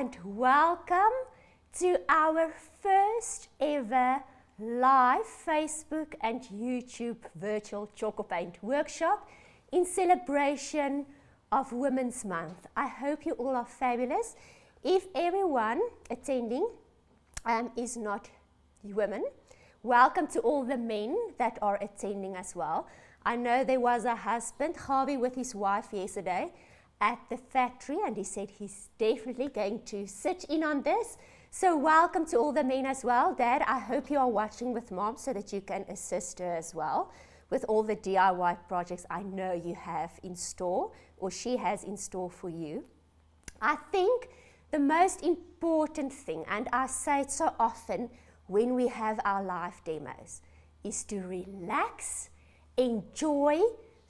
and welcome to our first ever live Facebook and YouTube virtual Tjhoko paint workshop in celebration of Women's Month. I hope you all are fabulous. If everyone attending is not women, welcome to all the men that are attending as well. I know there was a husband, Harvey, with his wife yesterday at the factory, and he said he's definitely going to sit in on this. So welcome to all the men as well. Dad, I hope you are watching with Mom so that you can assist her as well with all the DIY projects I know you have in store, or she has in store for you. I think the most important thing, and I say it so often when we have our live demos, is to relax, enjoy,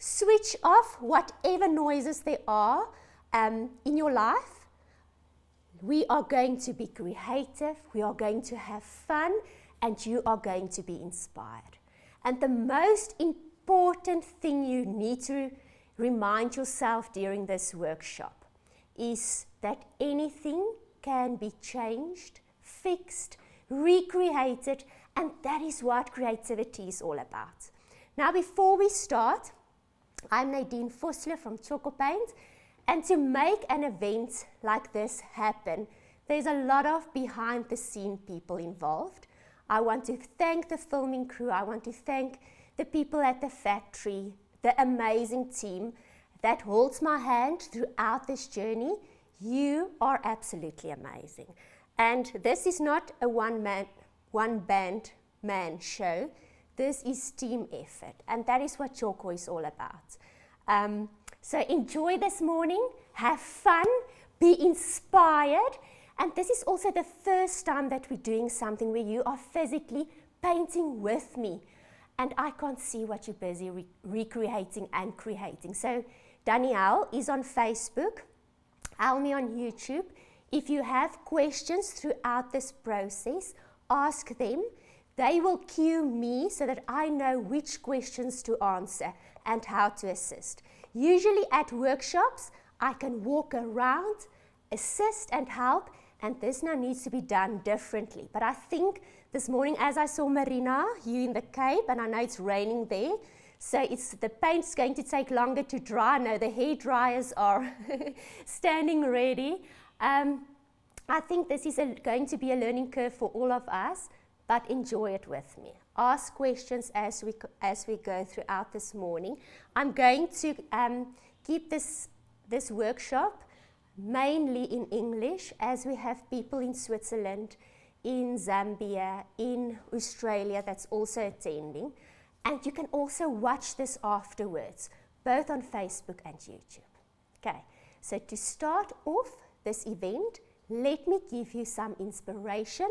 switch off whatever noises there are in your life. We are going to be creative, we are going to have fun, and you are going to be inspired. And the most important thing you need to remind yourself during this workshop is that anything can be changed, fixed, recreated, and that is what creativity is all about. Now, before we start, I'm Nadine Vosloo from Tjhoko Paint, and to make an event like this happen, there's a lot of behind the scene people involved. I want to thank the filming crew, I want to thank the people at the factory, the amazing team that holds my hand throughout this journey. You are absolutely amazing. And this is not a one band man show. This is team effort, and that is what Tjhoko is all about. So enjoy this morning, have fun, be inspired, and this is also the first time that we're doing something where you are physically painting with me, and I can't see what you're busy recreating and creating. So Danielle is on Facebook, Almi on YouTube. If you have questions throughout this process, ask them. They will cue me so that I know which questions to answer and how to assist. Usually at workshops, I can walk around, assist and help, and this now needs to be done differently. But I think this morning, as I saw Marina, you in the Cape, and I know it's raining there, so the paint's going to take longer to dry. No, the hair dryers are standing ready. I think this is going to be a learning curve for all of us, but enjoy it with me. Ask questions as we go throughout this morning. I'm going to keep this workshop mainly in English, as we have people in Switzerland, in Zambia, in Australia that's also attending. And you can also watch this afterwards, both on Facebook and YouTube. Okay, so to start off this event, let me give you some inspiration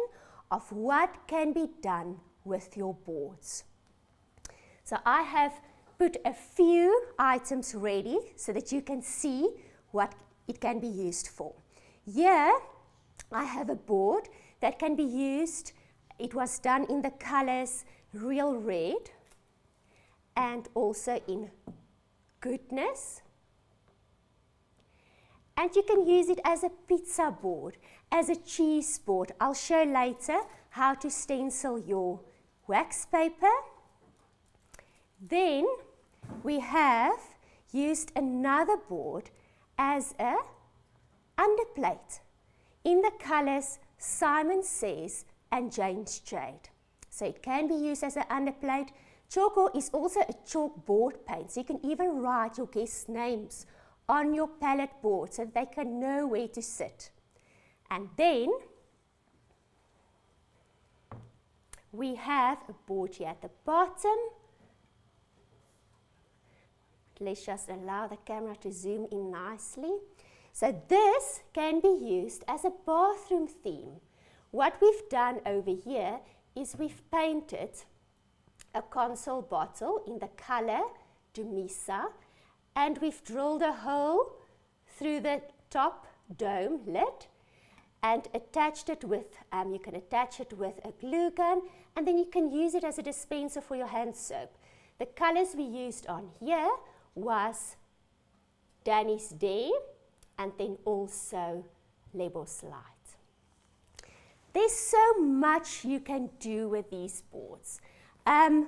of what can be done with your boards. So I have put a few items ready so that you can see what it can be used for. Here I have a board that can be used. It was done in the colors Real Red and also in Goodness. And you can use it as a pizza board, as a cheese board. I'll show later how to stencil your wax paper. Then we have used another board as a underplate in the colors Simon Says and Jane's Jade. So it can be used as an underplate. Tjhoko is also a chalkboard paint, so you can even write your guests' names on your palette board so they can know where to sit. And then we have a board here at the bottom. Let's just allow the camera to zoom in nicely. So this can be used as a bathroom theme. What we've done over here is we've painted a console bottle in the color Dumisa, and we've drilled a hole through the top dome lid and attached it with, you can attach it with a glue gun, and then you can use it as a dispenser for your hand soap. The colors we used on here was Danny's Day, and then also Label Slide. There's so much you can do with these boards. And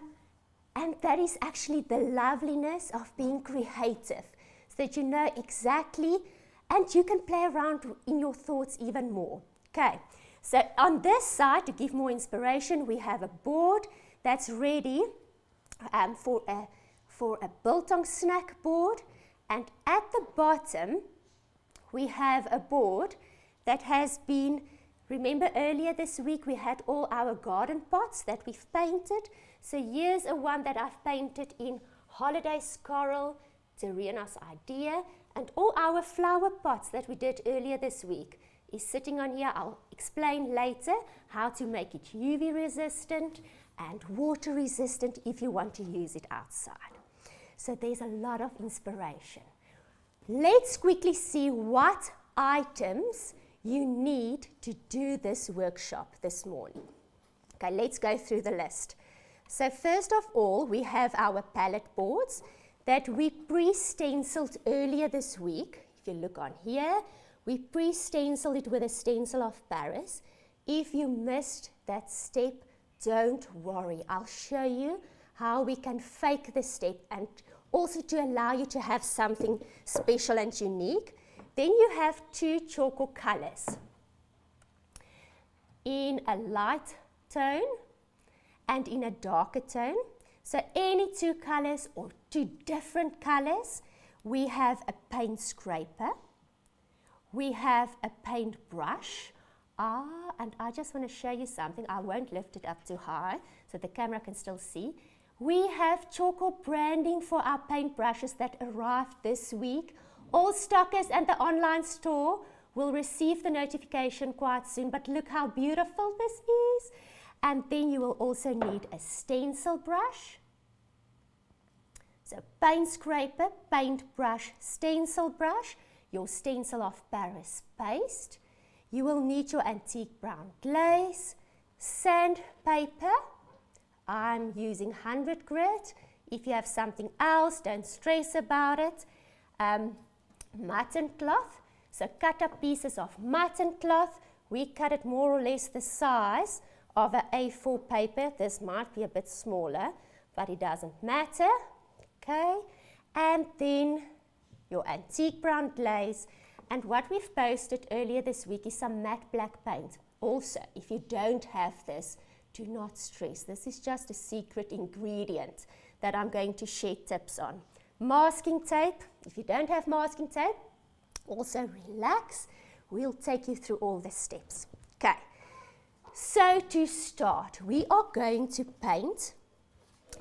that is actually the loveliness of being creative, so that you know exactly, and you can play around in your thoughts even more. Okay, so on this side, to give more inspiration, we have a board that's ready for a biltong snack board. And at the bottom, we have a board that has been, remember earlier this week we had all our garden pots that we've painted. So here's a one that I've painted in Holiday's Coral, Terina's Idea, and all our flower pots that we did earlier this week is sitting on here. I'll explain later how to make it UV resistant and water resistant if you want to use it outside. So there's a lot of inspiration. Let's quickly see what items you need to do this workshop this morning. Okay, let's go through the list. So first of all, we have our palette boards that we pre-stenciled earlier this week. If you look on here, we pre-stenciled it with a stencil of Paris. If you missed that step, don't worry. I'll show you how we can fake this step and also to allow you to have something special and unique. Then you have two Tjhoko colors in a light tone and in a darker tone. So any two colors or two different colors. We have a paint scraper. We have a paint brush. And I just want to show you something. I won't lift it up too high so the camera can still see. We have Tjhoko branding for our paint brushes that arrived this week. All stockers and the online store will receive the notification quite soon, but look how beautiful this is. And then you will also need a stencil brush. So paint scraper, paint brush, stencil brush, your stencil of Paris paste. You will need your antique brown glaze, sandpaper. I'm using 100 grit. If you have something else, don't stress about it. Mutton cloth. So cut up pieces of mutton cloth. We cut it more or less the size of an A4 paper. This might be a bit smaller, but it doesn't matter. Okay. And then your antique brown glaze. And what we've posted earlier this week is some matte black paint. Also, if you don't have this, do not stress. This is just a secret ingredient that I'm going to share tips on. Masking tape. If you don't have masking tape, also relax. We'll take you through all the steps. Okay. So to start, we are going to paint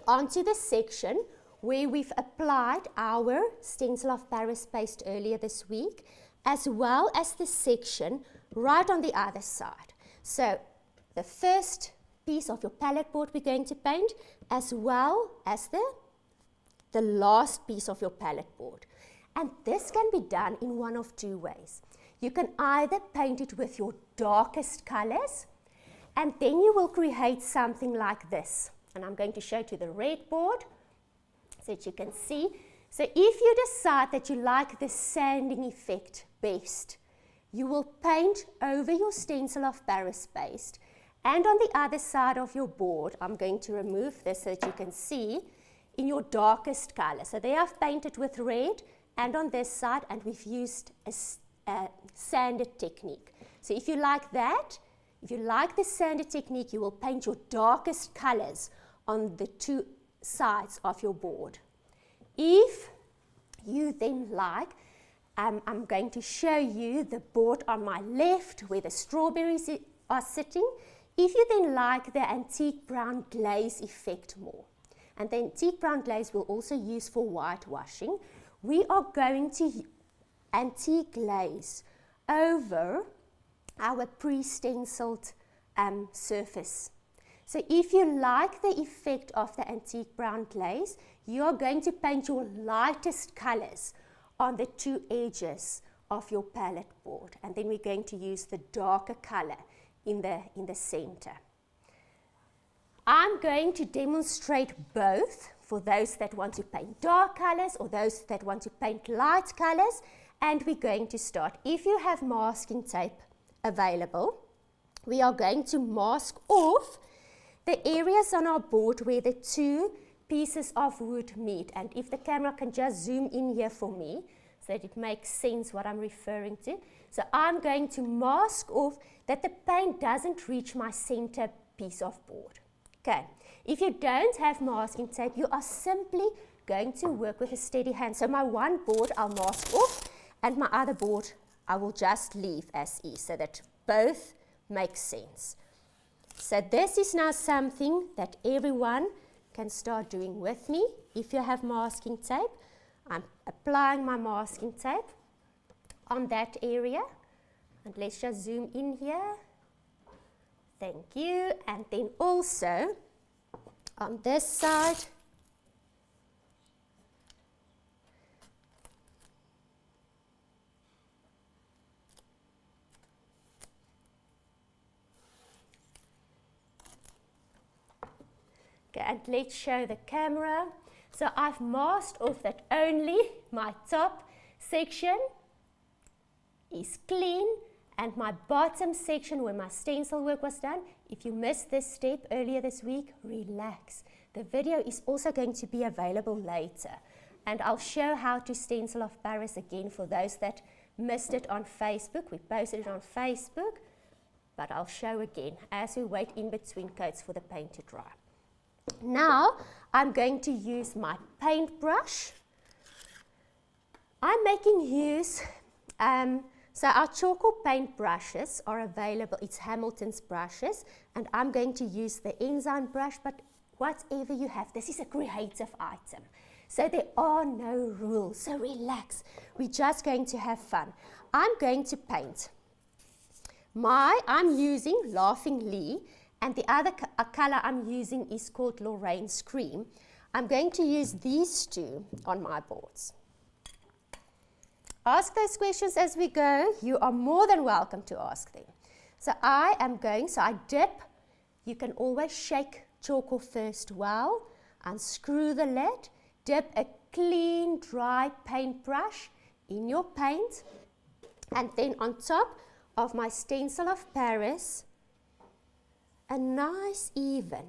onto the section where we've applied our stencil of Paris paste earlier this week, as well as the section right on the other side. So the first piece of your palette board we're going to paint, as well as the last piece of your palette board. And this can be done in one of two ways. You can either paint it with your darkest colors, and then you will create something like this. And I'm going to show you the red board so that you can see. So if you decide that you like the sanding effect best, you will paint over your stencil of Paris paste. And on the other side of your board, I'm going to remove this so that you can see in your darkest color. So there I've painted with red, and on this side, and we've used a sanded technique. So if you like that, if you like the sanded technique, you will paint your darkest colors on the two sides of your board. If you then like, I'm going to show you the board on my left where the strawberries are sitting. If you then like the antique brown glaze effect more, and the antique brown glaze we'll also use for whitewashing, we are going to antique glaze over our pre-stenciled surface. So if you like the effect of the antique brown glaze, you are going to paint your lightest colors on the two edges of your palette board, and then we're going to use the darker color in the center. I'm going to demonstrate both for those that want to paint dark colors or those that want to paint light colors, and we're going to start. If you have masking tape available, we are going to mask off the areas on our board where the two pieces of wood meet. And if the camera can just zoom in here for me so that it makes sense what I'm referring to. So I'm going to mask off that the paint doesn't reach my center piece of board. Okay, if you don't have masking tape, you are simply going to work with a steady hand. So my one board I'll mask off, and my other board I will just leave as is, so that both make sense. So this is now something that everyone can start doing with me. If you have masking tape, I'm applying my masking tape on that area. And let's just zoom in here. Thank you. And then also on this side, okay, and let's show the camera. So I've masked off that only my top section is clean, and my bottom section where my stencil work was done. If you missed this step earlier this week, relax. The video is also going to be available later, and I'll show how to stencil off Paris again for those that missed it on Facebook. We posted it on Facebook, but I'll show again as we wait in between coats for the paint to dry. Now I'm going to use my paintbrush. I'm making use, so our Tjhoko paint brushes are available. It's Hamilton's brushes, and I'm going to use the Enzyme brush, but whatever you have, this is a creative item. So there are no rules, so relax. We're just going to have fun. I'm going to paint. I'm using Laughing Lee, and the other color I'm using is called Lorraine's Cream. I'm going to use these two on my boards. Ask those questions as we go. You are more than welcome to ask them. So I dip. You can always shake Tjhoko first well, unscrew the lid, dip a clean, dry paintbrush in your paint, and then on top of my stencil of Paris, a nice even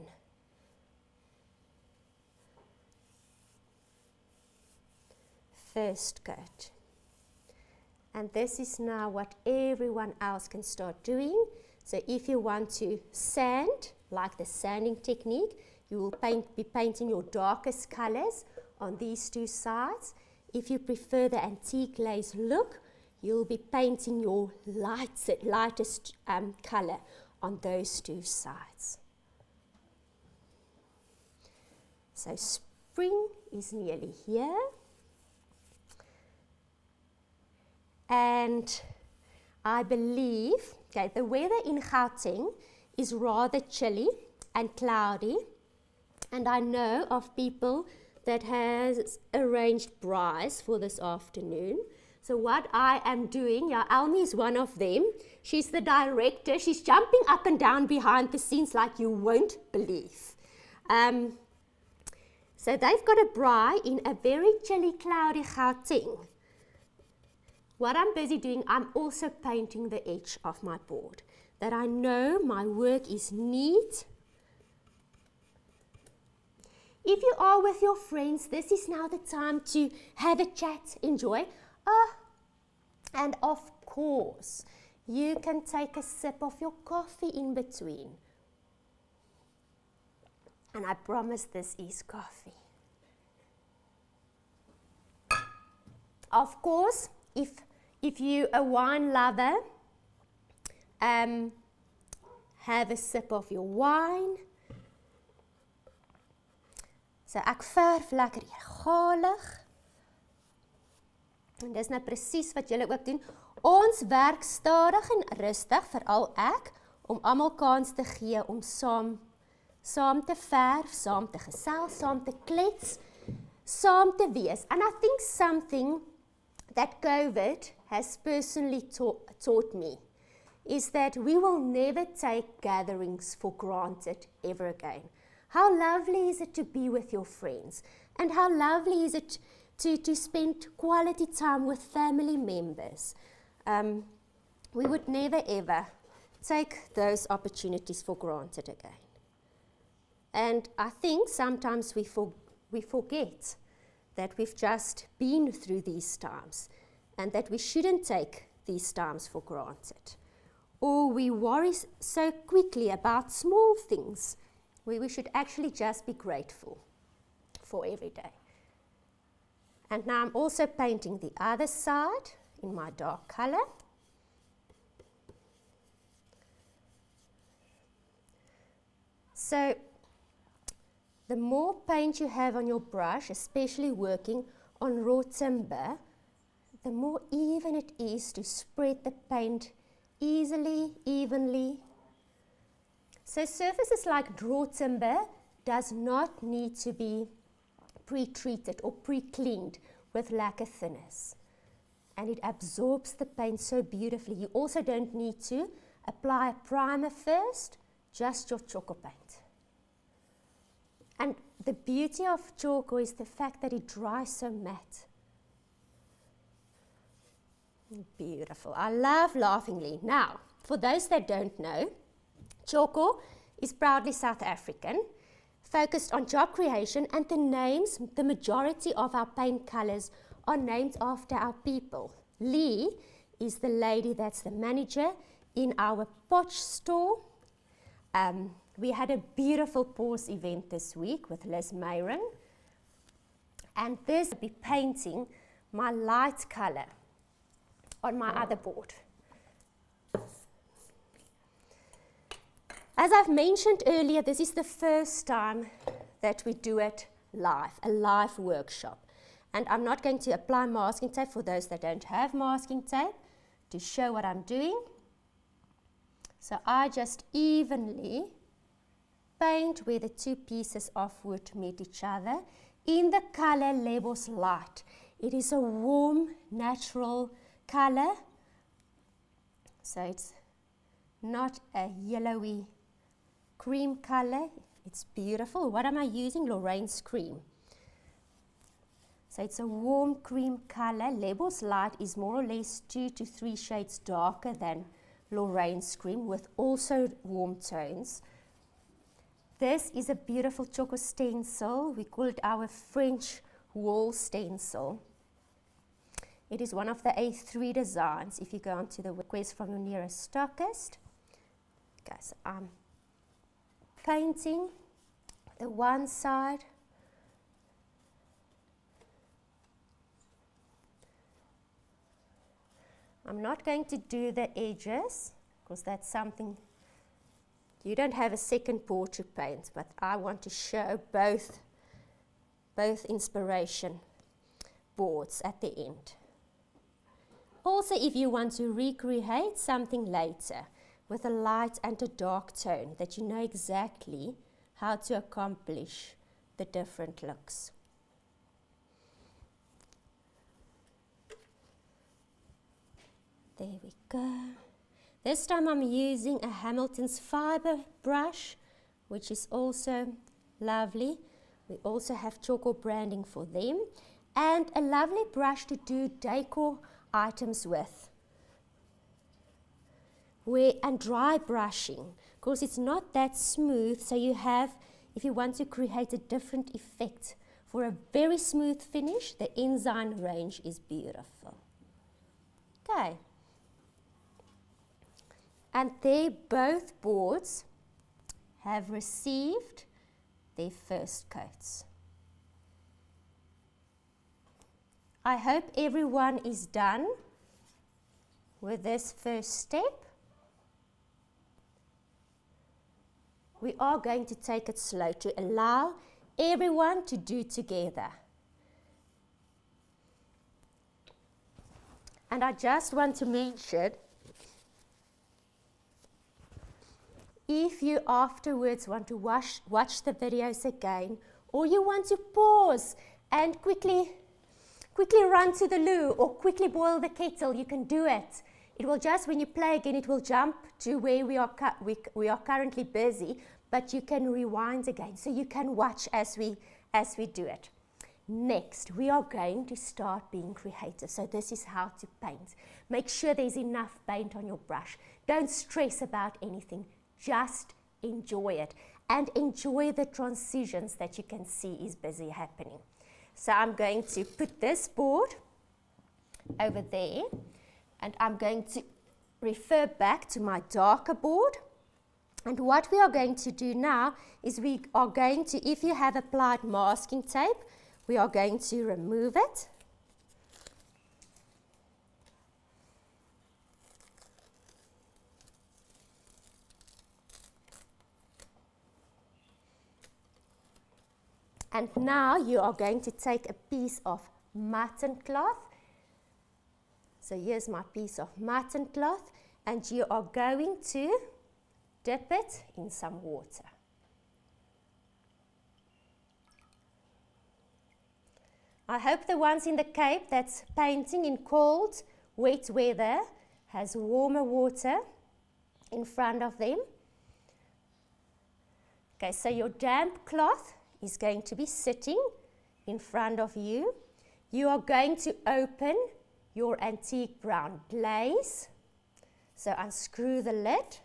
first coat. And this is now what everyone else can start doing. So if you want to sand, like the sanding technique, you will be painting your darkest colors on these two sides. If you prefer the antique glaze look, you'll be painting your lightest color on those two sides. So spring is nearly here. And I believe, okay, the weather in Gauteng is rather chilly and cloudy. And I know of people that has arranged braais for this afternoon. So what I am doing, Almi is one of them. She's the director. She's jumping up and down behind the scenes like you won't believe. So they've got a braai in a very chilly, cloudy Gauteng. What I'm busy doing, I'm also painting the edge of my board, that I know my work is neat. If you are with your friends, this is now the time to have a chat, enjoy. And of course, you can take a sip of your coffee in between. And I promise this is coffee. Of course, if you're a wine lover, have a sip of your wine. So ek verf lekker egalig. En dis nou presies wat julle ook doen. Ons werk stadig en rustig, veral ek, om almal kans te gee om saam te verf, saam te gesels, saam te klets, saam te wees. And I think something that COVID has personally taught me is that we will never take gatherings for granted ever again. How lovely is it to be with your friends? And how lovely is it to spend quality time with family members. We would never ever take those opportunities for granted again. And I think sometimes we forget that we've just been through these times and that we shouldn't take these times for granted. Or we worry so quickly about small things where we should actually just be grateful for every day. And now I'm also painting the other side in my dark color. So the more paint you have on your brush, especially working on raw timber, the more even it is to spread the paint easily, evenly. So surfaces like raw timber does not need to be pre-treated or pre-cleaned with lacquer thinners. And it absorbs the paint so beautifully. You also don't need to apply a primer first, just your Tjhoko paint. And the beauty of Tjhoko is the fact that it dries so matte. Beautiful. I love Laughingly. Now, for those that don't know, Tjhoko is proudly South African, focused on job creation, and the names, the majority of our paint colors are named after our people. Lee is the lady that's the manager in our Potch store. We had a beautiful pause event this week with Liz Mayron, and this will be painting my light color on my other board. As I've mentioned earlier, this is the first time that we do it live, a live workshop. And I'm not going to apply masking tape for those that don't have masking tape to show what I'm doing. So I just evenly paint where the two pieces of wood meet each other in the color Labels Light. It is a warm, natural color. So it's not a yellowy cream color. It's beautiful. What am I using? Lorraine's cream. So it's a warm cream color. Labels Light is more or less 2 to 3 shades darker than Lorraine's cream with also warm tones. This is a beautiful Tjhoko stencil. We call it our French wall stencil. It is one of the A3 designs if you go onto the request from your nearest stockist. Okay, so I'm painting the one side. I'm not going to do the edges because that's something you don't have a second pour to paint, but I want to show both inspiration boards at the end. Also, if you want to recreate something later with a light and a dark tone, that you know exactly how to accomplish the different looks. There we go. This time I'm using a Hamilton's fiber brush, which is also lovely. We also have Tjhoko branding for them, and a lovely brush to do decor items with. And dry brushing, because it's not that smooth, so you have, if you want to create a different effect for a very smooth finish, the Enzyme range is beautiful. Okay. And there both boards have received their first coats. I hope everyone is done with this first step. We are going to take it slow to allow everyone to do together. And I just want to mention, if you afterwards want to watch the videos again, or you want to pause and quickly run to the loo or quickly boil the kettle, you can do it. It will just, when you play again, it will jump to where we are currently busy, but you can rewind again, so you can watch as we do it. Next, we are going to start being creative. So this is how to paint. Make sure there's enough paint on your brush. Don't stress about anything. Just enjoy it. And enjoy the transitions that you can see is busy happening. So I'm going to put this board over there. And I'm going to refer back to my darker board. And what we are going to do now is we are going to, if you have applied masking tape, we are going to remove it. And now you are going to take a piece of mutton cloth. So here's my piece of mutton cloth, and you are going to dip it in some water. I hope the ones in the Cape that's painting in cold, wet weather has warmer water in front of them. Okay, so your damp cloth is going to be sitting in front of you. You are going to open your antique brown glaze. So unscrew the lid.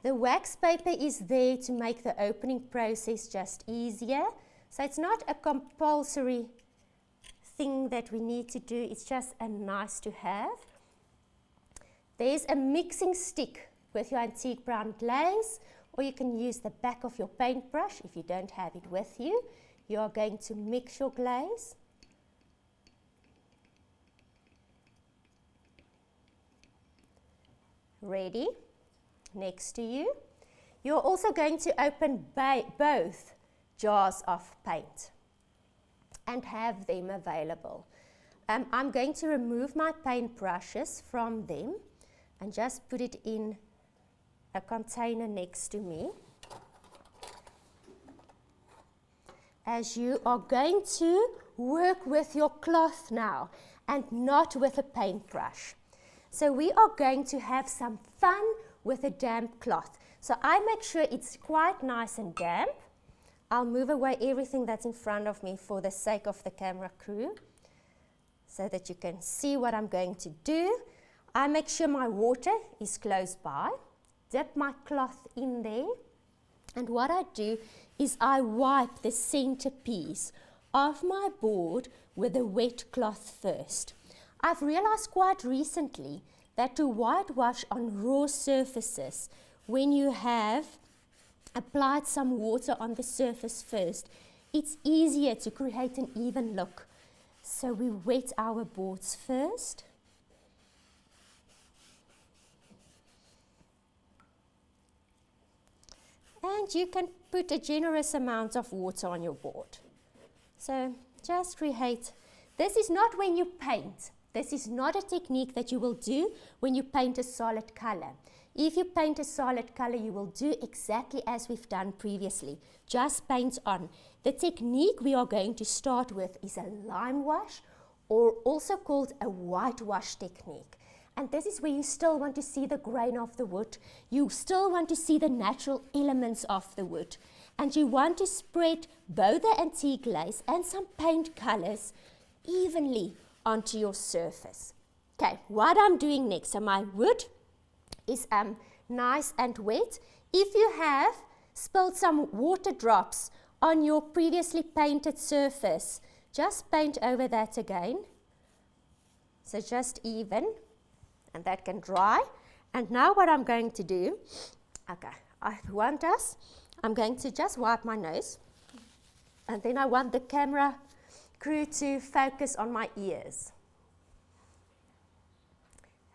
The wax paper is there to make the opening process just easier. So it's not a compulsory thing that we need to do, it's just a nice to have. There's a mixing stick with your antique brown glaze, or you can use the back of your paintbrush if you don't have it with you. You are going to mix your glaze. Ready? Next to you. You're also going to open both jars of paint and have them available. I'm going to remove my paint brushes from them and just put it in a container next to me. As you are going to work with your cloth now and not with a paintbrush. So we are going to have some fun with a damp cloth. So I make sure it's quite nice and damp. I'll move away everything that's in front of me for the sake of the camera crew so that you can see what I'm going to do. I make sure my water is close by, dip my cloth in there, and what I do is I wipe the centerpiece of my board with a wet cloth first. I've realized quite recently that to whitewash on raw surfaces, when you have applied some water on the surface first, it's easier to create an even look. So we wet our boards first. And you can put a generous amount of water on your board. So just create. This is not when you paint. This is not a technique that you will do when you paint a solid color. If you paint a solid color, you will do exactly as we've done previously. Just paint on. The technique we are going to start with is a lime wash, or also called a whitewash technique. And this is where you still want to see the grain of the wood. You still want to see the natural elements of the wood. And you want to spread both the antique glaze and some paint colors evenly onto your surface. Okay, what I'm doing next, so my wood is nice and wet. If you have spilled some water drops on your previously painted surface, just paint over that again. So just even, and that can dry. And now what I'm going to do, okay, I'm going to just wipe my nose, and then I want the camera crew to focus on my ears.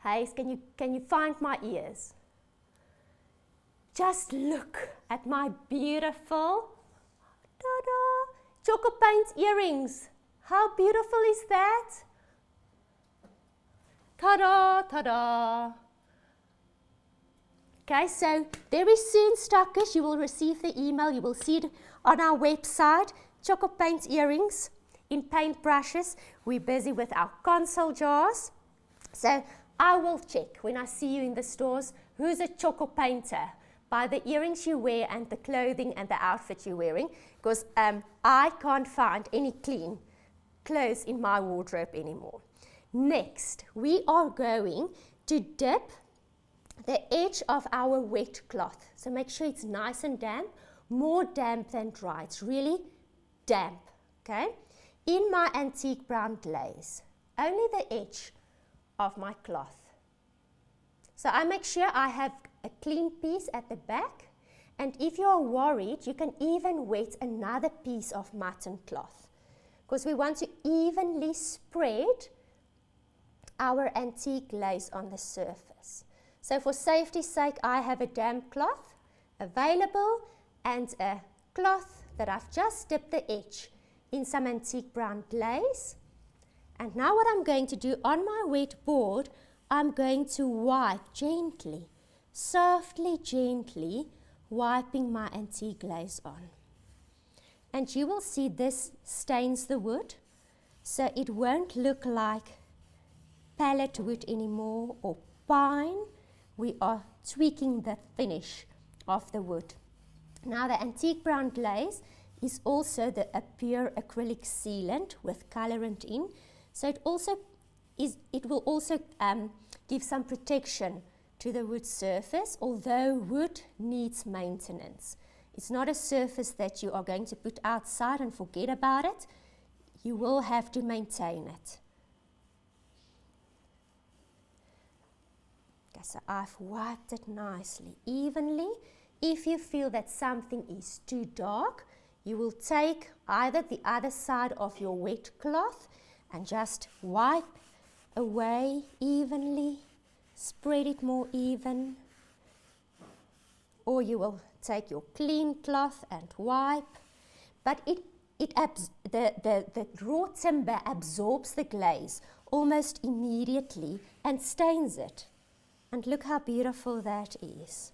Hayes, can you find my ears? Just look at my beautiful ta-da, Tjhoko paint earrings. How beautiful is that? Ta-da, ta-da. Okay, so very soon, stockers, you will receive the email. You will see it on our website, Tjhoko paint earrings in paint brushes. We're busy with our console jars. So I will check when I see you in the stores, who's a Tjhoko painter. by the earrings you wear and the clothing and the outfit you're wearing, because I can't find any clean clothes in my wardrobe anymore. Next, we are going to dip the edge of our wet cloth. So make sure it's nice and damp, more damp than dry. It's really damp, okay? In my antique brown glaze, only the edge of my cloth. So I make sure I have a clean piece at the back, and if you are worried, you can even wet another piece of mutton cloth, because we want to evenly spread our antique glaze on the surface. So for safety's sake, I have a damp cloth available and a cloth that I've just dipped the edge in some antique brown glaze. And now what I'm going to do on my wet board, I'm going to wipe gently, softly, gently, wiping my antique glaze on. And you will see this stains the wood, so it won't look like pallet wood anymore or pine. We are tweaking the finish of the wood. Now the antique brown glaze is also a pure acrylic sealant with colorant in, so it will also give some protection to the wood surface, although wood needs maintenance. It's not a surface that you are going to put outside and forget about it. You will have to maintain it. Okay, so I've wiped it nicely, evenly. If you feel that something is too dark, you will take either the other side of your wet cloth and just wipe away evenly, spread it more even, or you will take your clean cloth and wipe, but the raw timber absorbs the glaze almost immediately and stains it. And look how beautiful that is.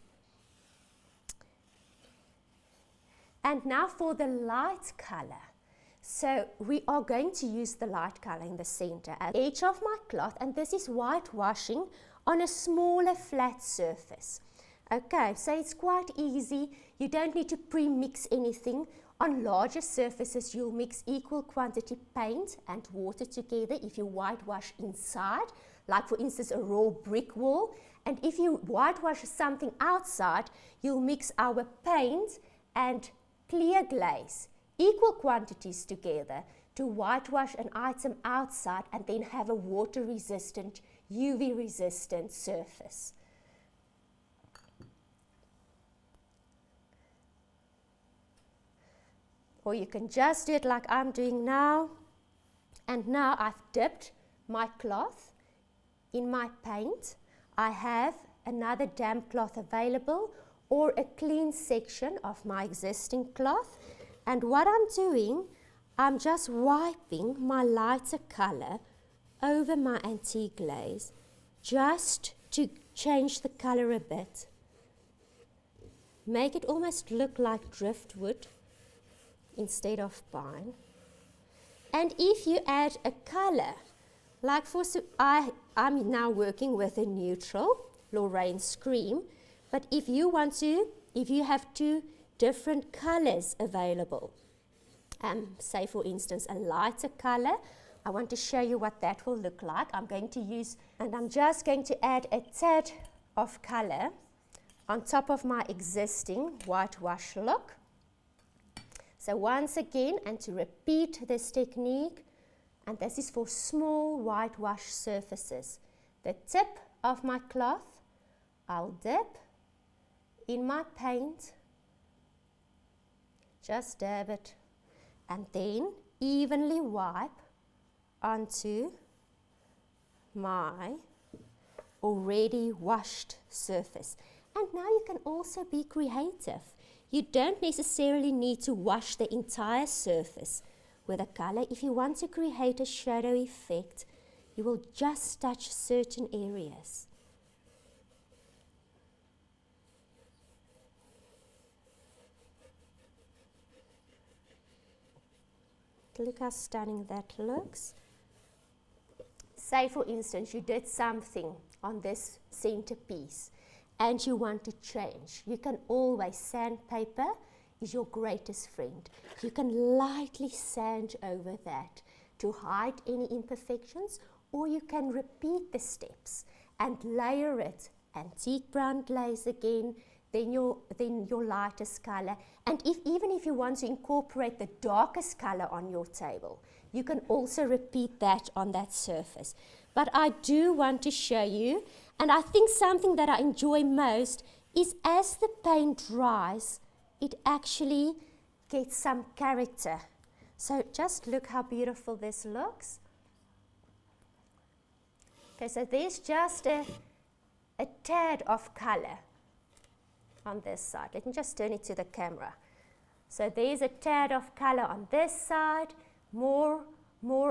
And now for the light color. So we are going to use the light color in the center at the edge of my cloth, and this is whitewashing on a smaller flat surface. Okay, so it's quite easy. You don't need to pre-mix anything. On larger surfaces, you'll mix equal quantity paint and water together if you whitewash inside, like for instance a raw brick wall. And if you whitewash something outside, you'll mix our paint and clear glaze, equal quantities together, to whitewash an item outside and then have a water resistant, UV resistant surface. Or you can just do it like I'm doing now. And now I've dipped my cloth in my paint. I have another damp cloth available or a clean section of my existing cloth. And what I'm doing, I'm just wiping my lighter color over my antique glaze just to change the color a bit. Make it almost look like driftwood instead of pine. And if you add a color, like I'm now working with a neutral, Lorraine's Cream, but if you have two different colors available, say for instance a lighter color, I want to show you what that will look like. I'm just going to add a tad of color on top of my existing whitewash look. So once again, and to repeat this technique, and this is for small whitewash surfaces, the tip of my cloth, I'll dip in my paint, just dab it, and then evenly wipe onto my already washed surface. And now you can also be creative. You don't necessarily need to wash the entire surface with a color. If you want to create a shadow effect, you will just touch certain areas. Look how stunning that looks. Say for instance you did something on this centerpiece and you want to change, you can always, sandpaper is your greatest friend. You can lightly sand over that to hide any imperfections, or you can repeat the steps and layer it, antique brown glaze again, then your lightest color. And even if you want to incorporate the darkest color on your table, you can also repeat that on that surface. But I do want to show you, and I think something that I enjoy most is as the paint dries, it actually gets some character. So just look how beautiful this looks. Okay, so there's just a tad of color on this side. Let me just turn it to the camera. So there's a tad of color on this side, more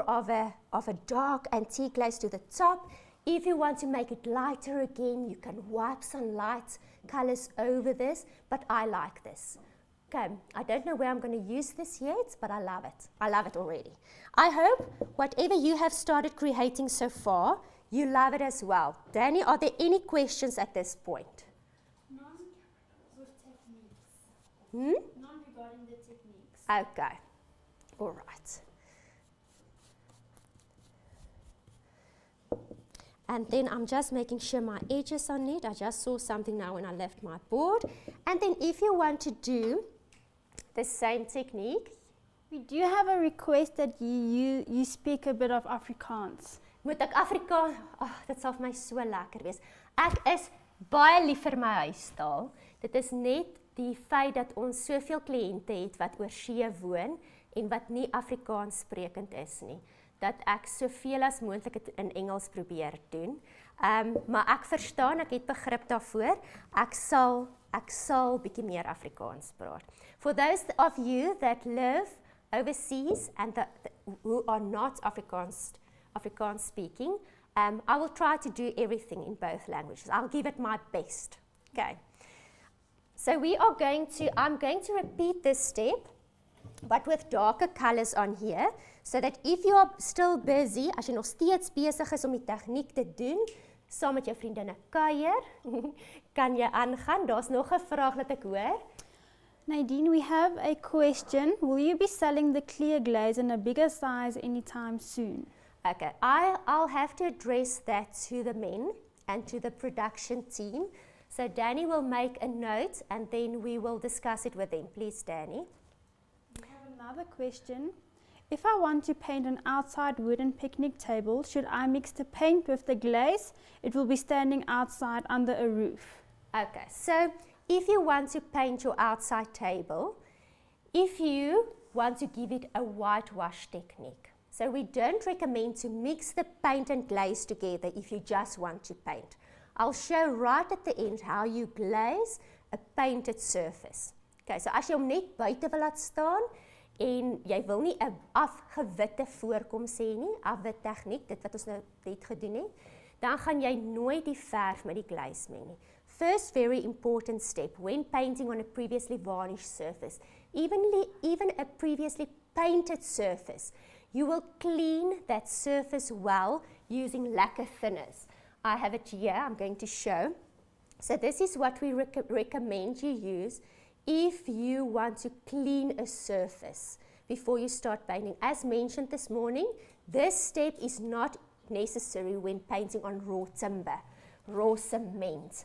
of a dark antique glaze to the top. If you want to make it lighter again, you can wipe some light colors over this, but I like this. Okay, I don't know where I'm going to use this yet, but I love it. I love it already. I hope whatever you have started creating so far, you love it as well. Danny, are there any questions at this point? None with techniques. None regarding the techniques. Okay, all right. And then I'm just making sure my edges are neat. I just saw something now when I left my board. And then if you want to do the same technique. We do have a request that you speak a bit of Afrikaans. Moet ek Afrikaans? Dit sal vir my so lekker wees. Ek is baie lief vir my huistaal. Dit is net die feit dat ons soveel kliënte het wat oor see woon en wat nie Afrikaans sprekend is nie. Dat ek soveel as moontlik dit in Engels probeer doen. Maar ek verstaan, ek het begrip daarvoor. Ek sal bietjie meer Afrikaans praat. For those of you that live overseas and who are not Afrikaans speaking, I will try to do everything in both languages. I'll give it my best. Okay. So I'm going to repeat this step, but with darker colors on here, so that if you are still busy, as jy nog steeds besig is om die tegniek te doen, saam met jou vriendinne kuier, kan jy aangaan. Daar's nog 'n vraag wat ek hoor. Nadine, we have a question. Will you be selling the clear glaze in a bigger size anytime soon? Okay, I'll have to address that to the men and to the production team. So Danny will make a note and then we will discuss it with them. Please, Danny. We have another question. If I want to paint an outside wooden picnic table, should I mix the paint with the glaze? It will be standing outside under a roof. Okay, so if you want to paint your outside table, if you want to give it a whitewash technique, so we don't recommend to mix the paint and glaze together if you just want to paint. I'll show right at the end how you glaze a painted surface. Okay, so as jy hom net buite wil laat staan en jy wil nie 'n afgewitte voorkoms hê nie, afwit tegniek, dit wat ons nou net gedoen het, dan gaan jy nooit die verf met die glaze meng nie. First very important step when painting on a previously varnished surface, even a previously painted surface, you will clean that surface well using lacquer thinners. I have it here, I'm going to show. So this is what we recommend you use if you want to clean a surface before you start painting. As mentioned this morning, this step is not necessary when painting on raw timber, raw cement,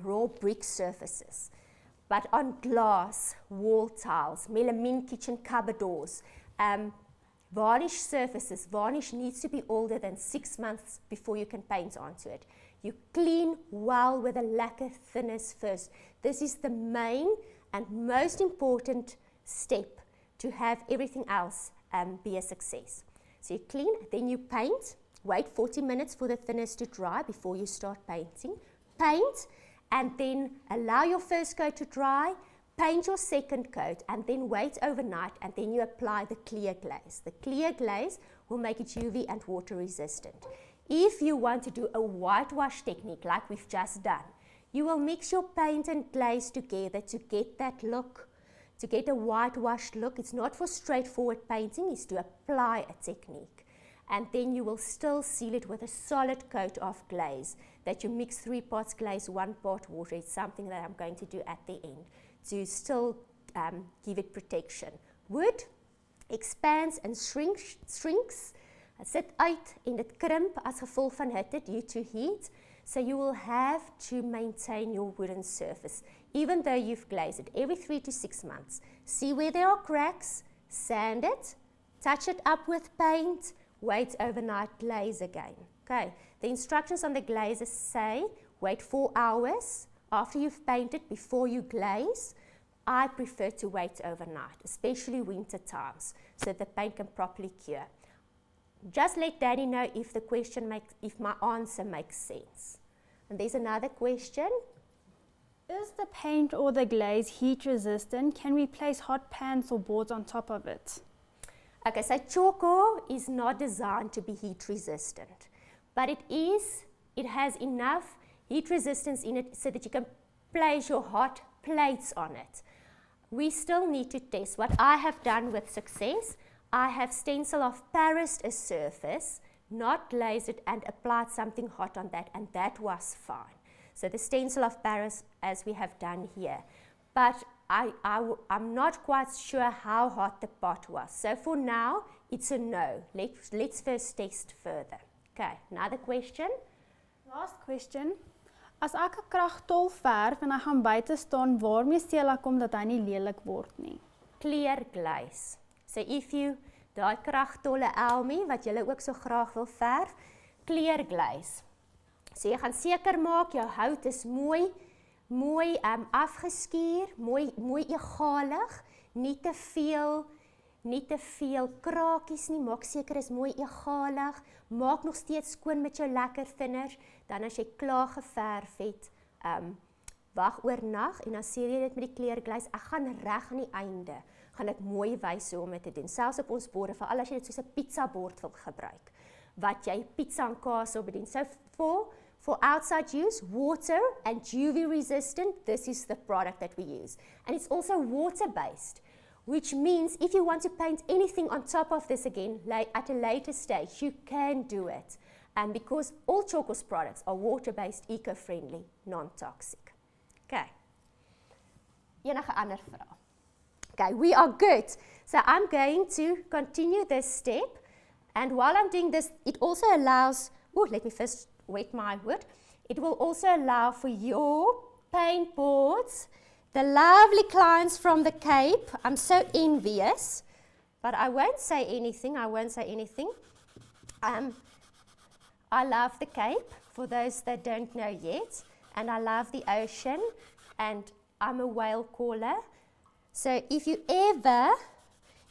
raw brick surfaces. But on glass, wall tiles, melamine kitchen cupboard doors, varnished surfaces, varnish needs to be older than 6 months before you can paint onto it. You clean well with the lacquer thinners first. This is the main and most important step to have everything else be a success. So you clean, then you paint, wait 40 minutes for the thinners to dry before you start painting. Paint, and then allow your first coat to dry, paint your second coat, and then wait overnight, and then you apply the clear glaze. The clear glaze will make it UV and water resistant. If you want to do a whitewash technique like we've just done, you will mix your paint and glaze together to get that look, to get a whitewashed look. It's not for straightforward painting, it's to apply a technique. and then you will still seal it with a solid coat of glaze that you mix 3 parts glaze, 1 part water. It's something that I'm going to do at the end to still give it protection. Wood expands and shrinks. Dit sit uit en dit krimp as gevolg van hitte due to heat. So you will have to maintain your wooden surface, even though you've glazed it every 3 to 6 months. See where there are cracks, sand it, touch it up with paint, wait overnight, glaze again. Okay, the instructions on the glazes say wait 4 hours after you've painted before you glaze. I prefer to wait overnight, especially winter times, so the paint can properly cure. Just let Danny know if the question if my answer makes sense. And there's another question. Is the paint or the glaze heat resistant? Can we place hot pans or boards on top of it? Okay, so Tjhoko is not designed to be heat resistant, but it has enough heat resistance in it so that you can place your hot plates on it. We still need to test. What I have done with success, I have stencil of Paris a surface, not glazed it, and applied something hot on that, and that was fine. So the stencil of Paris as we have done here. But I'm not quite sure how hot the pot was. So for now, it's a no. Let's first test further. Okay, another question. Last question. As ek 'n kragtol verf en hy gaan buite staan, waarmee steel ek om dat hy nie lelik word nie? Clear glaze. So if you, daai kragtolle Elmi, wat julle ook so graag wil verf, clear glaze. So jy gaan seker maak, jou hout is mooi afgeskuur, mooi egalig, nie te veel krakies nie, maak seker is mooi egalig, maak nog steeds skoon met jou lekker thinners, dan as jy klaar geverf het, wag oornag en dan sê jy dit met die kleurglaze, ek gaan reg aan die einde, gaan ek mooi wys hoe om dit te doen, selfs op ons borde, veral as jy dit soos 'n pizza bord wil gebruik, wat jy pizza en kaas op bedien. So for outside use, water and UV resistant, this is the product that we use. And it's also water based, which means if you want to paint anything on top of this again, at a later stage, you can do it. And because all Tjhoko's products are water based, eco-friendly, non-toxic. Okay. Enige ander vraag? Okay, we are good. So I'm going to continue this step. And while I'm doing this, it also allows, let me first wet my wood. It will also allow for your paint boards, the lovely clients from the Cape. I'm so envious, but I won't say anything. I love the Cape, for those that don't know yet, and I love the ocean, and I'm a whale caller. So if you ever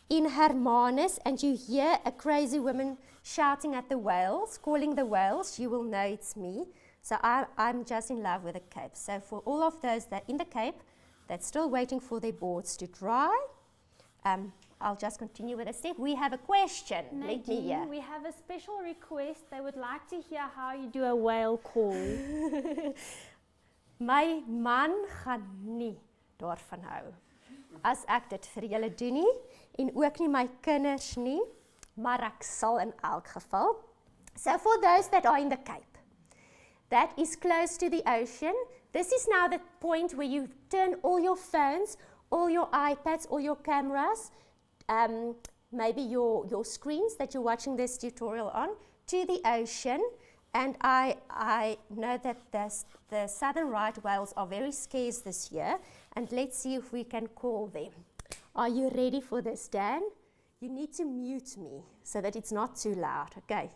in Hermanus and you hear a crazy woman shouting at the whales, calling the whales, you will know it's me. So I'm just in love with the Cape. So for all of those that in the Cape that's still waiting for their boards to dry, I'll just continue with the step. We have a question. Nadine, let me hear. We have a special request. They would like to hear how you do a whale call. My man gaan nie daarvan hou as ek dit vir julle doen nie, en ook nie my kinders nie, maar ek sal in elk geval. So for those that are in the Cape, that is close to the ocean, this is now the point where you turn all your phones, all your iPads, all your cameras, maybe your screens that you're watching this tutorial on, to the ocean. And I know that the southern right whales are very scarce this year, and let's see if we can call them. Are you ready for this, Dan? You need to mute me so that it's not too loud, okay?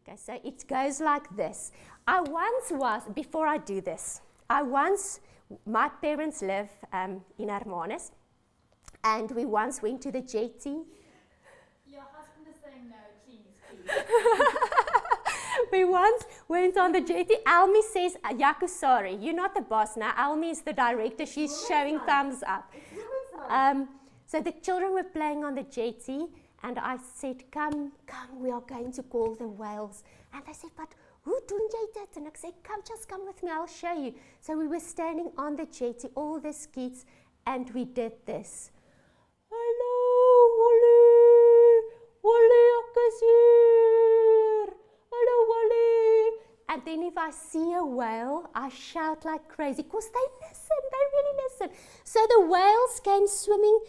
Okay, so it goes like this. Before I do this, my parents live in Hermanus, and we once went to the jetty. Your husband is saying no, please. We once went on the jetty. Almi says, Yaku, sorry, you're not the boss now. Almi is the director. She's showing thumbs up. So the children were playing on the jetty, and I said, come, we are going to call the whales. And they said, but who doen jy dit? And I said, just come with me, I'll show you. So we were standing on the jetty, all the kids, and we did this. Hallo, Wally, ek is hier. And then if I see a whale, I shout like crazy because they listen, they really listen. So the whales came swimming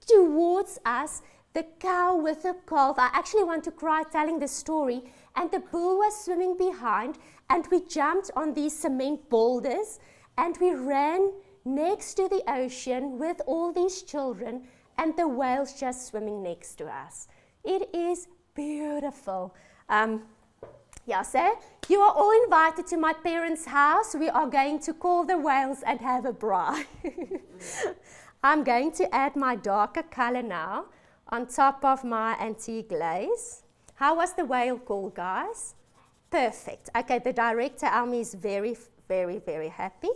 towards us, the cow with the calf. I actually want to cry telling the story. And the bull was swimming behind, and we jumped on these cement boulders, and we ran next to the ocean with all these children, and the whales just swimming next to us. It is beautiful. Yeah, so you are all invited to my parents' house. We are going to call the whales and have a braai. I'm going to add my darker color now on top of my antique glaze. How was the whale call, guys? Perfect. Okay, the director, Almi, is very, very, very happy.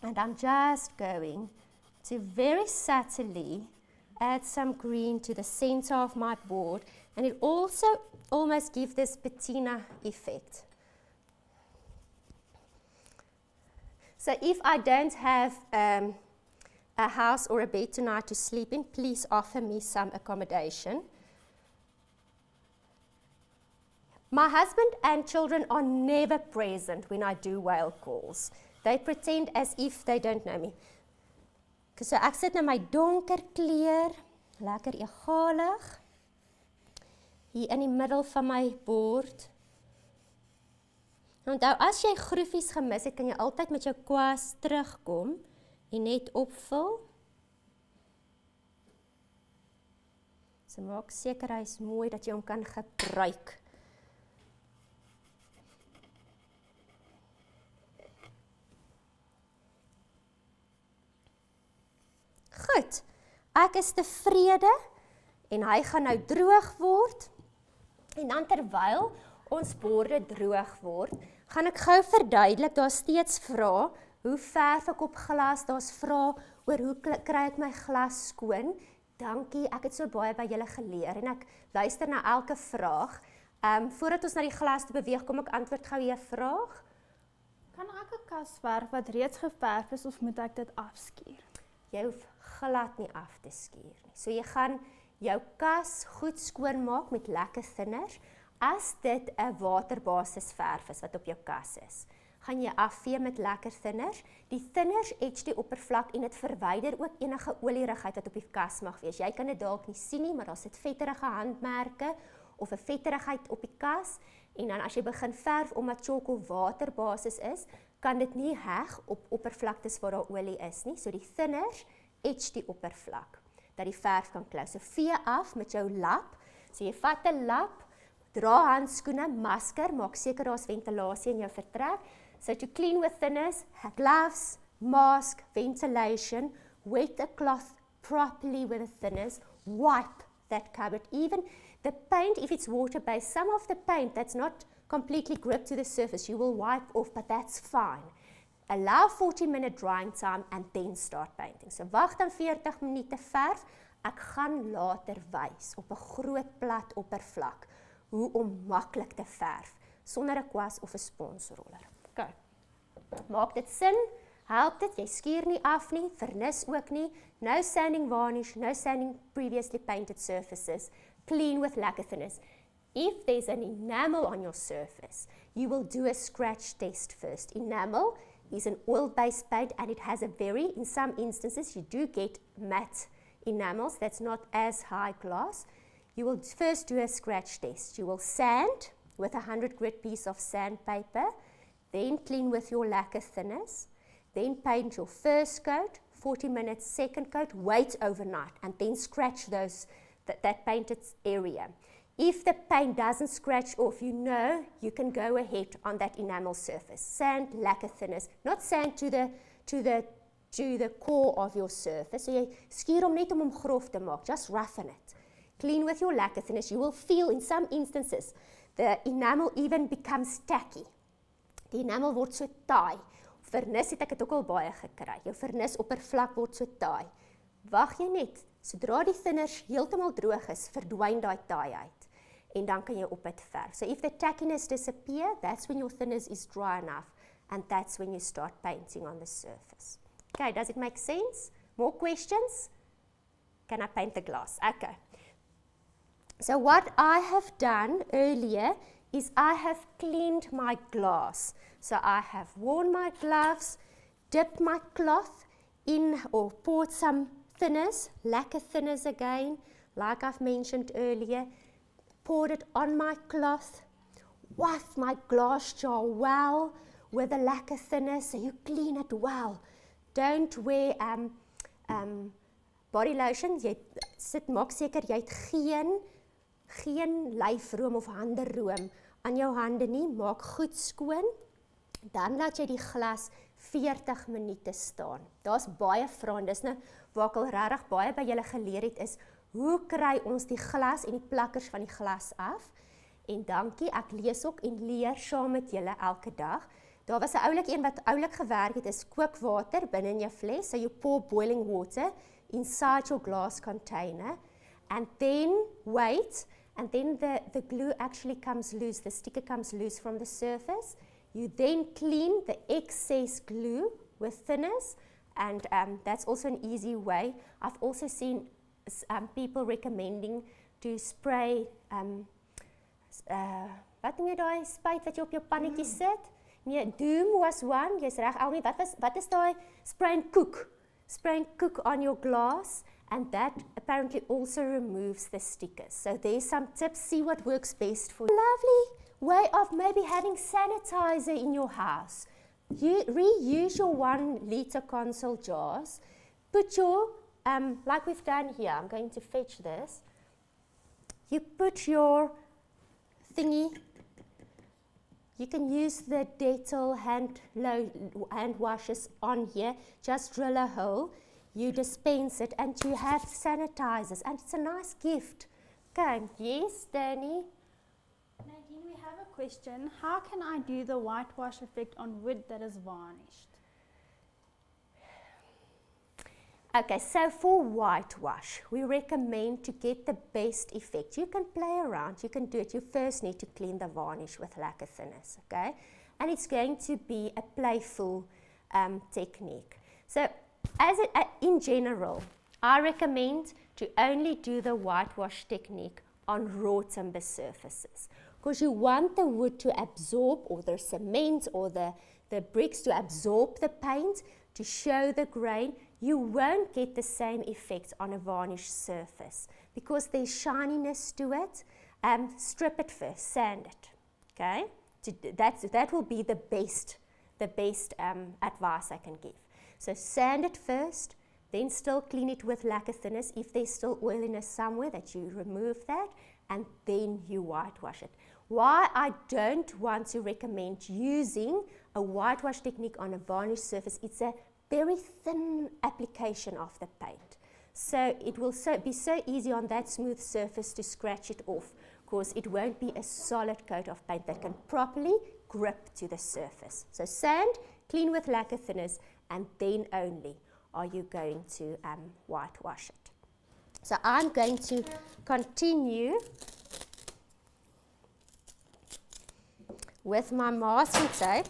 And I'm just going to very subtly add some green to the center of my board. And it also almost gives this patina effect. So if I don't have a house or a bed tonight to sleep in, please offer me some accommodation. My husband and children are never present when I do whale calls. They pretend as if they don't know me. So ek sit nou my donker kleur, lekker egalig, hier in die middel van my bord. Onthou, as jy groefies gemis het, kan jy altyd met jou kwas terugkom en net opvul. So maak seker hy is mooi dat jy hom kan gebruik. Goed, ek is tevrede en hy gaan nou droog word. En dan terwyl ons borde droog word, gaan ek gou verduidelik, daar steeds vrae, hoe verf ek op glas, daar's vrae oor hoe kry ek my glas skoon. Dankie, ek het so baie by julle geleer en ek luister na elke vraag. Voordat ons na die glas te beweeg, kom ek antwoord gou hier 'n vraag. Kan ek 'n kas verf wat reeds geverf is of moet ek dit afskuur? Jy hoef glad nie af te skuur nie. So jy gaan jou kas goed skoon maak met lekker thinners. As dit 'n waterbasis verf is wat op jou kas is, gaan jy afvee met lekker thinners. Die thinners etch die oppervlak en dit verwyder ook enige olierigheid wat op die kas mag wees. Jy kan dit dalk nie sien nie, maar daar sit vetterige handmerke of 'n vetterigheid op die kas. En dan as jy begin verf omdat Tjhoko waterbasis is, kan dit nie heg op oppervlaktes waar daar olie is nie. So die thinners etch die oppervlak, dat die verf kan klou. So vee af met jou lap. So jy vat 'n lap, dra handskoene, masker, maak seker daar's ventilasie in jou vertrek. So to clean with thinners, gloves, mask, ventilation, wet a cloth properly with the thinners, wipe that cupboard. Even the paint, if it's water-based, some of the paint that's not completely gripped to the surface, you will wipe off, but that's fine. Allow 40-minute drying time and then start painting. So wag dan 40 minute verf. Ek gaan later wys op 'n groot plat oppervlak hoe om maklik te verf sonder 'n kwas of 'n sponsroller. Okay. Maak dit sin? Help dit? Jy skuur nie af nie, vernis ook nie. No sanding varnish, no sanding previously painted surfaces. Clean with lacquer thinners. If there's an enamel on your surface, you will do a scratch test first. Enamel is an oil-based paint and it has a very, in some instances, you do get matte enamels that's not as high gloss. You will first do a scratch test. You will sand with a 100 grit piece of sandpaper, then clean with your lacquer thinners, then paint your first coat, 40 minutes, second coat, wait overnight, and then scratch that painted area. If the paint doesn't scratch off, you know you can go ahead on that enamel surface. Sand, lacquer thinners, not sand to the core of your surface. So jy skuur hom net om grof te maak, just roughen it. Clean with your lacquer thinners. You will feel in some instances the enamel even becomes tacky. Die enamel word so taai. Vernis het ek dit ook al baie gekry. Jou vernis oppervlak word so taai. Wag jy net, sodra die thinners heeltemal droog is, verdwyn daai taaiheid. En dan kan jy op dit verf. So if the tackiness disappear, that's when your thinners is dry enough. And that's when you start painting on the surface. Okay, does it make sense? More questions? Can I paint the glass? Okay. So what I have done earlier is I have cleaned my glass. So I have worn my gloves, dipped my cloth in or poured some thinners, lacquer thinners again, like I've mentioned earlier, poured it on my cloth, waft my glass jar well with the lacquer thinner so you clean it well. Don't wear body lotion. Maak seker jy het geen lyfroom of handeroom aan jou hande nie. Maak goed skoon. Dan laat jy die glas 40 minute staan. Daar's baie vrae, dis nou waar ek al regtig baie by julle geleer het is, hoe kry ons die glas en die plakkers van die glas af? En dankie, ek lees ook en leer saam met julle elke dag. Daar was 'n oulike een wat oulik gewerk het, is kookwater binne in jou fles. So you pour boiling water inside your glass container and then wait, and then the glue actually comes loose, the sticker comes loose from the surface. You then clean the excess glue with thinners, and that's also an easy way. I've also seen people recommending to spray, wat noem jy daai spuit wat jy op jou pannetjie sit? Nee, Doom was one, jy's reg, Elmi, wat is daai spray and cook? Spray and cook on your glass, and that apparently also removes the stickers. So there's some tips, see what works best for you. Lovely way of maybe having sanitizer in your house. You reuse your 1 liter console jars. Put your, like we've done here, I'm going to fetch this. You put your thingy, you can use the Dettol hand washes on here, just drill a hole, you dispense it, and you have sanitizers, and it's a nice gift. Okay, yes, Danny? Nadine, we have a question. How can I do the whitewash effect on wood that is varnished? Okay, so for whitewash, we recommend to get the best effect. You can play around, you can do it. You first need to clean the varnish with lacquer thinners, okay? And it's going to be a playful technique. So in general, I recommend to only do the whitewash technique on raw timber surfaces, because you want the wood to absorb, or the cement or the bricks to absorb the paint, to show the grain. You won't get the same effect on a varnished surface because there's shininess to it. Strip it first, sand it, okay? That will be the best advice I can give. So sand it first, then still clean it with lacquer thinners. If there's still oiliness somewhere, that you remove that, and then you whitewash it. Why I don't want to recommend using a whitewash technique on a varnished surface, it's a very thin application of the paint. So it will be so easy on that smooth surface to scratch it off, because it won't be a solid coat of paint that can properly grip to the surface. So sand, clean with lacquer thinners, and then only are you going to whitewash it. So I'm going to continue with my masking tape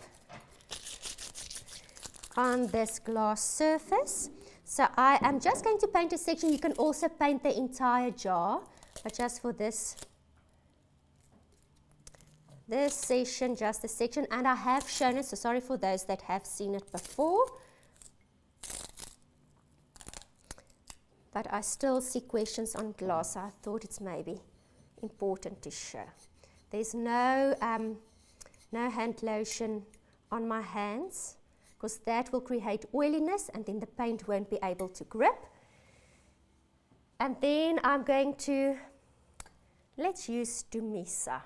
on this glass surface. So I am just going to paint a section. You can also paint the entire jar, but just for this session, just a section, and I have shown it, so sorry for those that have seen it before. But I still see questions on glass, so I thought it's maybe important to show. There's no hand lotion on my hands, because that will create oiliness and then the paint won't be able to grip. And then I'm going to, let's use Dumisa.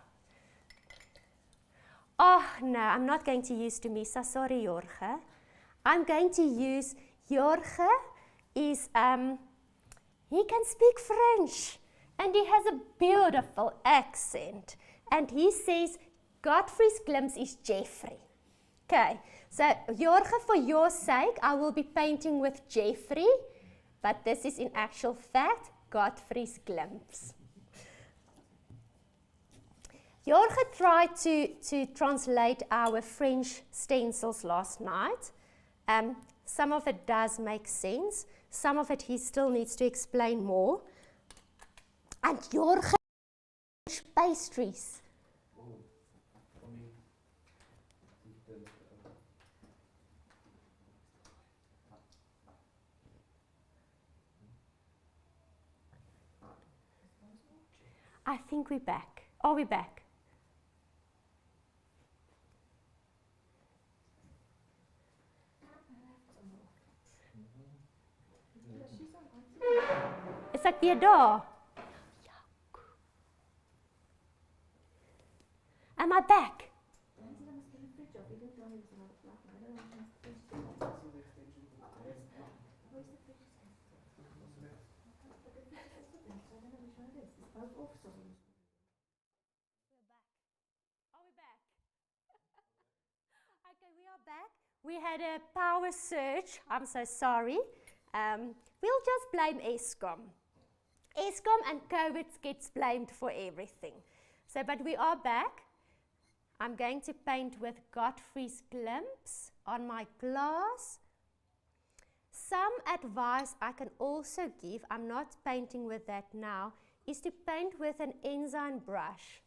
Oh no, I'm not going to use Dumisa, sorry Jorge. I'm going to use, Jorge is, he can speak French and he has a beautiful accent. And he says, Godfrey's glimpse is Jeffrey. Okay, so Jorge, for your sake, I will be painting with Jeffrey, but this is in actual fact Godfrey's glimpse. Jorge tried to translate our French stencils last night. Some of it does make sense. Some of it he still needs to explain more. And Jorge pastries. I think we're back. Are we back? Is ek weer daar? Am I back? Okay, we are back. We had a power surge. I'm so sorry. We'll just blame ESCOM. ESCOM and COVID gets blamed for everything. So, but we are back. I'm going to paint with Godfrey's Glimpse on my glass. Some advice I can also give, I'm not painting with that now, is to paint with an enzyme brush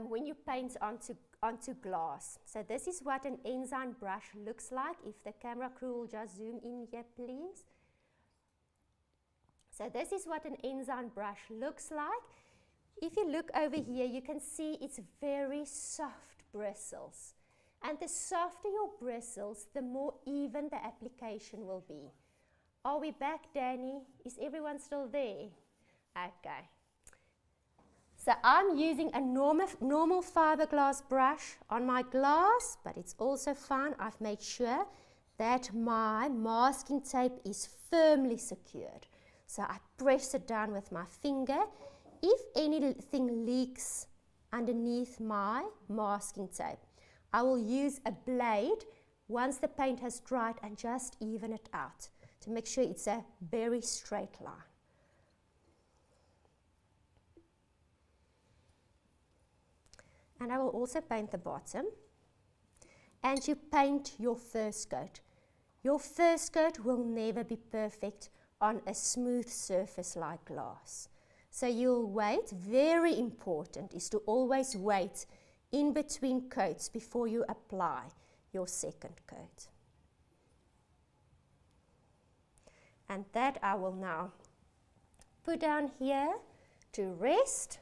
when you paint onto glass. So this is what an enzyme brush looks like. If the camera crew will just zoom in here, please. So this is what an enzyme brush looks like. If you look over here, you can see it's very soft bristles. And the softer your bristles, the more even the application will be. Are we back, Danny? Is everyone still there? Okay. So I'm using a normal fiberglass brush on my glass, but it's also fun. I've made sure that my masking tape is firmly secured. So I press it down with my finger. If anything leaks underneath my masking tape, I will use a blade once the paint has dried and just even it out to make sure it's a very straight line. And I will also paint the bottom. And you paint your first coat. Your first coat will never be perfect on a smooth surface like glass. So you'll wait. Very important is to always wait in between coats before you apply your second coat. And that I will now put down here to rest.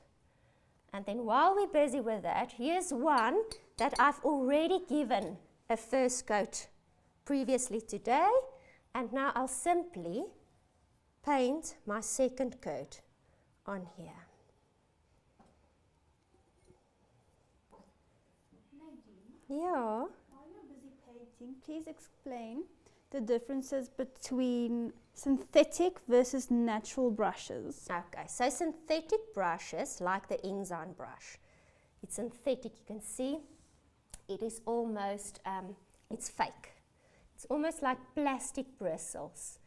And then while we're busy with that, here's one that I've already given a first coat previously today. And now I'll simply paint my second coat on here. Nadine, Yeah. while you're busy painting, please explain the differences between synthetic versus natural brushes. Okay, so synthetic brushes, like the enzyme brush, it's synthetic. You can see it is almost, it's fake. It's almost like plastic bristles.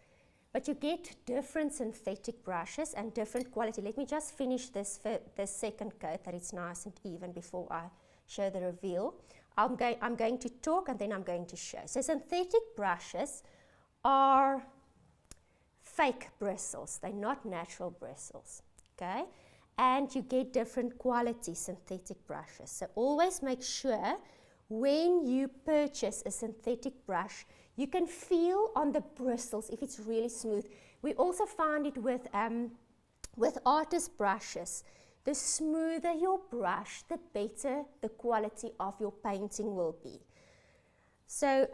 But you get different synthetic brushes and different quality. Let me just finish this second coat that it's nice and even before I show the reveal. I'm going to talk and then I'm going to show. So synthetic brushes are fake bristles. They're not natural bristles, okay? And you get different quality synthetic brushes. So always make sure when you purchase a synthetic brush, you can feel on the bristles if it's really smooth. We also find it with artist brushes. The smoother your brush, the better the quality of your painting will be. So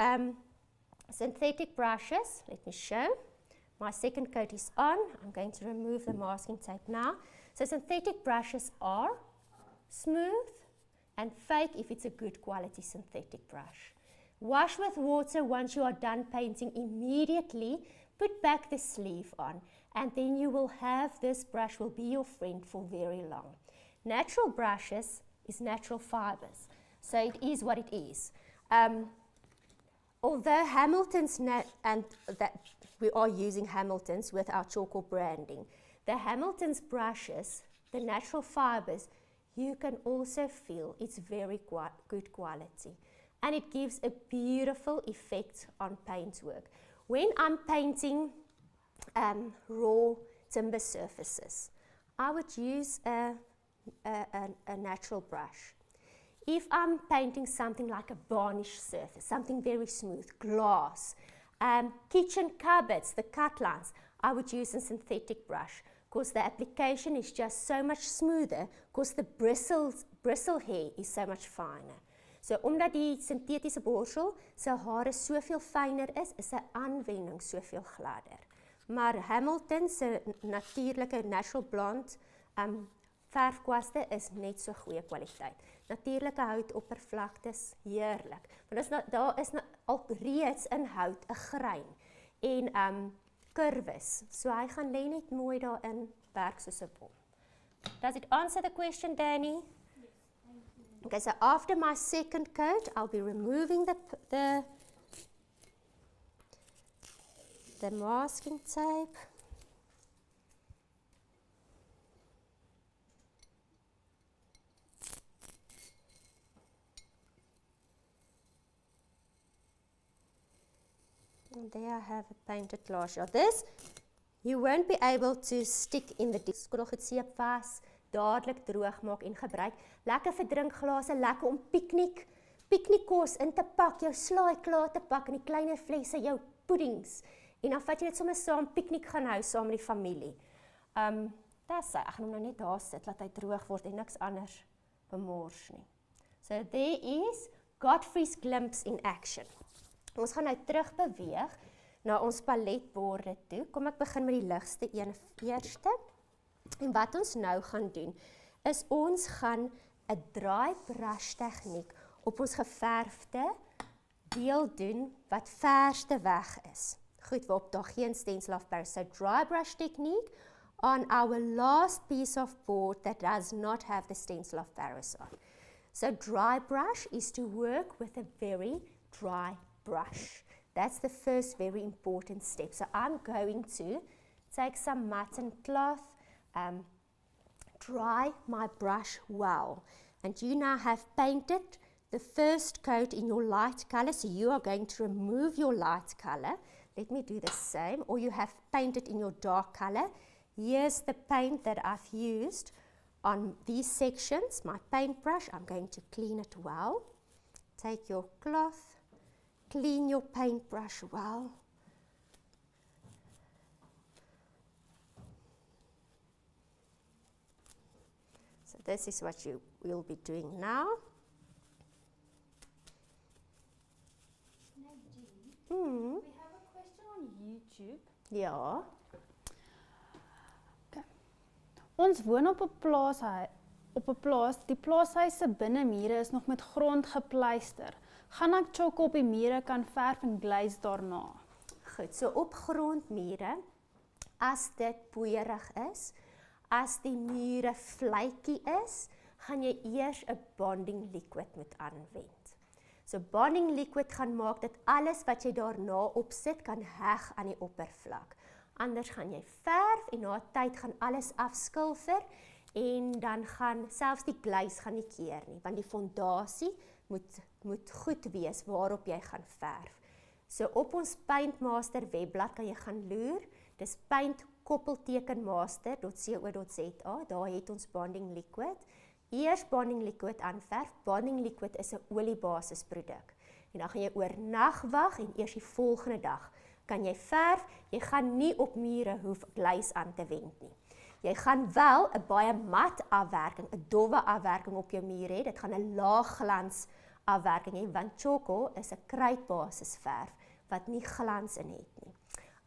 synthetic brushes, let me show. My second coat is on. I'm going to remove the masking tape now. So synthetic brushes are smooth and fake if it's a good quality synthetic brush. Wash with water once you are done painting immediately. Put back the sleeve on and then you will have this brush will be your friend for very long. Natural brushes is natural fibers. So it is what it is. Although Hamilton's, and that we are using Hamilton's with our Tjhoko branding, the Hamilton's brushes, the natural fibers, you can also feel it's very good quality. And it gives a beautiful effect on paint work. When I'm painting raw timber surfaces, I would use a natural brush. If I'm painting something like a varnish surface, something very smooth, glass, kitchen cupboards, the cut lines, I would use a synthetic brush because the application is just so much smoother because the bristle hair is so much finer. So omdat die sintetiese borsel sy hare soveel fynner is sy aanwending soveel gladder. Maar Hamilton se natuurlike natural blonde verfkwaste is net so goeie kwaliteit. Natuurlike houtoppervlaktes, heerlik. Want daar is alreeds in hout 'n grein en kurwes. So hy gaan lê net mooi daarin werk soos 'n bom. Does it answer the question, Danny? Yes, thank you. Okay, so after my second coat, I'll be removing the masking tape. And there I have a painted glass shell. This, you won't be able to stick in the disc. Skottelgoed seep vas, dadelik droog maak en gebruik. Lekker vir drinkglase, lekker om piknikkos in te pak, jou slaai klaar te pak in die kleiner flesse, jou puddings. En dan vat jy dit sommer saam piknik gaan hou saam met die familie. Dis ek gaan hom nou net daar sit, laat hy droog word en niks anders bemors nie. So there is Godfrey's glimpse in action. Ons gaan nou terug beweeg na ons paletborde toe. Kom ek begin met die ligste een eerste. En wat ons nou gaan doen, is ons gaan 'n dry brush tegniek op ons geverfde deel doen wat verste weg is. Goed, waarop daar geen stencil afbou. So dry brush technique on our last piece of board that does not have the stencil of Paris on. So dry brush is to work with a very dry brush. That's the first very important step. So I'm going to take some mutton cloth, dry my brush well. And you now have painted the first coat in your light color. So you are going to remove your light color. Let me do the same. Or you have painted in your dark color. Here's the paint that I've used on these sections. My paintbrush, I'm going to clean it well. Take your cloth. Clean your paintbrush well. So this is what you will be doing now. We have a question on YouTube. Ja. Okay. Ons woon op 'n plaas, die plaashuis se binnemure is nog met grond gepleister. Gaan ek Tjhoko op die mure kan verf en glaze daarna? Goed, so op grondmure, as dit poeierig is, as die mure vlekkie is, gaan jy eers 'n bonding liquid moet aanwend. So bonding liquid gaan maak dat alles wat jy daarna opsit kan heg aan die oppervlak. Anders gaan jy verf en na 'n tyd gaan alles afskilfer en dan gaan selfs die glaze gaan nie keer nie, want die fondasie moet goed wees waarop jy gaan verf. So op ons Paintmaster webblad kan jy gaan loer. Dis paint-master.co.za. Daar het ons bonding liquid. Eers bonding liquid aanverf. Bonding liquid is 'n oliebasisproduk. En dan gaan jy oornag wag en eers die volgende dag kan jy verf. Jy gaan nie op mure hoef glaze aan te wend nie. Jy gaan wel 'n baie mat afwerking, 'n dowwe afwerking op jou muur hê. Dit gaan 'n laag glans afwerking hê, want Tjhoko is 'n kruitbasis verf wat nie glans in het nie.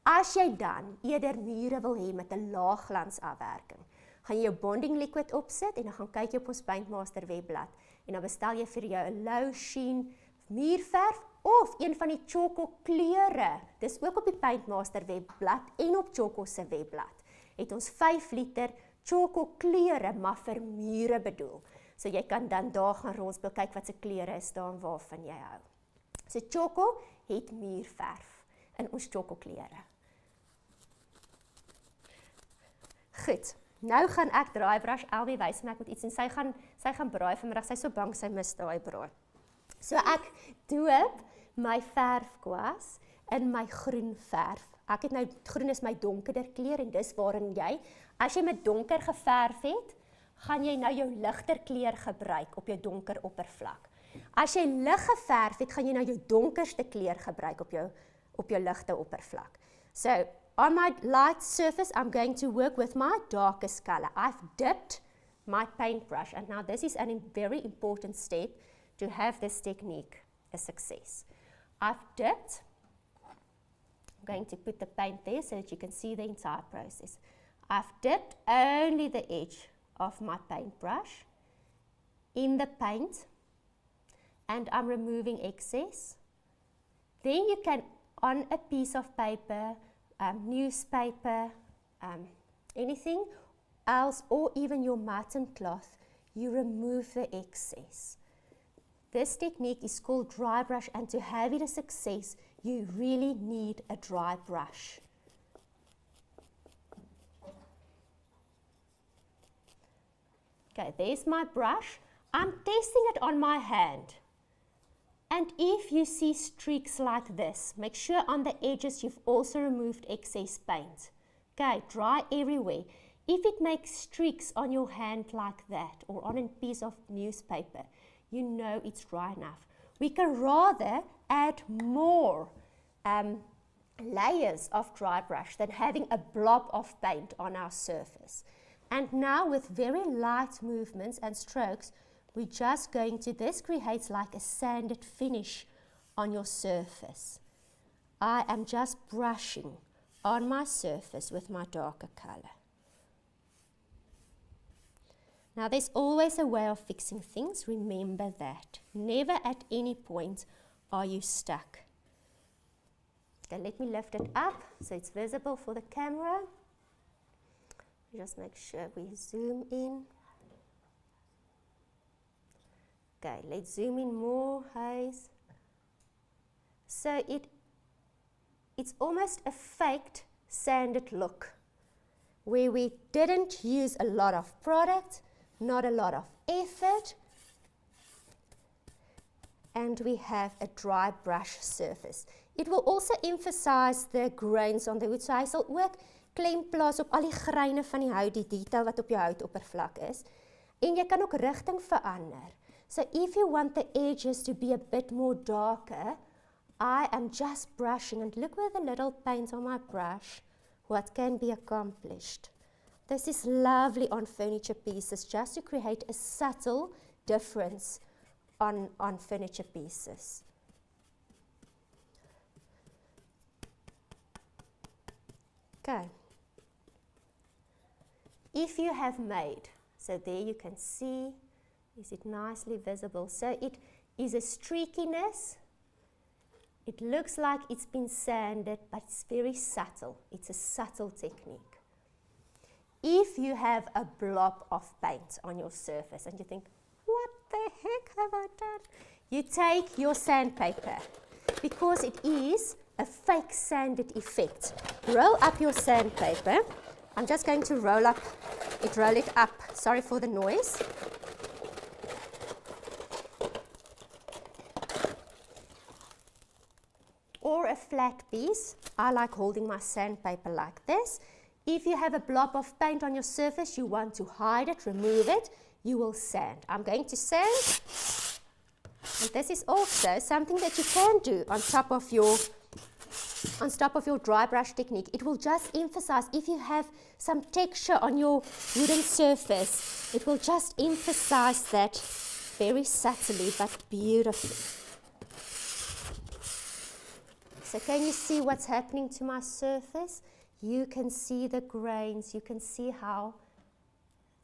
As jy dan eerder mure wil hê met 'n laag glans afwerking, gaan jy jou bonding liquid opsit en dan gaan kyk jy op ons Paintmaster webblad en dan bestel jy vir jou 'n low sheen muurverf of een van die Tjhoko kleure. Dis ook op die Paintmaster webblad en op Tjhoko se webblad. Het ons 5 liter Tjhoko kleure maar vir mure bedoel. So jy kan dan daar gaan rondspeel, kyk wat se kleure is daar en waarvan jy hou. So Tjhoko het muurverf in ons Tjhoko kleure. Goed, nou gaan ek draaibrush Elwie wys my ek moet iets en sy gaan braai vanmiddag, sy is so bang sy mis daai braai. So ek doop my verfkwas in my groen verf. Ek het nou, groen is my donkerder kleur en dis waarin jy, as jy met donker geverf het, gaan jy nou jou ligter kleur gebruik op jou donker oppervlak. As jy lig geverf het, gaan jy nou jou donkerste kleur gebruik op jou ligte oppervlak. So, on my light surface, I'm going to work with my darkest color. I've dipped my paintbrush, and now this is a very important step to have this technique a success. I've dipped. I'm going to put the paint there so that you can see the entire process. I've dipped only the edge of my paintbrush in the paint, and I'm removing excess. Then you can, on a piece of paper, newspaper, anything else, or even your mutton cloth, you remove the excess. This technique is called dry brush, and to have it a success, you really need a dry brush. Okay, there's my brush. I'm testing it on my hand. And if you see streaks like this, make sure on the edges you've also removed excess paint. Okay, dry everywhere. If it makes streaks on your hand like that, or on a piece of newspaper, you know it's dry enough. We can rather add more layers of dry brush than having a blob of paint on our surface. And now with very light movements and strokes, we're just going to, this creates like a sanded finish on your surface. I am just brushing on my surface with my darker color. Now there's always a way of fixing things, remember that. Never at any point are you stuck. Okay, let me lift it up so it's visible for the camera. Just make sure we zoom in. Okay, let's zoom in more, Hayes. So it's almost a faked sanded look, where we didn't use a lot of product, not a lot of effort, and we have a dry brush surface. It will also emphasize the grains on the wood, so hy sal ook klem plaas op al die greine van die hout, die detail wat op jou houtoppervlak is. En jy kan ook rigting verander. So if you want the edges to be a bit more darker, I am just brushing, and look with the little paint on my brush, what can be accomplished. This is lovely on furniture pieces, just to create a subtle difference on furniture pieces. Okay. If you have made, so there you can see, is it nicely visible? So it is a streakiness. It looks like it's been sanded, but it's very subtle. It's a subtle technique. If you have a blob of paint on your surface and you think, what the heck have I done? You take your sandpaper, because it is a fake sanded effect. Roll up your sandpaper. I'm just going to roll it up. Sorry for the noise. Or a flat piece. I like holding my sandpaper like this. If you have a blob of paint on your surface, you want to hide it, remove it, you will sand. I'm going to sand. And this is also something that you can do on top of your dry brush technique. It will just emphasize, if you have some texture on your wooden surface, it will just emphasize that very subtly but beautifully. So can you see what's happening to my surface? You can see the grains, you can see how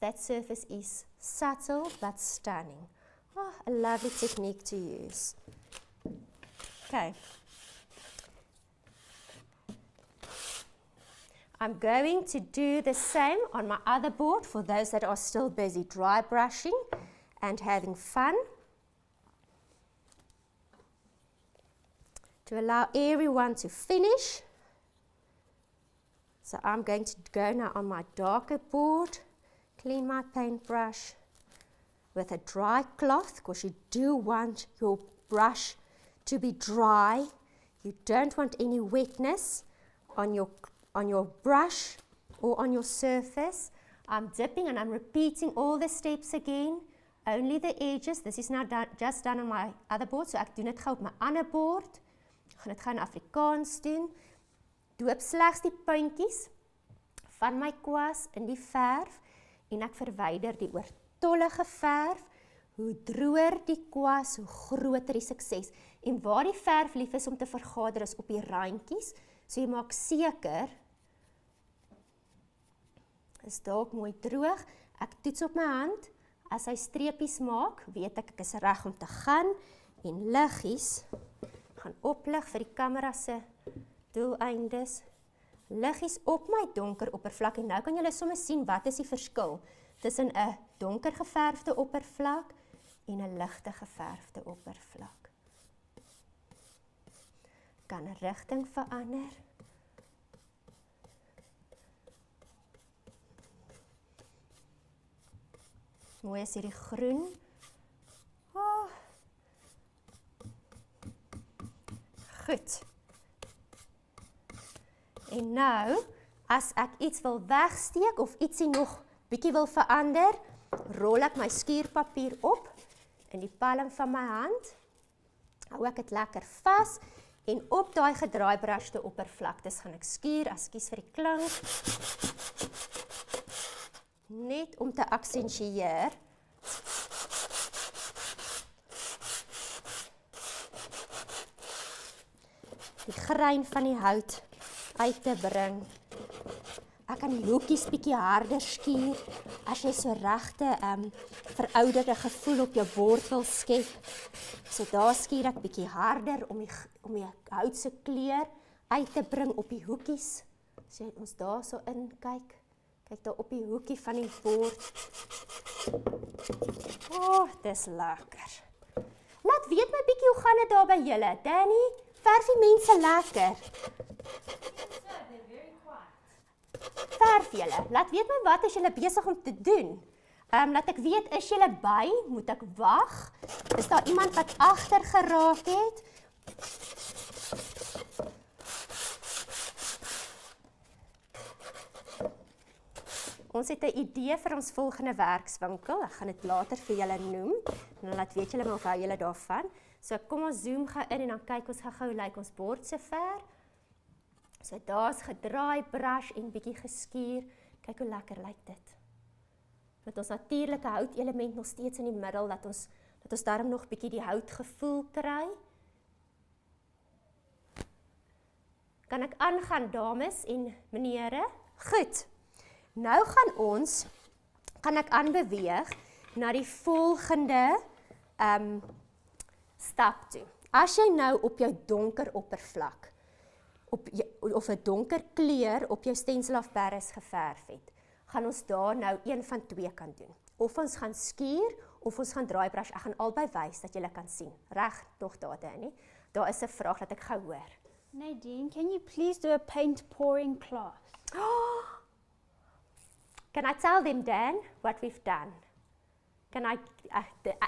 that surface is subtle but stunning. Oh, a lovely technique to use. Okay. I'm going to do the same on my other board for those that are still busy dry brushing and having fun. To allow everyone to finish. So I'm going to go now on my darker board, clean my paintbrush with a dry cloth, because you do want your brush to be dry. You don't want any wetness on your brush or on your surface. I'm dipping and I'm repeating all the steps again. Only the edges. This is now just done on my other board, so ek doen dit gou op my ander bord. Ek gaan dit gou in Afrikaans doen. Doop slegs die puntjies van my kwas in die verf en ek verwyder die oortollige verf. Hoe droër die kwas, hoe groter die sukses. En waar die verf lief is om te vergader is op die randjies, so jy maak seker is dalk mooi droog. Ek toets op my hand. As hy streepies maak, weet ek is reg om te gaan en liggies gaan oplig vir die kamera se doeleindes. Liggies op my donker oppervlak en nou kan julle sommer sien wat is die verskil tussen 'n donker geverfde oppervlak en 'n ligte geverfde oppervlak. Kan 'n rigting verander. Mooi is hierdie groen. Oh. Goed. En nou, as ek iets wil wegsteek of ietsie nog bietjie wil verander, rol ek my skuurpapier op in die palm van my hand. Hou ek dit lekker vas en op daai gedraaibrusde oppervlaktes gaan ek skuur, ekskuus vir die klank. Net om te aksentueer. Die grein van die hout uit te bring. Ek kan die hoekies bietjie harder skuur as jy so regte verouderde gevoel op jou bord wil skep. So daar skuur ek bietjie harder om die hout se kleur uit te bring op die hoekies. As jy ons daar so in kyk. Kyk daar op die hoekie van die bord. Oh, dis lekker. Laat weet my bietjie hoe gaan dit daar by julle. Danny, verf die mense lekker. Verf julle. Laat weet my wat is julle besig om te doen. Laat ek weet, is julle by? Moet ek wag? Is daar iemand wat agter geraak het? Ons het 'n idee vir ons volgende werkswinkel. Ek gaan dit later vir julle noem. En dan laat weet julle maar of hou julle daarvan. So kom ons zoom gou in en dan kyk ons gou hoe lyk ons bord sover. So daar's gedraai, brush en bietjie geskuur. Kyk hoe lekker lyk dit. Met ons natuurlike houtelement nog steeds in die middel, dat ons daarom nog bietjie die houtgevoel kry. Kan ek aangaan, dames en menere? Goed. Nou kan ek aanbeweeg na die volgende stap toe. As jy nou op jou donker oppervlak, of 'n donker kleur op jou stencil of Paris geverf het, gaan ons daar nou een van twee kan doen. Of ons gaan skuur, of ons gaan draaibrush. Ek gaan albei wys dat julle kan sien. Reg, tog daar nie. Daar is 'n vraag dat ek gou hoor. Nadine, can you please do a paint pouring class? Can I tell them, Dan, what we've done?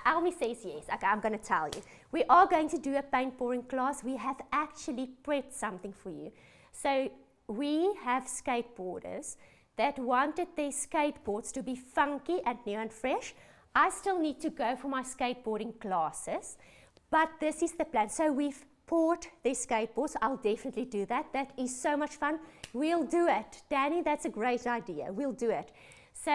Almi says yes. Okay, I'm going to tell you. We are going to do a paint pouring class. We have actually prepped something for you. So we have skateboarders that wanted their skateboards to be funky and new and fresh. I still need to go for my skateboarding classes, but this is the plan. So we've poured their skateboards. I'll definitely do that. That is so much fun. We'll do it. Danny, that's a great idea. We'll do it. So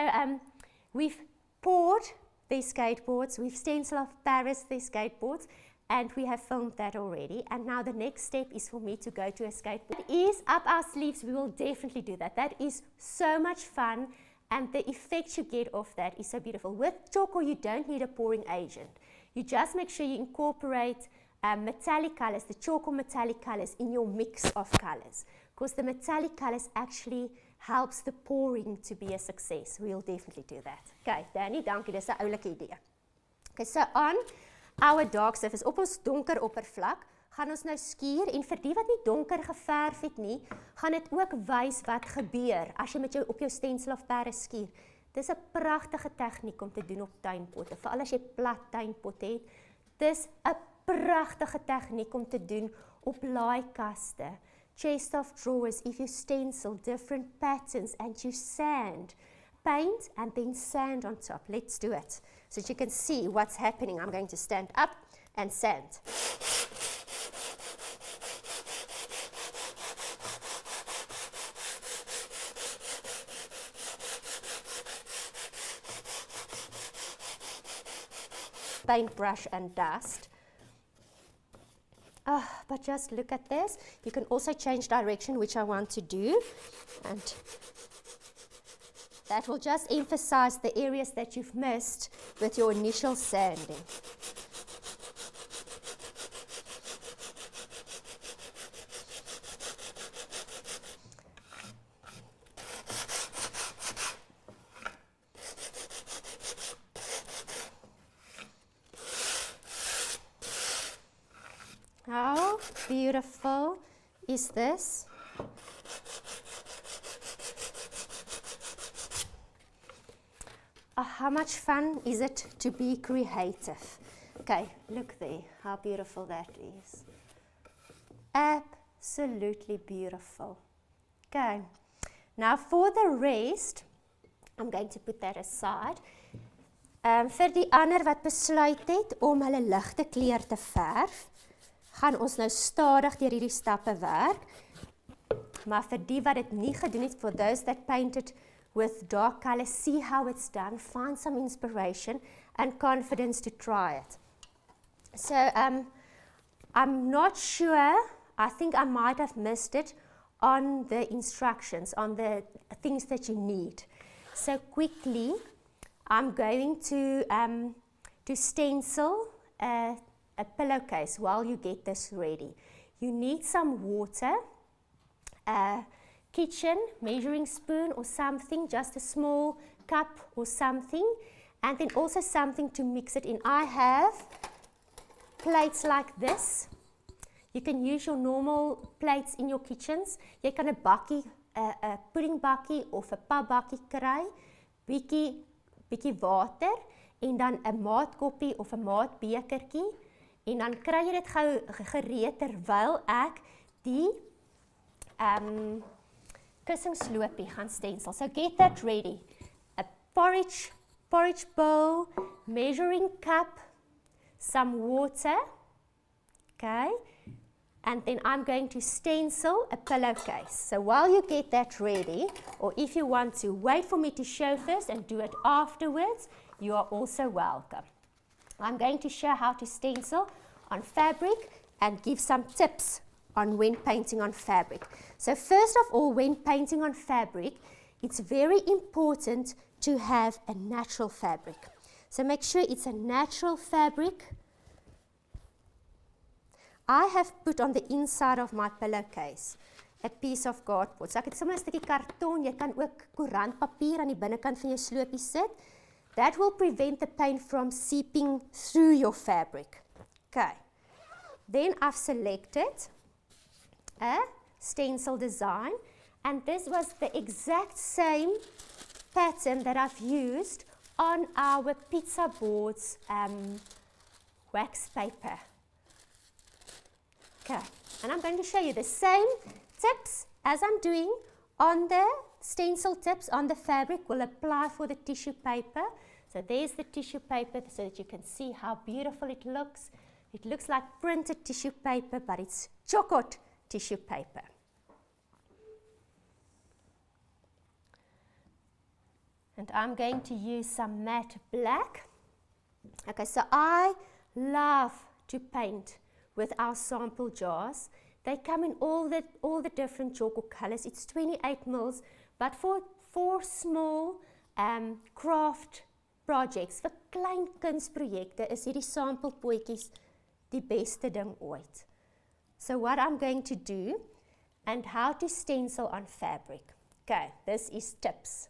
we've poured their skateboards. We've stenciled off Paris their skateboards, and we have filmed that already. And now the next step is for me to go to a skateboard. It is up our sleeves. We will definitely do that. That is so much fun, and the effect you get off that is so beautiful. With Tjhoko, you don't need a pouring agent. You just make sure you incorporate metallic colors, the Tjhoko metallic colors, in your mix of colors, because the metallic colors actually helps the pouring to be a success. We'll definitely do that. Okay, Danny, dankie, dis 'n oulike idee. Okay, so on our dark surface, op ons donker oppervlak, gaan ons nou skuur, en vir die wat nie donker geverf het nie, gaan dit ook wys wat gebeur as jy op jou stencil of Paris skuur. Dis 'n pragtige tegniek om te doen op tuinpotte, veral as jy plat tuinpot het. Dis 'n pragtige tegniek om te doen op laaikaste, chest of drawers, if you stencil different patterns and you sand paint and then sand on top. Let's do it so that you can see what's happening. I'm going to stand up and sand. Paintbrush and dust. But just look at this. You can also change direction, which I want to do, and that will just emphasize the areas that you've missed with your initial sanding. How beautiful is this? How much fun is it to be creative? Okay, look there, how beautiful that is. Absolutely beautiful. Okay, now for the rest, I'm going to put that aside. Vir die ander wat besluit het om hulle ligte kleur te verf, gaan ons nou stadig deur hierdie stappe werk. Maar vir die wat dit nie gedoen het, for those that painted with dark color, see how it's done, find some inspiration and confidence to try it. So I'm not sure, I think I might have missed it on the instructions, on the things that you need. So quickly, I'm going to stencil a pillowcase while you get this ready. You need some water, a kitchen measuring spoon or something, just a small cup or something, and then also something to mix it in. I have plates like this. You can use your normal plates in your kitchens. Jy kan 'n bakkie, 'n puddingbakkie of 'n papbakkie kry, bietjie water en dan 'n maatkoppie of 'n maatbekertjie. En dan kry jy dit gou gereed terwyl ek die kussingsloopie gaan stencil. So get that ready. A porridge bowl, measuring cup, some water, okay? And then I'm going to stencil a pillowcase. So while you get that ready, or if you want to wait for me to show first and do it afterwards, you are also welcome. I'm going to show how to stencil on fabric and give some tips on when painting on fabric. So first of all, when painting on fabric, it's very important to have a natural fabric. So make sure it's a natural fabric. I have put on the inside of my pillowcase a piece of cardboard. So ek het sommer 'n stukkie karton, jy kan ook koerantpapier aan die binnekant van jou sloopie sit. That will prevent the paint from seeping through your fabric. Okay. Then I've selected a stencil design, and this was the exact same pattern that I've used on our pizza board's wax paper. Okay, and I'm going to show you the same tips as I'm doing on the stencil tips on the fabric will apply for the tissue paper. So there's the tissue paper so that you can see how beautiful it looks. It looks like printed tissue paper, but it's Tjhoko tissue paper. And I'm going to use some matte black. Okay, so I love to paint with our sample jars. They come in all the different Tjhoko colors. It's 28 mils, but for small craft projects, vir klein kunsprojekte is hierdie sampelpotjies die beste ding ooit. So what I'm going to do and how to stencil on fabric. Okay, this is tips.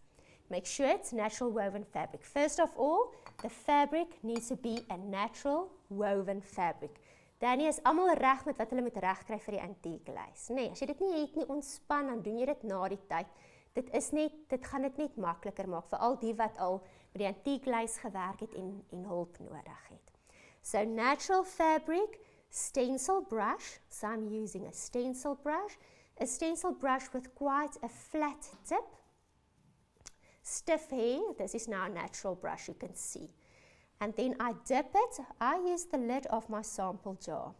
Make sure it's natural woven fabric. First of all, the fabric needs to be a natural woven fabric. Danny is almal reg met wat hulle moet regkry vir die antiek glaze. Nee, as jy dit nie het nie, ontspan, dan doen jy dit na die tyd. Dit gaan dit net makliker maak vir al die wat al met die antiek glaze gewerk het en hulp nodig het. So natural fabric, stencil brush. So I'm using a stencil brush with quite a flat tip. stiff hair, this is now a natural brush, you can see. And then I dip it. I use the lid of my sample jar.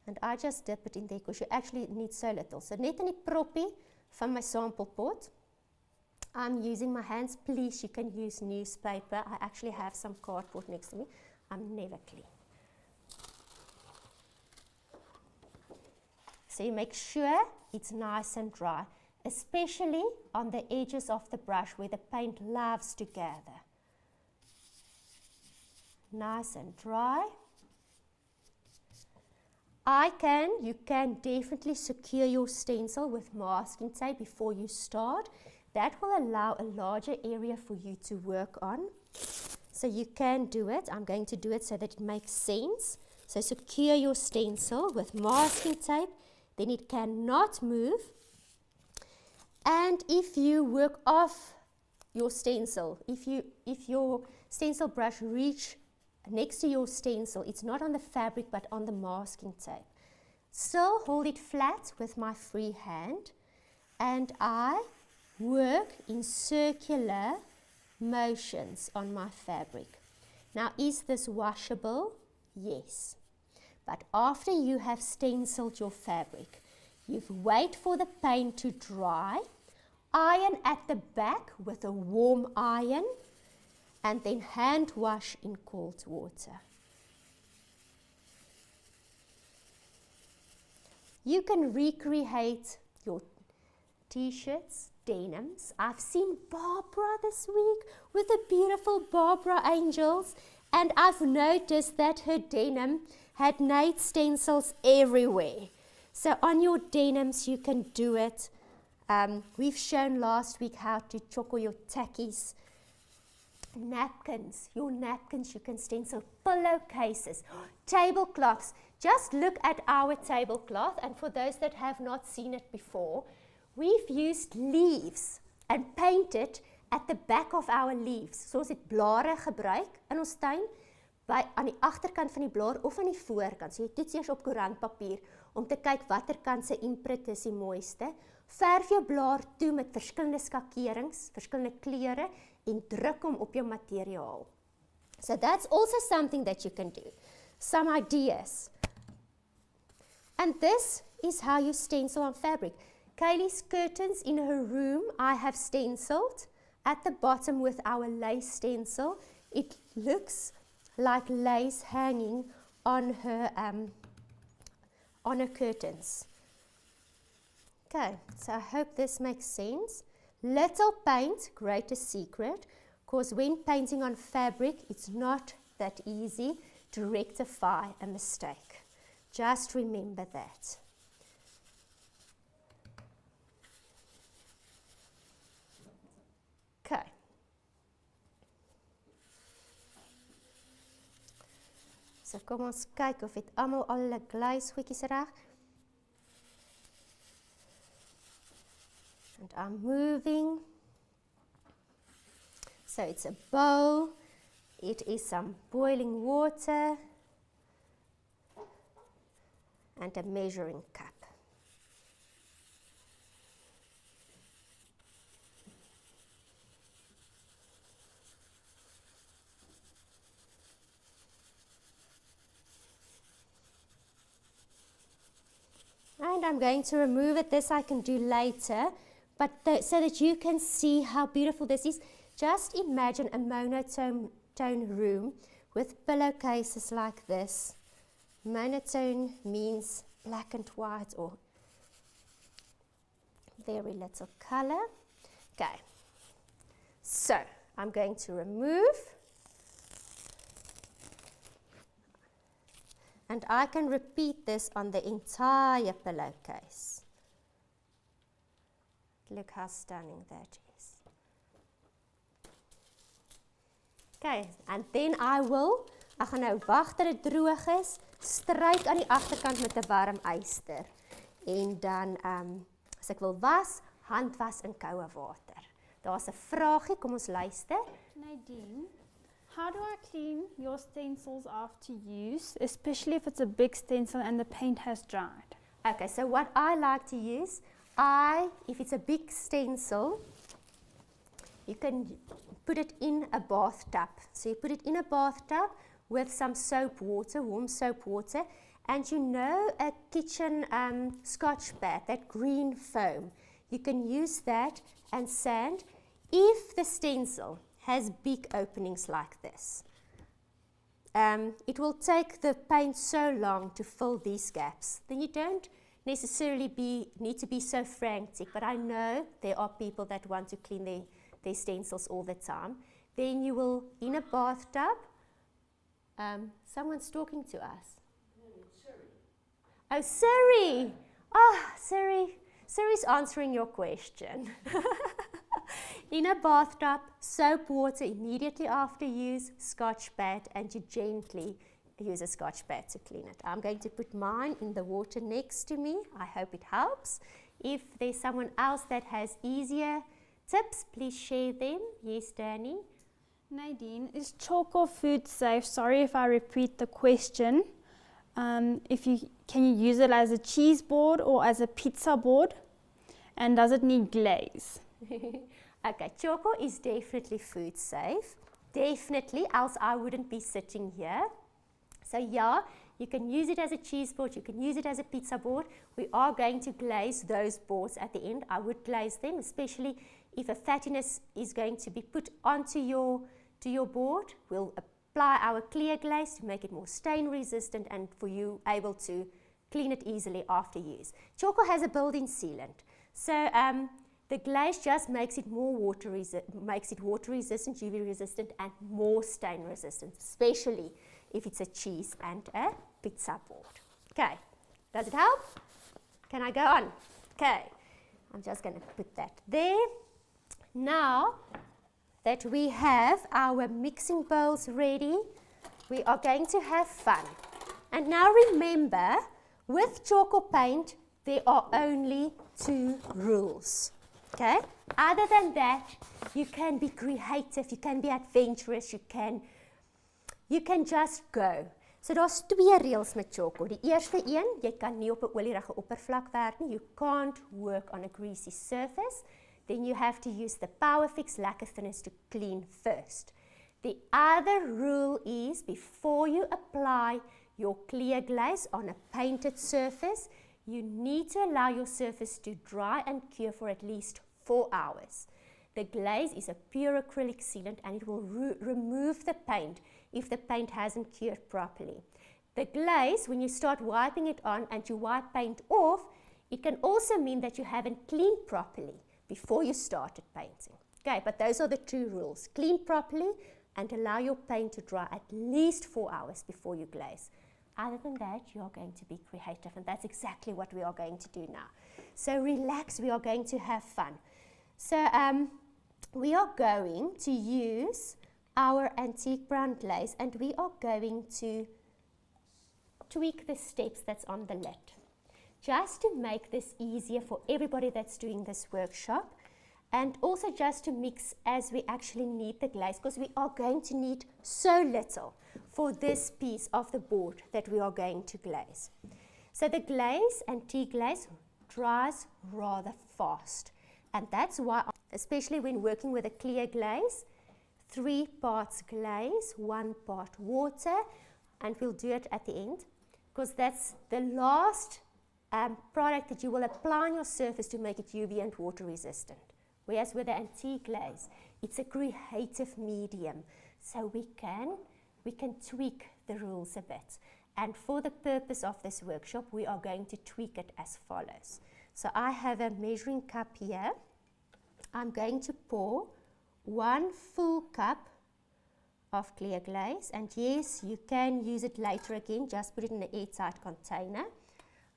And I just dip it in there because you actually need so little. So net in die proppie van my sample pot. I'm using my hands. Please, you can use newspaper. I actually have some cardboard next to me. I'm never clean. So you make sure it's nice and dry, especially on the edges of the brush where the paint loves to gather. Nice and dry. You can definitely secure your stencil with masking tape before you start. That will allow a larger area for you to work on. So you can do it. I'm going to do it so that it makes sense. So secure your stencil with masking tape, then it cannot move. And if you work off your stencil, if your stencil brush reach next to your stencil, it's not on the fabric but on the masking tape. Still hold it flat with my free hand and I work in circular motions on my fabric. Now, is this washable? Yes. But after you have stenciled your fabric, you wait for the paint to dry, iron at the back with a warm iron, and then hand wash in cold water. You can recreate your t-shirts, denims. I've seen Barbara this week with the beautiful Barbara angels, and I've noticed that her denim had nail stencils everywhere. So on your denims you can do it. We've shown last week how to Tjhoko your tackies. Napkins, your napkins you can stencil, pillowcases, tablecloths. Just look at our tablecloth, and for those that have not seen it before, we've used leaves and painted at the back of our leaves. So ons het blare gebruik in ons tuin, aan die agterkant van die blaar of aan die voorkant. So jy toets eers op koerantpapier om te kyk watter kant se imprint is die mooiste. Verf jou blaar toe met verskillende skakerings, verskillende kleure en druk hom op jou materiaal. So that's also something that you can do. Some ideas. And this is how you stencil on fabric. Kaylee's curtains in her room I have stenciled at the bottom with our lace stencil. It looks like lace hanging on her curtains. Okay, so I hope this makes sense. Little paint, greater secret, because when painting on fabric, it's not that easy to rectify a mistake. Just remember that. Okay. So kom ons kyk of het almal al hulle glaze goedjies reg. And I'm moving. So it's a bowl. It is some boiling water and a measuring cup. And I'm going to remove it. This I can do later, but so that you can see how beautiful this is. Just imagine a monotone room with pillowcases like this. Monotone means black and white or very little color. Okay, so I'm going to remove. And I can repeat this on the entire pillowcase. Look how stunning that is. Okay, and then ek gaan nou wag dat dit droog is, stryk aan die agterkant met 'n warm yster. En dan as ek wil was, handwas in koue water. Daar's 'n vraagie, kom ons luister. Nadine, how do I clean your stencils after use, especially if it's a big stencil and the paint has dried? Okay, so what I like to use, if it's a big stencil, you can put it in a bathtub. So you put it in a bathtub with some soap water, warm soap water, and you know a kitchen scotch pad, that green foam. You can use that and sand if the stencil has big openings like this. It will take the paint so long to fill these gaps. Then you don't necessarily need to be so frantic, but I know there are people that want to clean their stencils all the time. Then you will, in a bathtub, someone's talking to us. Oh, Siri! Siri. Siri's answering your question. In a bathtub, soap water immediately after use, scotch pad, and you gently use a scotch pad to clean it. I'm going to put mine in the water next to me. I hope it helps. If there's someone else that has easier tips, please share them. Yes, Danny? Nadine, is Tjhoko food safe? Sorry if I repeat the question. Can you use it as a cheese board or as a pizza board? And does it need glaze? Okay, Tjhoko is definitely food safe. Definitely, else I wouldn't be sitting here. So yeah, you can use it as a cheese board, you can use it as a pizza board. We are going to glaze those boards at the end. I would glaze them, especially if a fattiness is going to be put onto your board. We'll apply our clear glaze to make it more stain resistant and for you able to clean it easily after use. Tjhoko has a built-in sealant. So the glaze just makes it more water resistant, UV resistant, and more stain resistant, especially if it's a cheese and a pizza board. Okay, does it help? Can I go on? Okay, I'm just going to put that there. Now that we have our mixing bowls ready, we are going to have fun. And now remember, with Tjhoko paint, there are only 2 rules. Okay? Other than that, you can be creative, you can be adventurous, you can just go. So daar's 2 reëls met Tjhoko. Die eerste een, jy kan nie op 'n olierige oppervlak werk nie. You can't work on a greasy surface. Then you have to use the Power Fix lacquer thinners to clean first. The other rule is before you apply your clear glaze on a painted surface, you need to allow your surface to dry and cure for at least 4 hours. The glaze is a pure acrylic sealant and it will remove the paint if the paint hasn't cured properly. The glaze, when you start wiping it on and you wipe paint off, it can also mean that you haven't cleaned properly before you started painting. Okay, but those are the 2 rules. Clean properly and allow your paint to dry at least 4 hours before you glaze. Other than that, you are going to be creative, and that's exactly what we are going to do now. So relax, we are going to have fun. So we are going to use our antique brown glaze, and we are going to tweak the steps that's on the lid. Just to make this easier for everybody that's doing this workshop, and also just to mix as we actually need the glaze, because we are going to need so little for this piece of the board that we are going to glaze. So the glaze, antique glaze, dries rather fast, and that's why, especially when working with a clear glaze, 3 parts glaze, 1 part water, and we'll do it at the end, because that's the last product that you will apply on your surface to make it UV and water resistant. Whereas with the antique glaze, it's a creative medium, so we can tweak the rules a bit. And for the purpose of this workshop, we are going to tweak it as follows. So I have a measuring cup here. I'm going to pour 1 full cup of clear glaze, and yes, you can use it later again, just put it in an airtight container.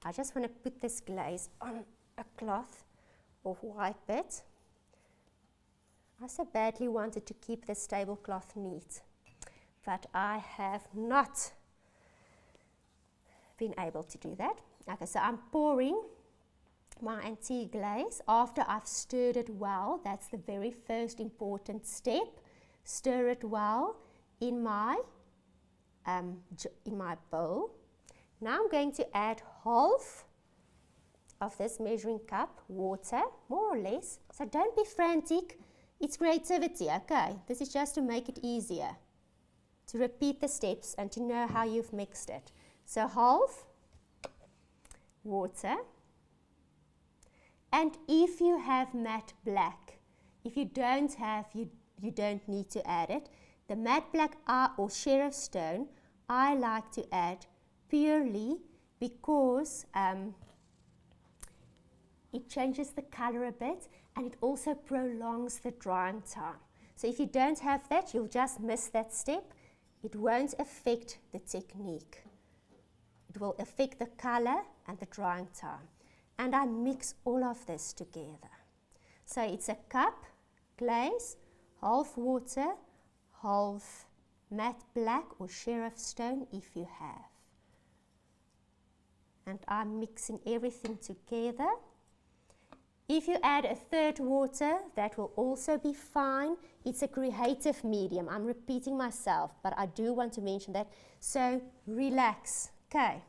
I just want to put this glaze on a cloth or wipe it. I so badly wanted to keep this tablecloth neat, but I have not been able to do that. Okay, so I'm pouring my antique glaze after I've stirred it well. That's the very first important step. Stir it well in my bowl. Now I'm going to add half of this measuring cup water, more or less. So don't be frantic. It's creativity, okay? This is just to make it easier, to repeat the steps and to know how you've mixed it. So half water, and if you have matte black, if you don't have, you don't need to add it. The matte black or sheriff stone, I like to add purely because it changes the color a bit and it also prolongs the drying time. So if you don't have that, you'll just miss that step. It won't affect the technique. It will affect the color and the drying time. And I mix all of this together. So it's a cup glaze, half water, half matte black or sheriff stone if you have. And I'm mixing everything together. If you add a third water, that will also be fine. It's a creative medium. I'm repeating myself, but I do want to mention that. So relax, okay?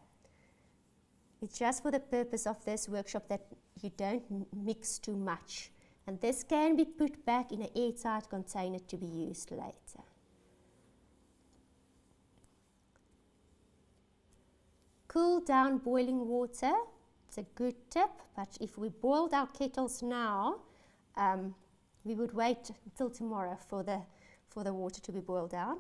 It's just for the purpose of this workshop that you don't mix too much. And this can be put back in an airtight container to be used later. Cool down boiling water. It's a good tip, but if we boiled our kettles now, we would wait until tomorrow for the water to be boiled down.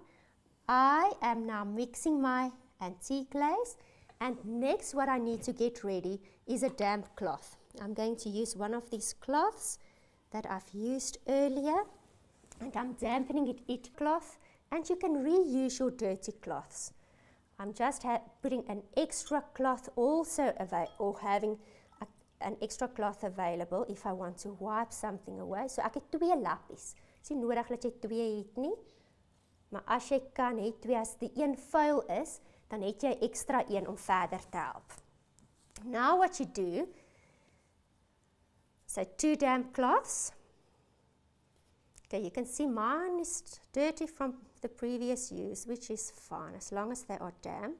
I am now mixing my antique glaze, and next what I need to get ready is a damp cloth. I'm going to use one of these cloths that I've used earlier, and I'm dampening it cloth, and you can reuse your dirty cloths. I'm just putting an extra cloth also or having an extra cloth available if I want to wipe something away. So ek het 2 lappies. Dis nie nodig dat jy 2 het nie. Maar as jy kan hê 2, as die een vuil is, dan het jy extra een om verder te help. Now what you do, so 2 damp cloths. Okay, you can see mine is dirty from the previous use, which is fine as long as they are damp.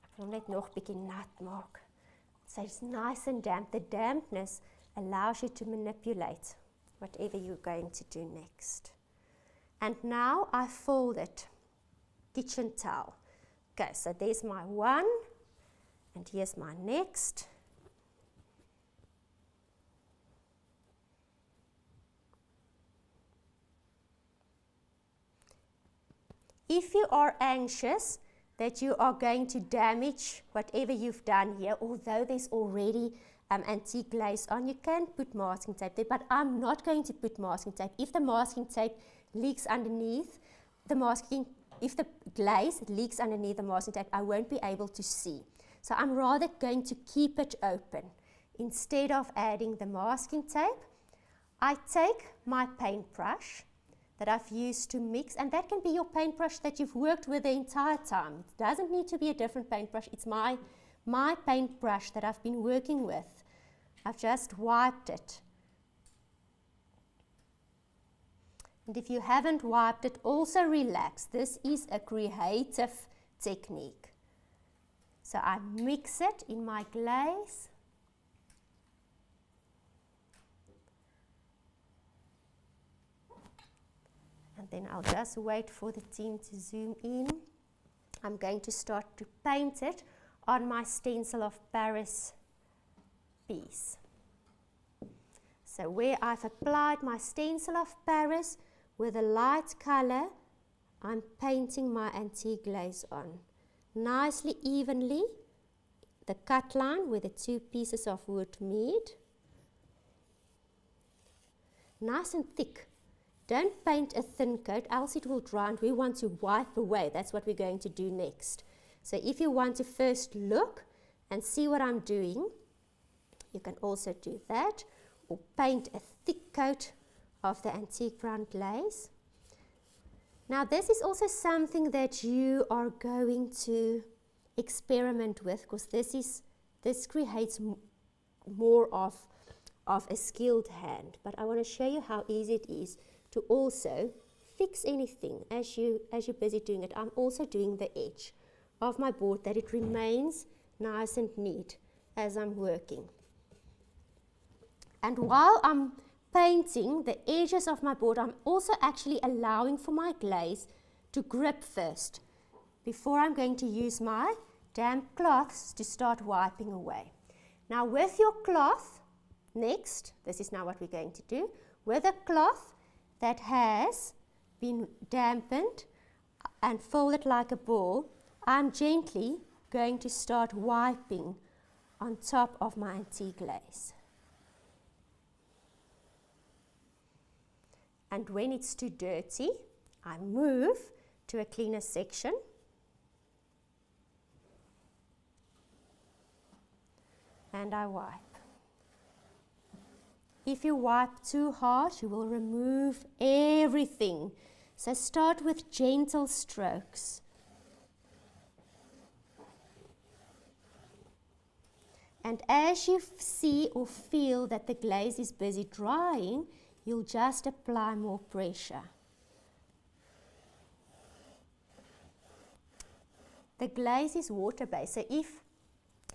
Ek wil net nog 'n bietjie nat maak. So it's nice and damp. The dampness allows you to manipulate whatever you're going to do next. And now I folded kitchen towel. Okay, so there's my one, and here's my next. If you are anxious that you are going to damage whatever you've done here, although there's already antique glaze on, you can put masking tape there, but I'm not going to put masking tape. If the masking tape leaks underneath if the glaze leaks underneath the masking tape, I won't be able to see. So I'm rather going to keep it open. Instead of adding the masking tape, I take my paintbrush that I've used to mix, and that can be your paintbrush that you've worked with the entire time. It doesn't need to be a different paintbrush. It's my paintbrush that I've been working with. I've just wiped it. And if you haven't wiped it, also relax. This is a creative technique. So I mix it in my glaze. And then I'll just wait for the team to zoom in. I'm going to start to paint it on my Stencil of Paris piece. So where I've applied my Stencil of Paris with a light color, I'm painting my antique glaze on. Nicely evenly, the cut line with the 2 pieces of wood mead. Nice and thick. Don't paint a thin coat, else it will dry and we want to wipe away. That's what we're going to do next. So if you want to first look and see what I'm doing, you can also do that, or paint a thick coat of the antique brown glaze. Now this is also something that you are going to experiment with, because this creates more of a skilled hand. But I want to show you how easy it is to also fix anything as you're busy doing it. I'm also doing the edge of my board that it remains nice and neat as I'm working. And while I'm painting the edges of my board, I'm also actually allowing for my glaze to grip first before I'm going to use my damp cloths to start wiping away. Now with your cloth, next, this is now what we're going to do, with a cloth that has been dampened and folded like a ball, I'm gently going to start wiping on top of my antique glaze. And when it's too dirty, I move to a cleaner section. And I wipe. If you wipe too hard, you will remove everything. So start with gentle strokes. And as you see or feel that the glaze is busy drying, you'll just apply more pressure. The glaze is water-based, so if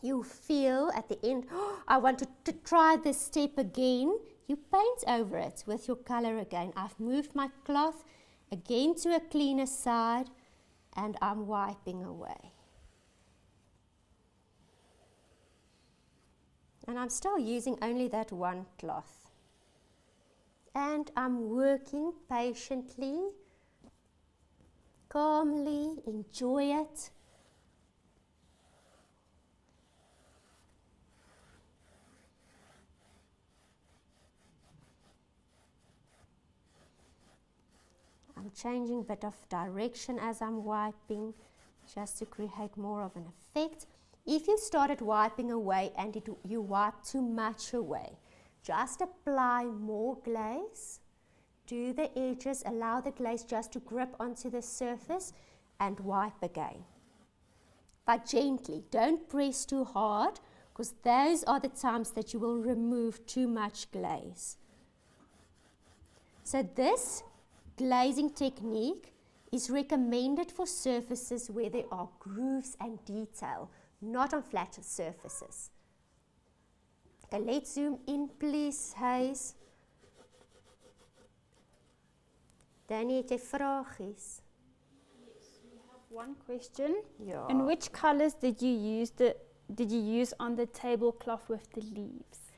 you feel at the end, oh, I want to try this step again, you paint over it with your color again. I've moved my cloth again to a cleaner side and I'm wiping away. And I'm still using only that one cloth. And I'm working patiently, calmly, enjoy it. I'm changing a bit of direction as I'm wiping, just to create more of an effect. If you started wiping away and you wipe too much away, just apply more glaze, do the edges, allow the glaze just to grip onto the surface and wipe again. But gently, don't press too hard, because those are the times that you will remove too much glaze. So this glazing technique is recommended for surfaces where there are grooves and detail, not on flat surfaces. Okay, let's zoom in, please, Hayes. Danny, het jy vragies? Yes, we have one question. Ja. And which colors did you use on the tablecloth with the leaves?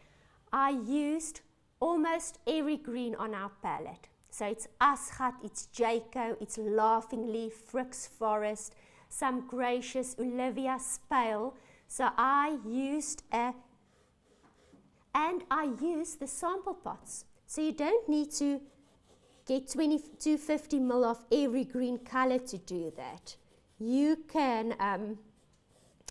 I used almost every green on our palette. So it's Asgat, it's Tjhoko, it's Laughing Leaf, Frick's Forest, some Gracious, Olivia's Pale. So I used I used the sample pots. So you don't need to get 250 ml of every green color to do that. You can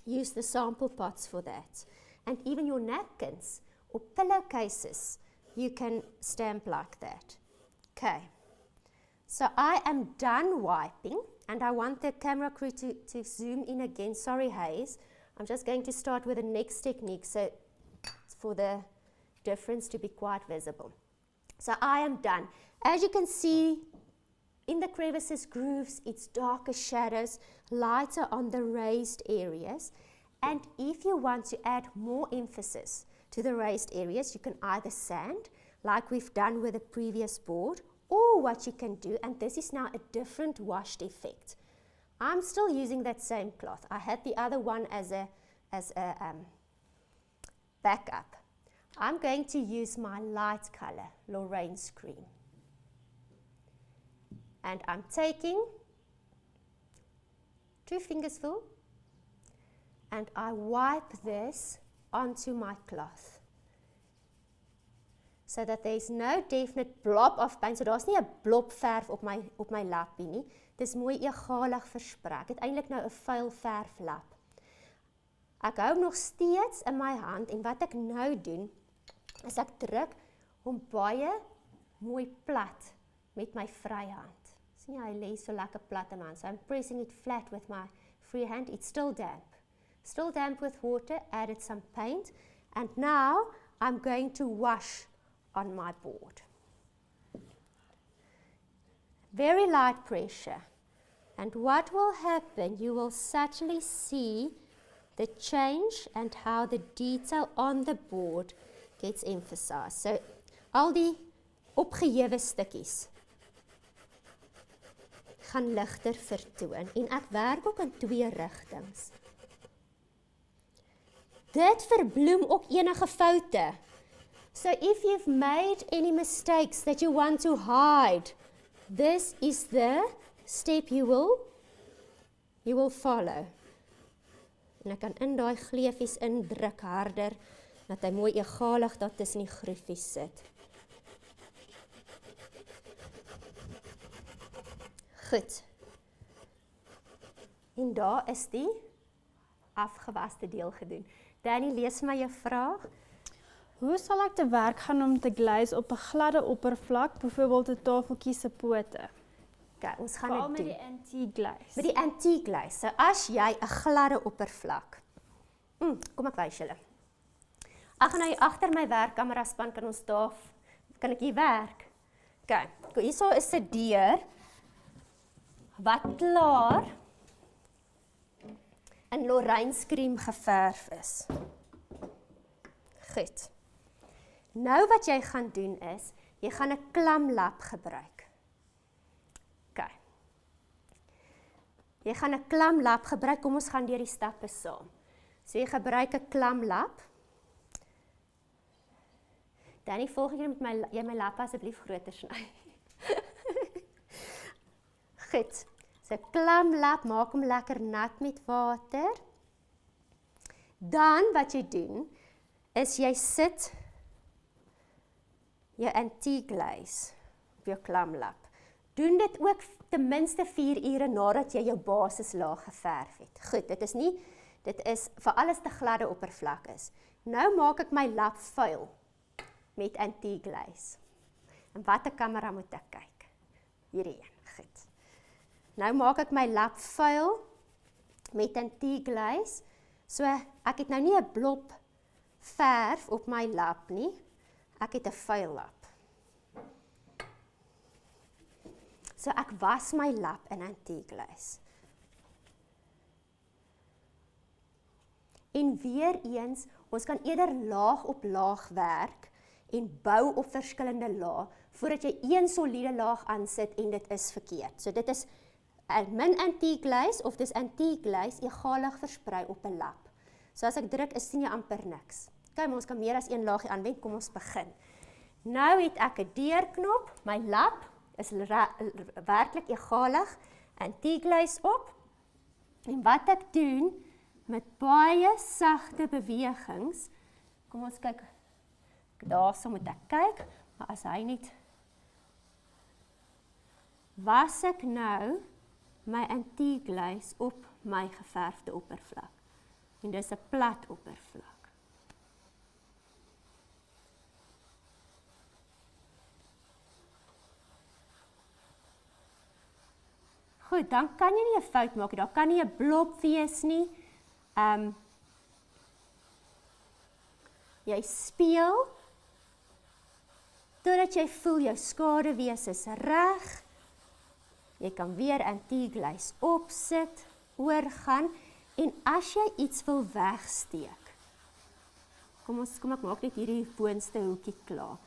use the sample pots for that. And even your napkins or pillowcases, you can stamp like that. Okay, so I am done wiping, and I want the camera crew to zoom in again. Sorry, Hayes. I'm just going to start with the next technique, so for the difference to be quite visible. So I am done. As you can see, in the crevices, grooves, it's darker shadows, lighter on the raised areas. And if you want to add more emphasis to the raised areas, you can either sand, like we've done with the previous board, or what you can do, and this is now a different washed effect. I'm still using that same cloth. I had the other one as a backup. I'm going to use my light color, Lorraine's Cream. And I'm taking 2 fingers full, and I wipe this onto my cloth, so that there's no definite blob of paint. So daar's nie 'n blob verf op my lappie nie. Dis mooi egalig versprei. Ek het eintlik nou 'n vuil verflap. Ek hou nog steeds in my hand, en wat ek nou doen is ek druk hom baie mooi plat met my vrye hand. Sien jy, hy lê so lekker plat in my hand. So I'm pressing it flat with my free hand. It's still damp. Still damp with water, added some paint, and now I'm going to wash on my board. Very light pressure. And what will happen, you will subtly see the change and how the detail on the board gets emphasized. So, al die opgehewe stukkies gaan ligter vertoon. En ek werk ook in 2 rigtings. Dit verbloem ook enige foute. So if you've made any mistakes that you want to hide, this is the step you will follow. En ek kan in daai gleefies indruk harder, dat hy mooi egalig daar tussen die groefies sit. Goed. En daar is die afgewaste deel gedoen. Danny, lees my jou vraag. Hoe sal ek te werk gaan om te glaze op 'n gladde oppervlak, byvoorbeeld 'n tafeltjie se pote? Okay, ons gaan Veral dit met doen. die antique glaze. Met die antique glaze. So as jy 'n gladde oppervlak. Kom ek wys julle. Ek gaan nou agter my werkkamera span, kan ek hier werk? Okay, hierso is 'n deur wat klaar in lorijnskriem geverf is. Goed. Nou wat jy gaan doen is, jy gaan 'n klamlap gebruik. OK. Jy gaan 'n klamlap gebruik, kom ons gaan deur die stappe saam. So jy gebruik 'n klamlap. Danny, volgende keer moet jy my lap asseblief groter sny. Goed. So klamlap, maak hom lekker nat met water. Dan wat jy doen, is jy sit jou antique glaze op jou klamlap. Doen dit ook ten minste 4 ure nadat jy jou basislaag geverf het. Goed, dit is vir alles te gladde oppervlak is. Nou maak ek my lap vuil met antique glaze. En watter kamera moet ek kyk? Hierdie een, goed. Nou maak ek my lap vuil met antique glaze. So ek het nou nie 'n blob verf op my lap nie. Ek het 'n vuil lap. So ek was my lap in antique glaze. En weer eens, ons kan eerder laag op laag werk en bou op verskillende lae voordat jy een soliede laag aansit en dit is verkeerd. So dit is min antique glaze of dis antique glaze egalig versprei op 'n lap. So as ek druk, sien jy amper niks. Kyk, maar ons kan meer as een laagie aanwend, kom ons begin. Nou het ek 'n deurknop, my lap is werklik egalig, antique glaze op. En wat ek doen, met baie sagte bewegings, kom ons kyk, daarso moet ek kyk, maar as hy niet, was ek nou my antique glaze op my geverfde oppervlak. En dis 'n plat oppervlak. Goed, dan kan jy nie 'n fout maak nie, daar kan nie 'n blob wees nie. Jy speel, totdat jy voel jou skaduwees is reg. Jy kan weer antique glaze opsit, oorgaan, en as jy iets wil wegsteek, kom ek maak net hierdie boonste hoekie klaar.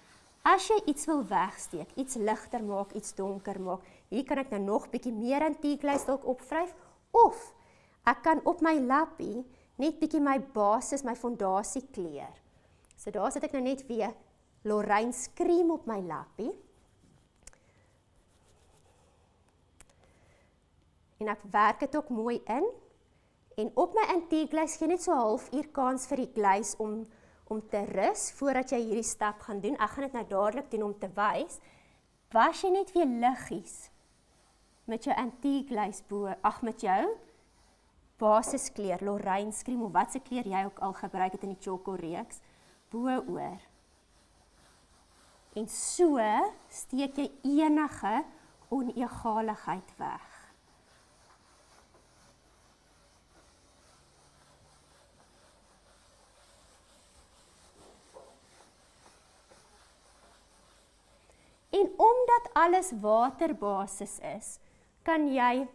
As jy iets wil wegsteek, iets ligter maak, iets donker maak, hier kan ek nou nog bietjie meer antique glaze dalk opvryf, of ek kan op my lappie net bietjie my basis, my fondasie kleur. So daar sit ek nou net weer lorijnskriem op my lappie. En ek werk dit ook mooi in. En op my antique glaze gee net so 'n halfuur kans vir die glaze om te rus, voordat jy hierdie stap gaan doen. Ek gaan dit nou dadelik doen om te wys. Was jy net weer liggies met jou antique glaze met jou basiskleur, lorijnskriem, of wat se kleur jy ook al gebruik het in die Tjhoko reeks, bo-oor. En so steek jy enige onegaligheid weg. En omdat alles waterbasis is, kan jy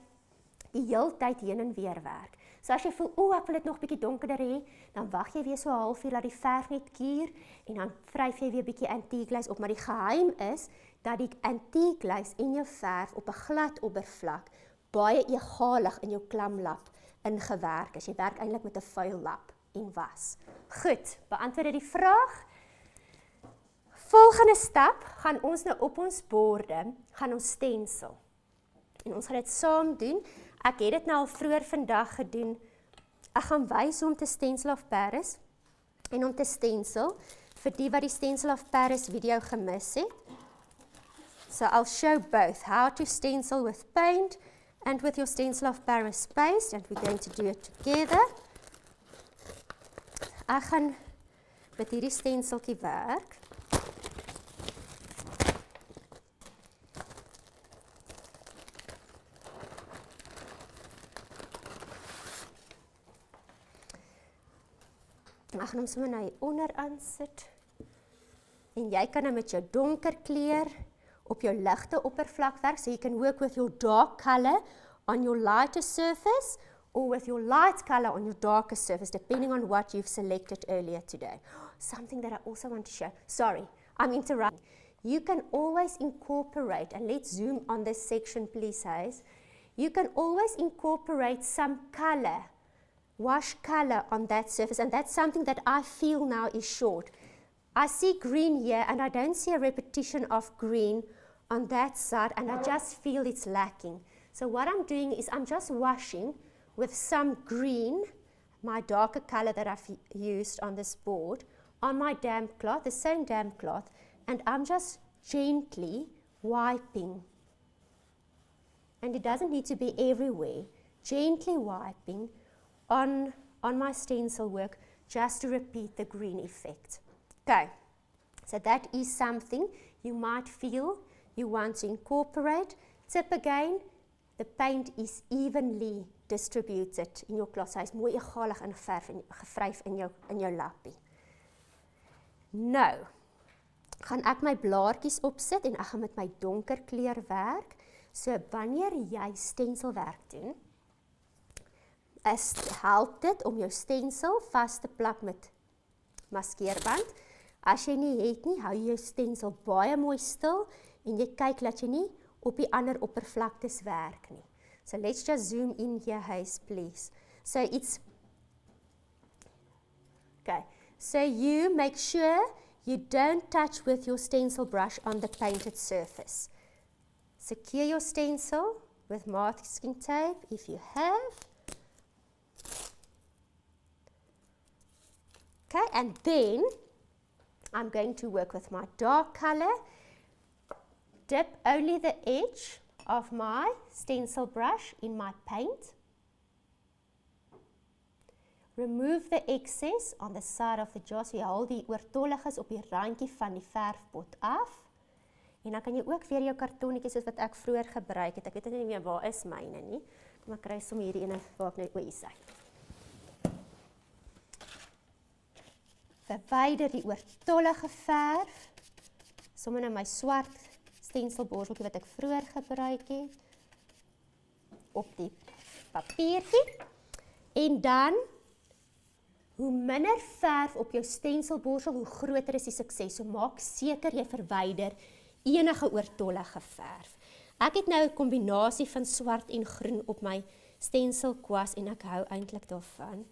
die heeltyd heen en weer werk. So as jy voel, ek wil dit nog bietjie donkerder hê, dan wag jy weer so 'n halfuur dat die verf net kuur en dan vryf jy weer bietjie antique glaze op, maar die geheim is dat die antique glaze en jou verf op 'n glad oppervlak baie egalig in jou klamlap ingewerk is. Jy werk eintlik met 'n vuil lap en was. Goed, beantwoord dit die vraag. Volgende stap gaan ons nou op ons borde, gaan ons stencil. En ons gaan dit saam doen. Ek het dit nou al vroeër vandag gedoen. Ek gaan wys hoe om te stencil of Paris en om te stencil vir die wat die stencil of Paris video gemis het. So I'll show both how to stencil with paint and with your stencil of Paris paste, and we're going to do it together. Ek gaan met hierdie stenciltjie werk. Ek gaan hom sommer nou hier onderaan sit. En jy kan nou met jou donker kleur op jou ligte oppervlak werk. So you can work with your dark color on your lighter surface or with your light color on your darker surface, depending on what you've selected earlier today. Something that I also want to show. Sorry, I'm interrupting. You can always incorporate, and let's zoom on this section please, Hayes. You can always incorporate some color, wash color on that surface, and that's something that I feel now is short. I see green here and I don't see a repetition of green on that side, and I just feel it's lacking. So what I'm doing is I'm just washing with some green, my darker color that I've used on this board, on my damp cloth, the same damp cloth, and I'm just gently wiping. And it doesn't need to be everywhere. Gently wiping on my stencil work just to repeat the green effect. Okay, so that is something you might feel you want to incorporate. Tip again, the paint is evenly distributed in your cloth. Hy is mooi egalig gevryf in jou lappie. Nou, gaan ek my blaartjies opsit en ek gaan met my donker kleur werk. So wanneer jy stencilwerk doen, help dit om jou stencil vas te plak met maskeerband. As jy nie het nie, hou jou stencil baie mooi stil en jy kyk dat jy nie op die ander oppervlaktes werk nie. So let's just zoom in here, Hayes, please. So you make sure you don't touch with your stencil brush on the painted surface. Secure your stencil with masking tape if you have. Okay, and then I'm going to work with my dark color. Dip only the edge of my stencil brush in my paint. Remove the excess on the side of the jar, so jy haal die oortolliges op die randjie van die verfpot af. En dan kan jy ook weer jou kartonnetjies soos wat ek vroeër gebruik het. Ek weet nie meer waar is myne nie. Kom ek kry sommer hierdie ene waar ek nou hier sê. Verwyder die oortollige verf. Sommer nou my swart stencilborseltjie wat ek vroeër gebruik het op die papiertjie. En dan, hoe minder verf op jou stencilborsel, hoe groter is die sukses. So maak seker jy verwyder enige oortollige verf. Ek het nou 'n kombinasie van swart en groen op my stencilkwas en ek hou eintlik daarvan.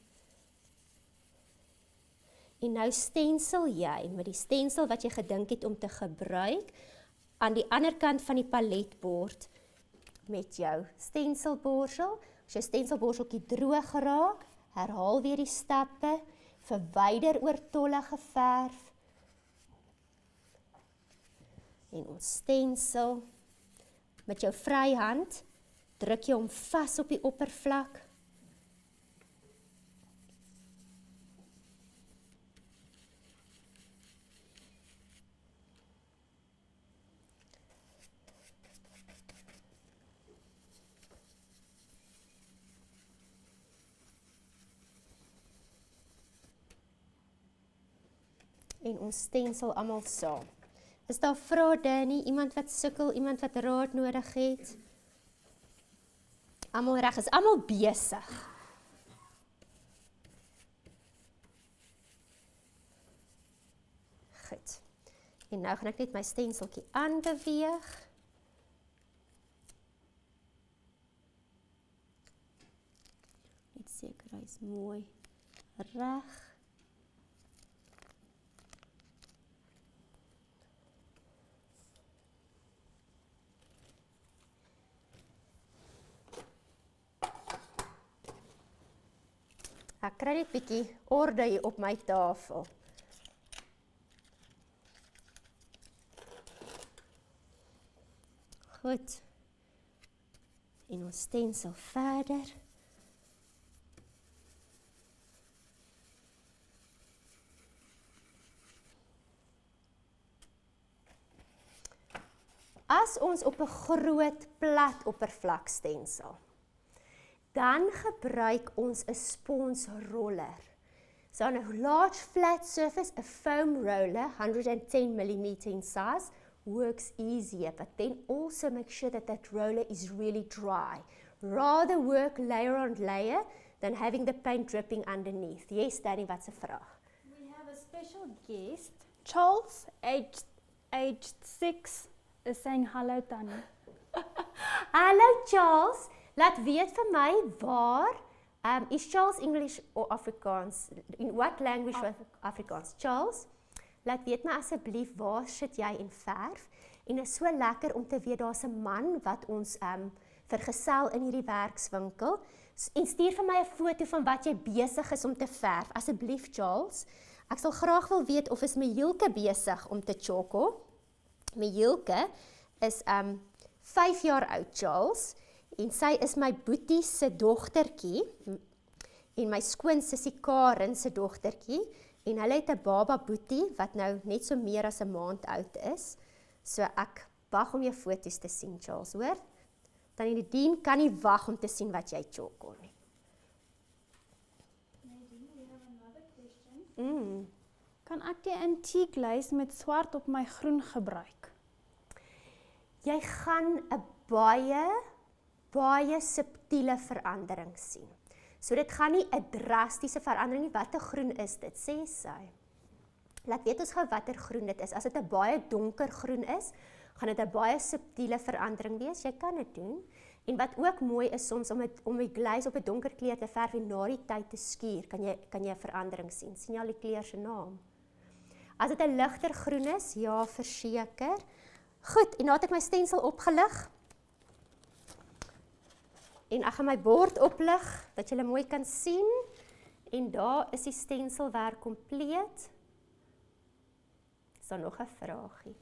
En nou stencil jy met die stencil wat jy gedink het om te gebruik aan die ander kant van die paletbord met jou stencilborsel. As jou stencilborseltjie droog geraak, herhaal weer die stappe, verwyder oortollige verf en ons stencil met jou vryhand druk jy hom vas op die oppervlak. En ons stencil almal saam. Is daar vrae, Danny? Iemand wat sukkel, iemand wat raad nodig het? Almal reg, is almal besig. En nou gaan ek net my stenseltjie aanbeweeg. Net seker hy is mooi reg. Ek kry net bietjie orde hier op my tafel. Goed. En ons stensel verder. As ons op 'n groot plat oppervlak stensel, dan gebruik ons 'n sponsroller. So on a large flat surface, a foam roller, 110 mm in size, works easier, but then also make sure that that roller is really dry. Rather work layer on layer than having the paint dripping underneath. Yes, Danny, wat's 'n vraag? We have a special guest, Charles, aged 6, is saying hello, Tannie. Hallo Charles, laat weet vir my waar, is Charles English or Afrikaans? In what language was Afrikaans? Charles, laat weet my asseblief waar sit jy en verf? En is so lekker om te weet daar's 'n man wat ons vergesel in hierdie werkswinkel. En stuur vir my 'n foto van wat jy besig is om te verf, asseblief Charles. Ek sal graag wil weet of is Mejulke besig om te Tjhoko. Mejulke is 5 jaar oud, Charles, en sy is my boetie se dogtertjie en my skoonsussie Karen se dogtertjie en hulle het 'n baba boetie wat nou net so meer as 'n maand oud is. So ek wag om jou foto's te sien, Charles, hoor? Tannie Nadine kan nie wag om te sien wat jy Tjhoko nie. Nadine, we have another question. Kan ek die antique glaze met swart op my groen gebruik? Jy gaan 'n baie subtiele verandering sien. So dit gaan nie 'n drastiese verandering nie. Watter groen is dit, sê sy? Laat weet ons gou watter groen dit is. As dit 'n baie donker groen is, gaan dit 'n baie subtiele verandering wees. Jy kan dit doen. En wat ook mooi is soms om die glaze op 'n donker kleur te verf en na die tyd te skuur, kan jy 'n verandering sien. Sien jy al die kleur se naam? As dit 'n ligter groen is, ja, verseker. Goed, en nou het ek my stensel opgelig. En ek gaan my bord oplig, dat julle mooi kan sien. En daar is die stenselwerk kompleet. Is daar nog 'n vraagie?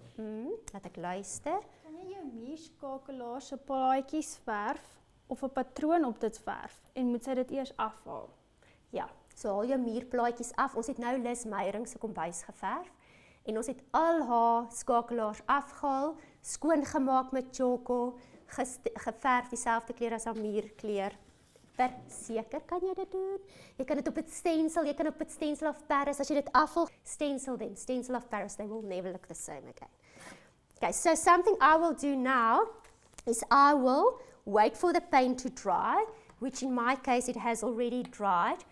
Laat ek luister. Kan jy jou muurskakelaar se plaatjies verf of 'n patroon op dit verf en moet sy dit eers afhaal? Ja, so haal jou muurplaatjies af. Ons het nou Lis Meyering se kombuis geverf. En ons het al haar skakelaars afgehaal, skoongemaak met Tjhoko, geverf dieselfde kleur as haar muurkleur. Verseker kan jy dit doen. Jy kan dit op 'n stencil, jy kan op 'n stencil of Paris, as jy dit afhaal, stencil of Paris, they will never look the same again. Okay, so something I will do now is I will wait for the paint to dry, which in my case it has already dried.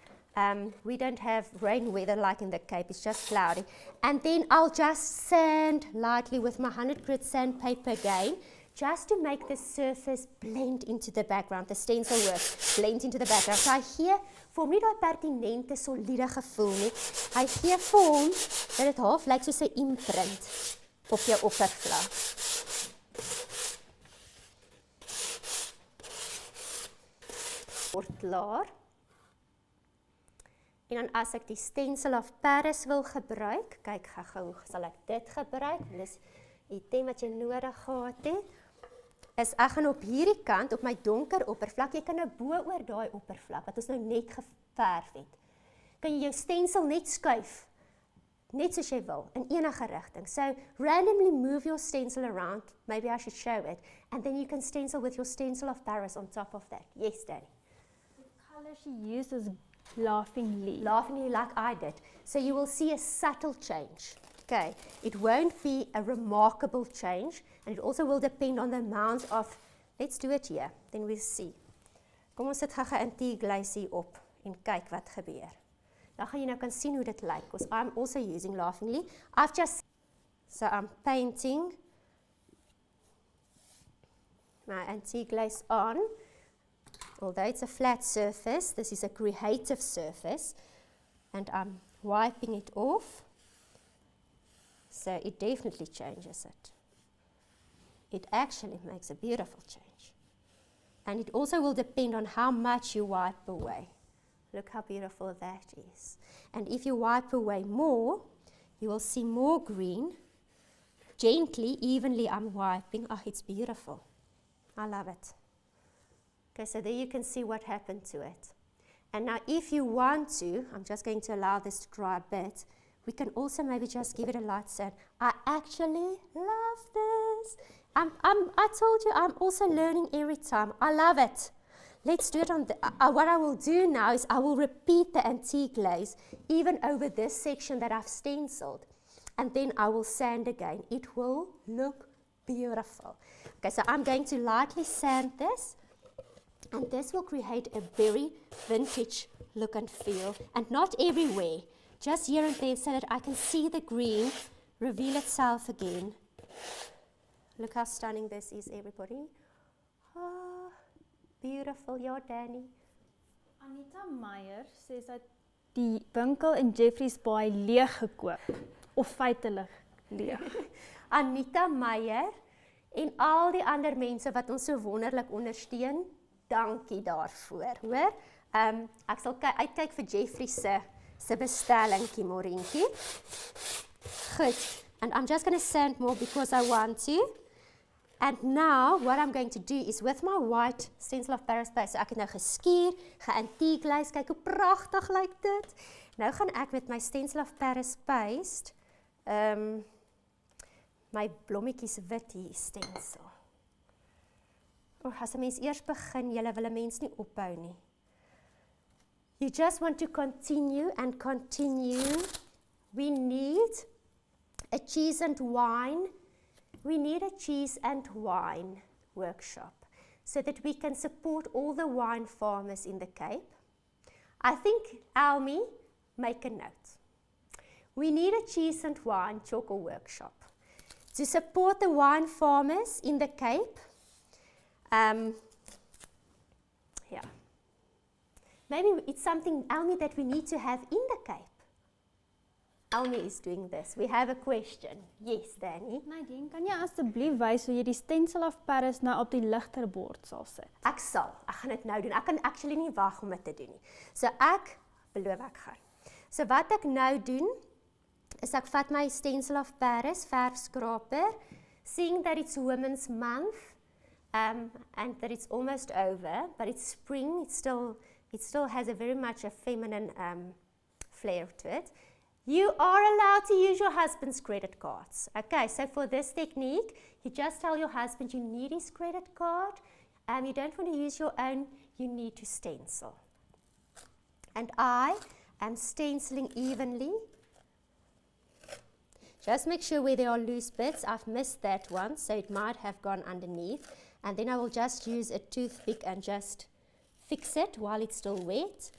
We don't have rain weather like in the Cape, it's just cloudy. And then I'll just sand lightly with my 100 grit sandpaper again, just to make the surface blend into the background, the stencil work blend into the background. So hy gee vir hom nie daai pertinente, soliede gevoel nie. Hy gee vir hom dat dit half lyk soos 'n imprint op jou oppervlak. Word klaar. En dan as ek die Stencil of Paris wil gebruik, kyk gou sal ek dit gebruik, dis die item wat jy nodig gehad het, is ek gaan op hierdie kant, op my donker oppervlak, jy kan nou bo oor daai oppervlak, wat ons nou net geverf het, kan jy jou stencil net skuif, net soos jy wil, in enige rigting. So, randomly move your stencil around, maybe I should show it, and then you can stencil with your Stencil of Paris on top of that. Yes, Danny? The colour she used is laughingly. Laughingly like I did. So you will see a subtle change. Okay, it won't be a remarkable change, and it also will depend on the amount of, let's do it here, then we'll see. Kom ons sit gou-gou antique glaze hier op, en kyk wat gebeur. Dan gaan jy nou kan sien hoe dit lyk, because I'm also using laughingly. I've just So I'm painting my antique glaze on. Although it's a flat surface, this is a creative surface, and I'm wiping it off, so it definitely changes it. It actually makes a beautiful change. And it also will depend on how much you wipe away. Look how beautiful that is. And if you wipe away more, you will see more green. Gently, evenly I'm wiping. Oh, it's beautiful. I love it. Okay, so there you can see what happened to it. And now if you want to, I'm just going to allow this to dry a bit, we can also maybe just give it a light sand. I actually love this. I told you I'm also learning every time. I love it. Let's do it on the, what I will do now is I will repeat the antique glaze even over this section that I've stenciled. And then I will sand again. It will look beautiful. Okay, so I'm going to lightly sand this. And this will create a very vintage look and feel. And not everywhere. Just here and there so that I can see the green reveal itself again. Look how stunning this is, everybody. Oh, beautiful. Ja, Danny. Anita Meyer sê sy het die winkel in Jeffreys Bay leeg gekoop of feitelik leeg. Anita Meyer en al die ander mense wat ons so wonderlik ondersteun, dankie daarvoor, hoor. Ek sal uitkyk vir Jeffrey se bestellingkie môreentjie. Goed. And I'm just going to sand more because I want to. And now, what I'm going to do is with my white Stencil of Paris paste, so ek het nou geskuur, geantique glaze, kyk hoe pragtig lyk dit. Nou gaan ek met my Stencil of Paris paste, my blommetjies wit hier stencil. As 'n mens eers begin, julle wil 'n mens nie ophou nie. You just want to continue and continue. We need a cheese and wine. We need a cheese and wine workshop so that we can support all the wine farmers in the Cape. I think, Almi, make a note. We need a cheese and wine Tjhoko workshop to support the wine farmers in the Cape. Yeah. Maybe it's something, Almi, that we need to have in the Cape. Almi is doing this. We have a question. Yes, Danny. Nadine, kan jy asseblief wys hoe jy die Stencil of Paris nou op die ligter bord sal sit? Ek sal. Ek gaan dit nou doen. Ek kan actually nie wag om dit te doen nie. So ek beloof ek gaan. So wat ek nou doen is ek vat my Stencil of Paris verfskraper, seeing that it's Women's Month and that it's almost over, but it's spring. It still has a very much a feminine flair to it. You are allowed to use your husband's credit cards. Okay, so for this technique, you just tell your husband you need his credit card. You don't want to use your own, you need to stencil. And I am stenciling evenly. Just make sure where there are loose bits. I've missed that one, so it might have gone underneath. And then I will just use a toothpick and just fix it while it's still wet.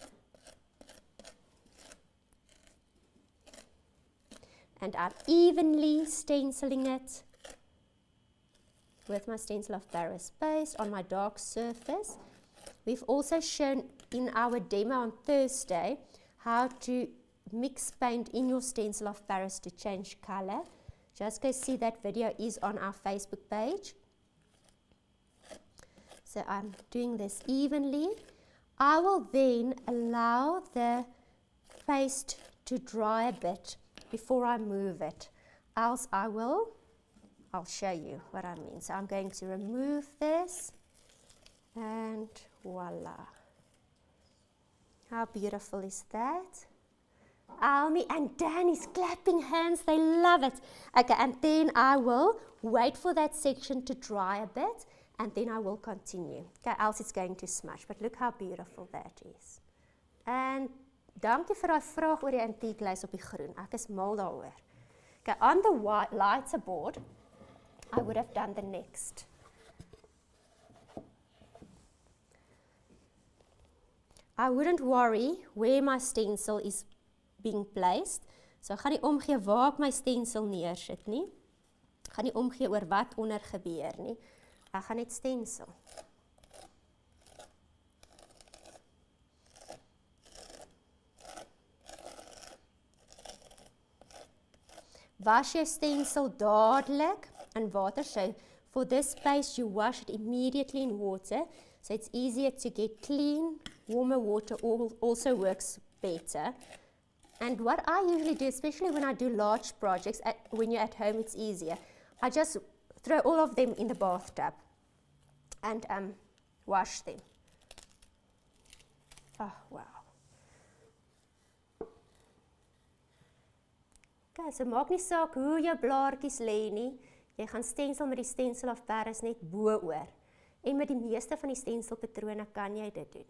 And I'm evenly stenciling it with my Stencil of Paris paste on my dark surface. We've also shown in our demo on Thursday how to mix paint in your Stencil of Paris to change color. Just go see that video is on our Facebook page. So I'm doing this evenly. I will then allow the paste to dry a bit before I move it, else I'll show you what I mean. So I'm going to remove this and voila. How beautiful is that? Almi and Danny's clapping hands, they love it. Okay, and then I will wait for that section to dry a bit and then I will continue. Okay, else it's going to smudge, but look how beautiful that is. And dankie vir daai vraag oor die antique glaze op die groen. Ek is mal daaroor. Okay, on the lighter board, I would have done the next. I wouldn't worry where my stencil is being placed. So ek gaan nie omgee waar ek my stencil neersit nie. Ek gaan nie omgee oor wat onder gebeur nie. Ek gaan net stencil. Was jou stencil dadelik in water. So for this space you wash it immediately in water. So it's easier to get clean. Warmer water also works better. And what I usually do, especially when I do large projects, when you're at home it's easier. I just throw all of them in the bathtub and wash them. Oh, wow. Okay, so maak nie saak hoe jou blaartjies lê nie. Jy gaan stencil met die stencil of Paris net bo-oor. En met die meeste van die stencilpatrone kan jy dit doen.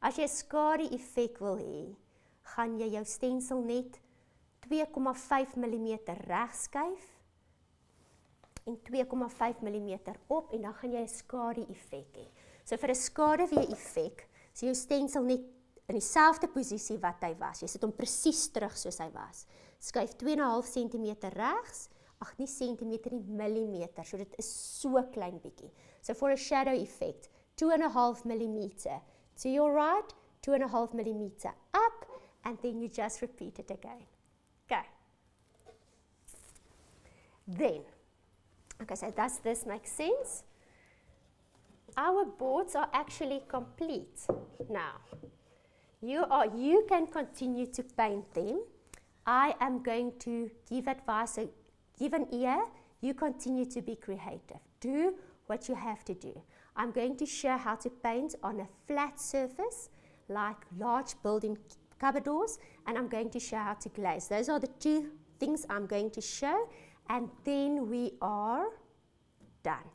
As jy 'n skadu effek wil hê, gaan jy jou stencil net 2,5 mm regskuif en 2,5 mm op en dan gaan jy 'n skadu effek hê. So vir 'n skaduwee effek, so jou stencil net in dieselfde posisie wat hy was. Jy sit hom presies terug soos hy was. Skuif 2,5 cm regs, ag nie centimeter nie, millimeter. So dit is so klein bietjie. So for a shadow effect, 2,5 mm to your right, 2,5 mm up, and then you just repeat it again. Okay. Then, okay, so does this make sense? Our boards are actually complete now. You can continue to paint them. I am going to give advice, so give an ear, you continue to be creative. Do what you have to do. I'm going to show how to paint on a flat surface, like large building cupboard doors, and I'm going to show how to glaze. Those are the two things I'm going to show, and then we are done.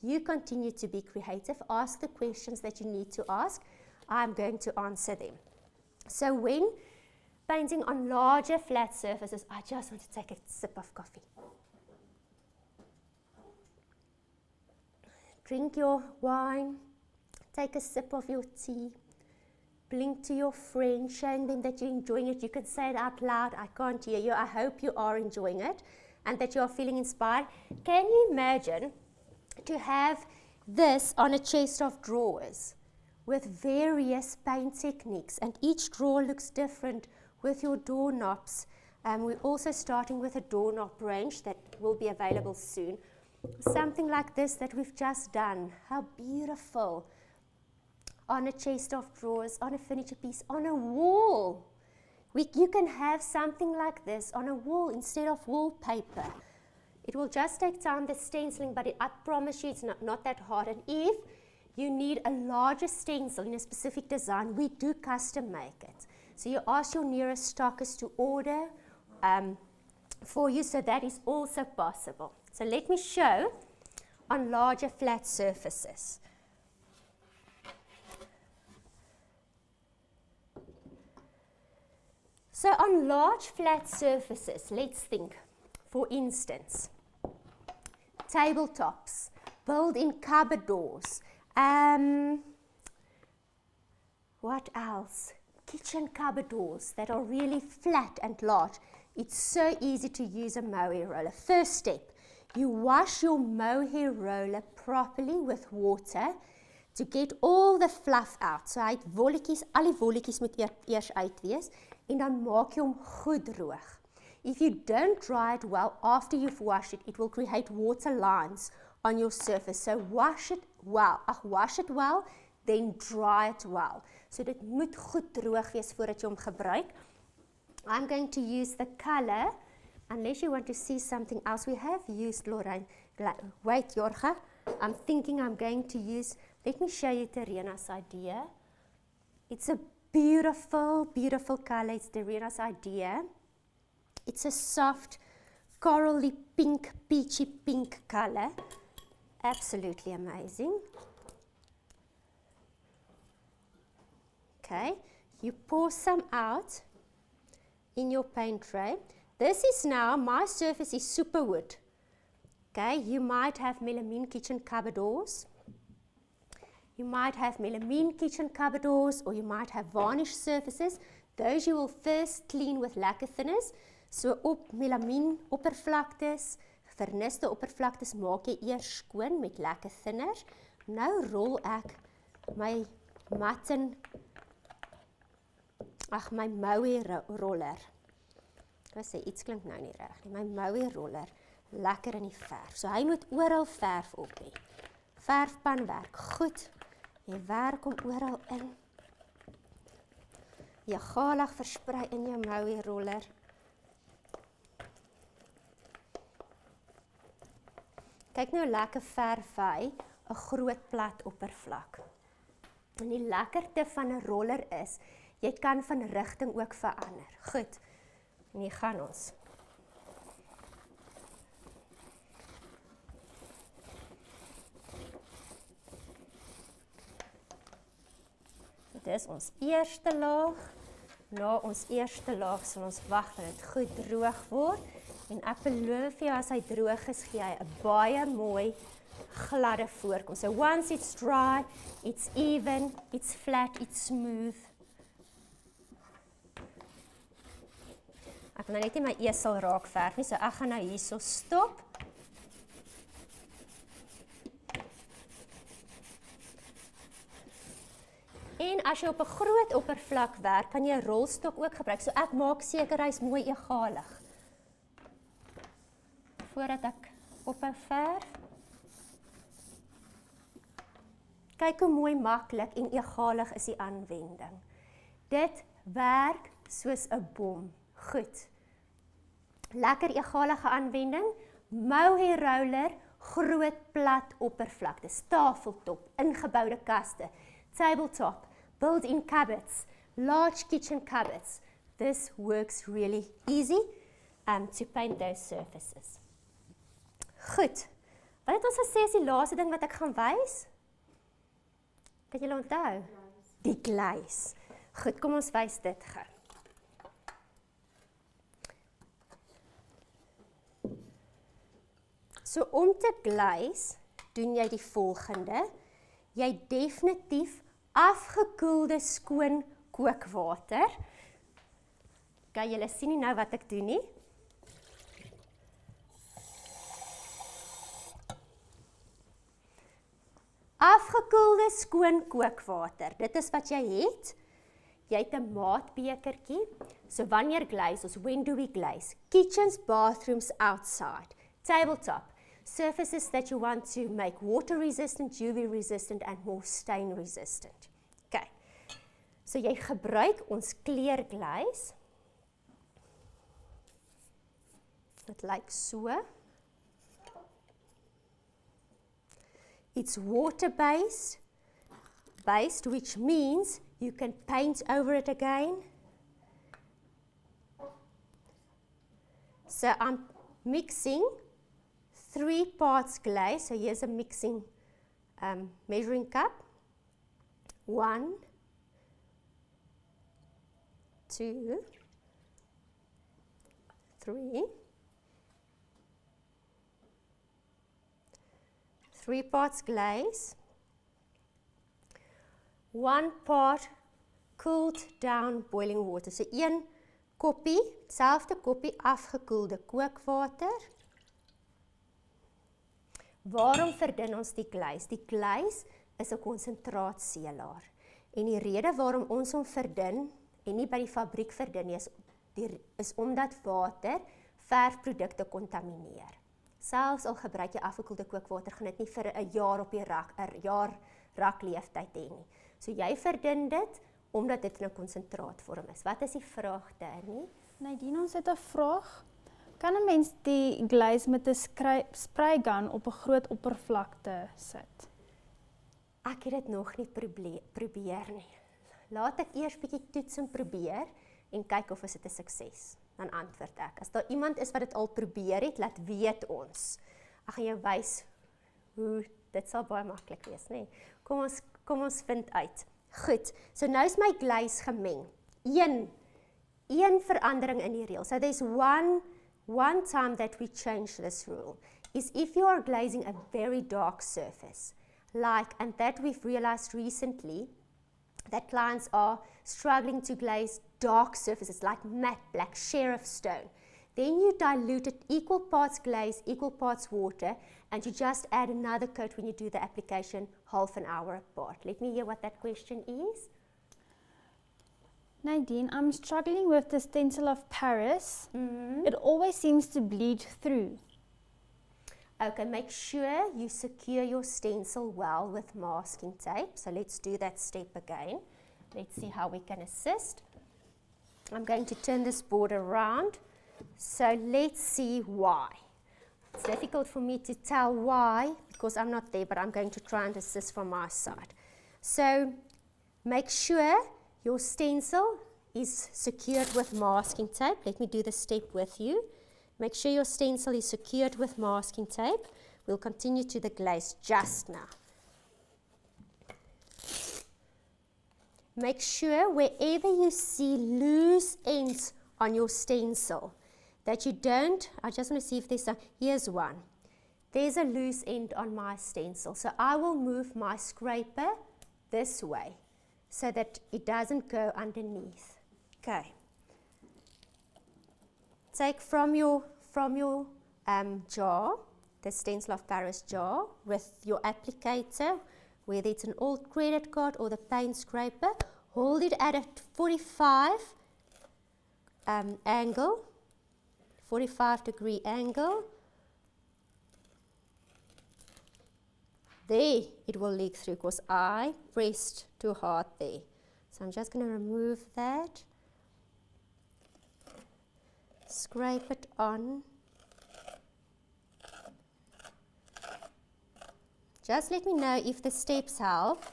You continue to be creative, ask the questions that you need to ask. I'm going to answer them. So when painting on larger flat surfaces, I just want to take a sip of coffee. Drink your wine, take a sip of your tea, blink to your friends, showing them that you're enjoying it. You can say it out loud, I can't hear you. I hope you are enjoying it and that you are feeling inspired. Can you imagine to have this on a chest of drawers with various paint techniques, and each drawer looks different with your doorknobs. We're also starting with a doorknob range that will be available soon. Something like this that we've just done. How beautiful. On a chest of drawers, on a furniture piece, on a wall. You can have something like this on a wall instead of wallpaper. It will just take time, the stenciling, but I promise you it's not that hard. And if you need a larger stencil in a specific design, we do custom make it. So you ask your nearest stockist to order for you, so that is also possible. So let me show on larger flat surfaces. So on large flat surfaces, let's think, for instance, tabletops, built-in cupboard doors, what else? Kitchen cupboard doors that are really flat and large. It's so easy to use a mohair roller. First step, you wash your mohair roller properly with water to get all the fluff out. So hy het wolletjies, al die wolletjies moet eers uit wees en dan maak jy hom goed droog. If you don't dry it well after you've washed it, it will create water lines on your surface. So wash it well, then dry it well. So dit moet goed droog wees voordat jy hom gebruik. I'm going to use the color, unless you want to see something else. We have used, Lorraine, wait Jorge, I'm thinking I'm going to use, let me show you Terena's idea. It's a beautiful, beautiful color. It's Terena's idea. It's a soft, corally pink, peachy pink color. Absolutely amazing. Okay, you pour some out in your paint tray. This is now, my surface is superwood. Okay, you might have melamine kitchen cupboard doors. You might have melamine kitchen cupboard doors, or you might have varnished surfaces. Those you will first clean with lacquer thinners. So op melamine oppervlaktes, verniste oppervlaktes maak jy eers skoon met lekker thinners. Nou rol ek my my Maui roller. Ek sê iets klink nou nie reg nie. My Maui roller lekker in die verf. So hy moet oral verf op hê. Verfpan werk goed. Jy werk hom oral in. Jy galig versprei in jou Maui roller. Kyk nou lekker verf hy 'n groot plat oppervlak. En die lekkerte van 'n roller is, jy kan van rigting ook verander. Goed. En hier gaan ons. Dit is ons eerste laag. Na ons eerste laag sal ons wag dat dit goed droog word. En ek beloof jou, as hy droog is, gee hy 'n baie mooi gladde voorkom. So once it's dry, it's even, it's flat, it's smooth. Ek wil nou net nie my esel raak verf nie, so ek gaan nou hierso stop. En as jy op 'n groot oppervlak werk, kan jy 'n rolstok ook gebruik. So ek maak seker hy's mooi egalig. Voordat ek ophou verf. Kyk hoe mooi maklik en egalig is die aanwending. Dit werk soos 'n bom. Goed. Lekker egalige aanwending. Maui roller, groot plat oppervlaktes, tafeltop, ingeboude kaste, tabletop, built-in cupboards, large kitchen cupboards. This works really easy to paint those surfaces. Goed. Wat het ons gesê is die laaste ding wat ek gaan wys? Kan julle onthou? Die glaze. Goed, kom ons wys dit gou. So om te glaze, doen jy die volgende. Jy definitief afgekoelde skoon kookwater. Kan julle sien nie nou wat ek doen nie? Afgekoelde skoon kookwater. Dit is wat jy het. Jy het 'n maatbekertjie. So wanneer glaze, ons when do we glaze? Kitchens, bathrooms, outside. Tabletop. Surfaces that you want to make water resistant, UV resistant and more stain resistant. Okay. So jy gebruik ons kleur glaze. Dit lyk so. It's water-based, which means you can paint over it again. So I'm mixing 3 parts glaze. So here's a mixing measuring cup. 1, 2, 3. 3 parts glaze, 1 part cooled down boiling water. So 1 koppie, selfde koppie afgekoelde kookwater. Waarom verdun ons die glaze? Die glaze is 'n konsentraatseelaar. En die rede waarom ons hom verdun en nie by die fabriek verdun nie, is omdat water verfprodukte kontamineer. Selfs al gebruik jy afgekoelde kookwater, gaan dit nie vir 'n jaar op die rakleeftyd hê nie. So jy verdun dit omdat dit in 'n konsentraatvorm is. Wat is die vraag Danny? Nadine, ons het 'n vraag. Kan 'n mens die glaze met 'n spraygun op 'n groot oppervlakte sit? Ek het dit nog nie probeer nie. Laat ek eers bietjie toets en probeer en kyk of dit 'n sukses. Dan antwoord ek. As daar iemand is wat dit al probeer het, laat weet ons. Ek gaan jou wys hoe dit sal baie maklik wees, nê? Kom ons vind uit. Goed. So nou is my glaze gemeng. Een verandering in die reël. So there's one time that we change this rule is if you are glazing a very dark surface, and that we've realized recently that clients are struggling to glaze dark surfaces like matte black, sheriff stone, Then you dilute it equal parts glaze, equal parts water, and you just add another coat when you do the application half an hour apart. Let me hear what that question is. Nadine, I'm struggling with the stencil of Paris. It always seems to bleed through. Okay, make sure you secure your stencil well with masking tape. So let's do that step again. Let's see how we can assist. I'm going to turn this board around. So let's see why. It's difficult for me to tell why because I'm not there, but I'm going to try and assist from my side. So make sure your stencil is secured with masking tape. Let me do the step with you. Make sure your stencil is secured with masking tape. We'll continue to the glaze just now. Make sure wherever you see loose ends on your stencil that you don't, I just want to see if there's a, here's one. There's a loose end on my stencil. So I will move my scraper this way so that it doesn't go underneath. Okay. Take from your jar, the Stencil of Paris jar, with your applicator, whether it's an old credit card or the paint scraper, hold it at a 45 angle, 45-degree angle. There it will leak through because I pressed too hard there. So I'm just going to remove that. Scrape it on. Just let me know if the steps help.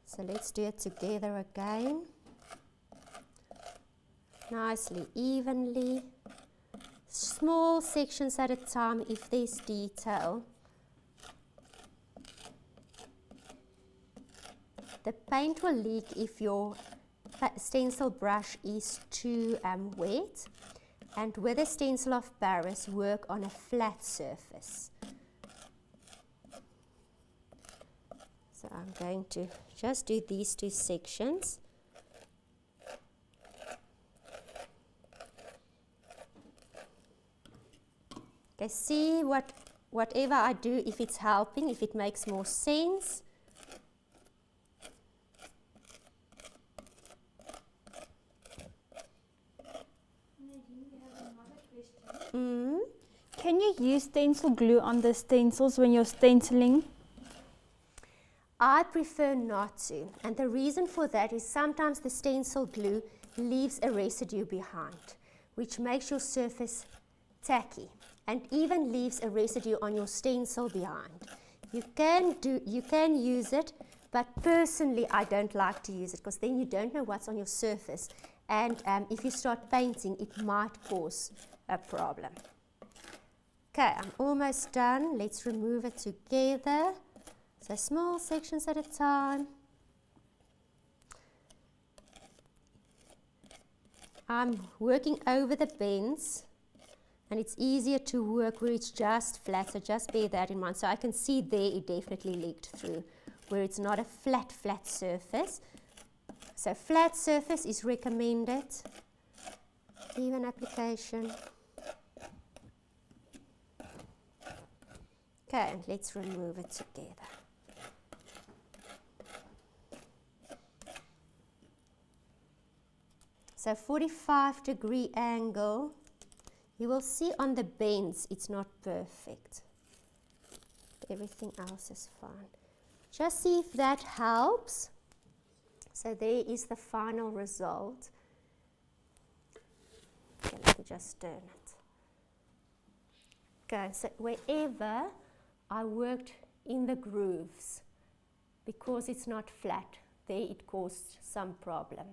So let's do it together again. Nicely, evenly. Small sections at a time if there's detail. The paint will leak if your stencil brush is too wet. And with a Stencil of Paris, work on a flat surface. So I'm going to just do these two sections. Okay, see whatever I do, if it's helping, if it makes more sense. Can you use stencil glue on the stencils when you're stenciling? I prefer not to, and the reason for that is sometimes the stencil glue leaves a residue behind, which makes your surface tacky and even leaves a residue on your stencil behind. You can use it, but personally I don't like to use it because then you don't know what's on your surface, and if you start painting it might cause a problem. Okay, I'm almost done. Let's remove it together. So small sections at a time. I'm working over the bends, and it's easier to work where it's just flat, so just bear that in mind. So I can see there it definitely leaked through, where it's not a flat surface. So flat surface is recommended. Even application. Okay, and let's remove it together. So 45-degree angle. You will see on the bends it's not perfect. Everything else is fine. Just see if that helps. So there is the final result. Okay, let me just turn it. Okay, so wherever I worked in the grooves, because it's not flat, there it caused some problem.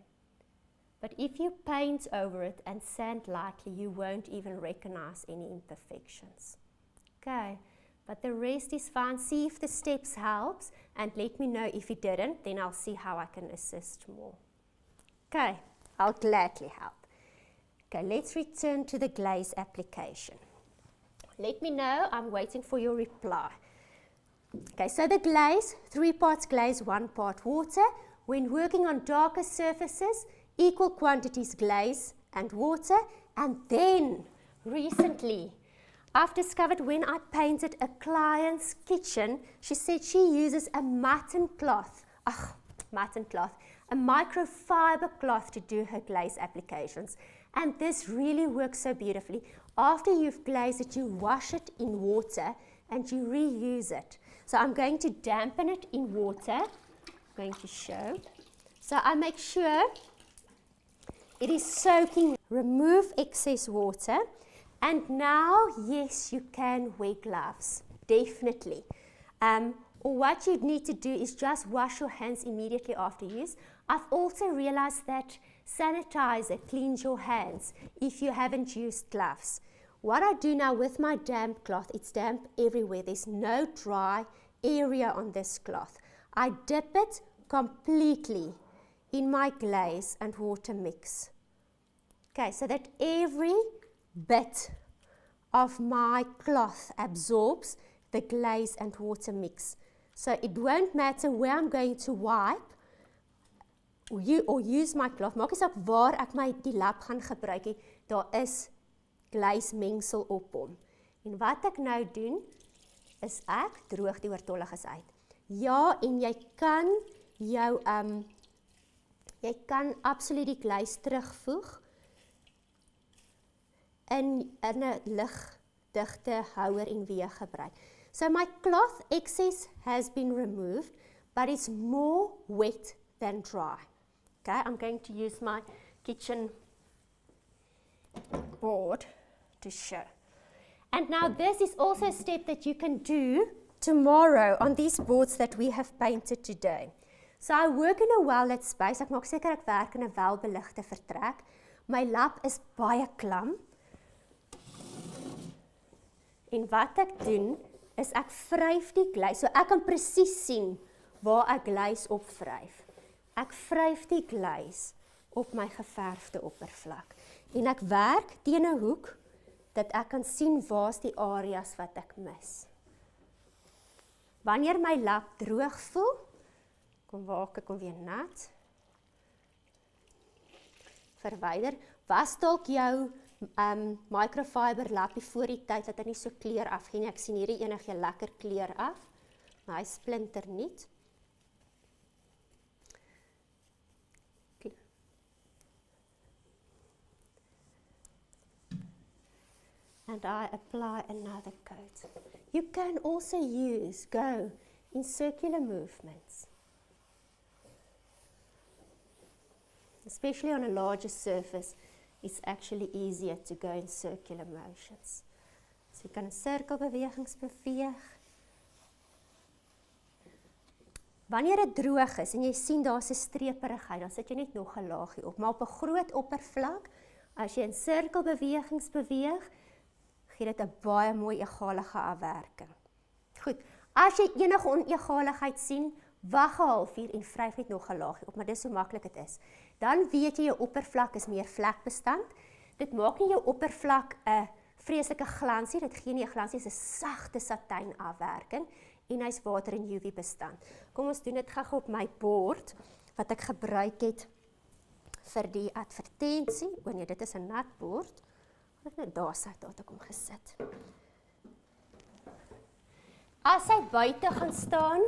But if you paint over it and sand lightly, you won't even recognize any imperfections. Okay, but the rest is fine. See if the steps helps and let me know if it didn't, then I'll see how I can assist more. Okay, I'll gladly help. Okay, let's return to the glaze application. Let me know, I'm waiting for your reply. Okay, so the glaze, 3 parts glaze, 1 part water. When working on darker surfaces, equal quantities glaze and water, and then recently I've discovered when I painted a client's kitchen, she said she uses a mutton cloth, a microfiber cloth to do her glaze applications. And this really works so beautifully. After you've glazed it, you wash it in water and you reuse it. So I'm going to dampen it in water. I'm going to show. So I make sure it is soaking. Remove excess water. And now, yes, you can wear gloves, definitely. Or what you need to do is just wash your hands immediately after use. I've also realized that sanitizer cleans your hands if you haven't used gloves. What I do now with my damp cloth, it's damp everywhere. There's no dry area on this cloth. I dip it completely in my glaze and water mix. Okay, so that every bit of my cloth absorbs the glaze and water mix. So it won't matter where I'm going to wipe or use my cloth. Maak nie saak waar ek die lap gaan gebruik, daar is glaze mengsel op hom. En wat ek nou doen, is ek droog die oortolliges uit. Ja, en jy kan jy kan absoluut die glaze terugvoeg in 'n ligdigte houer en weer gebruik. So my cloth excess has been removed, but it's more wet than dry. Okay, I'm going to use my kitchen board to show. And now this is also a step that you can do tomorrow on these boards that we have painted today. So I work in a well-lit space. Ek maak seker ek werk in 'n welbeligte vertrek. My lap is baie klam. En wat ek doen, is ek vryf die glaze. So ek kan presies sien waar ek glaze opvryf. Ek vryf die glaze op my geverfde oppervlak. En ek werk teen 'n hoek, dat ek kan sien waar's die areas wat ek mis. Wanneer my lap droog voel, kom waak ek hom weer nat. Verwyder. Was dalk jou microfiber lappie voor die tyd dat hy nie so kleur afgee nie. Ek sien hierdie een gee lekker kleur af, maar hy splinter nie. And I apply another coat. You can also go in circular movements. Especially on a larger surface, it's actually easier to go in circular motions. So jy kan in sirkelbewegings beweeg. Wanneer dit droog is en jy sien daar's 'n streeperigheid, dan sit jy net nog 'n laagie op. Maar op 'n groot oppervlak, as jy in sirkelbewegings beweeg, gee dit 'n baie mooi egalige afwerking. Goed, as jy enige onegaligheid sien, wag 'n halfuur en vryf net nog 'n laagie op, maar dis hoe maklik dit is. Dan weet jy jou oppervlak is meer vlekbestand. Dit maak nie jou oppervlak 'n vreeslike glansie, dit gee nie 'n glansie, dit is 'n sagte satijn afwerking en hy's water en UV bestand. Kom ons doen dit gou op my bord wat ek gebruik het vir die advertensie. O nee, dit is 'n nat bord. Ek net daar sit, daar het ek hom gesit. As hy buite gaan staan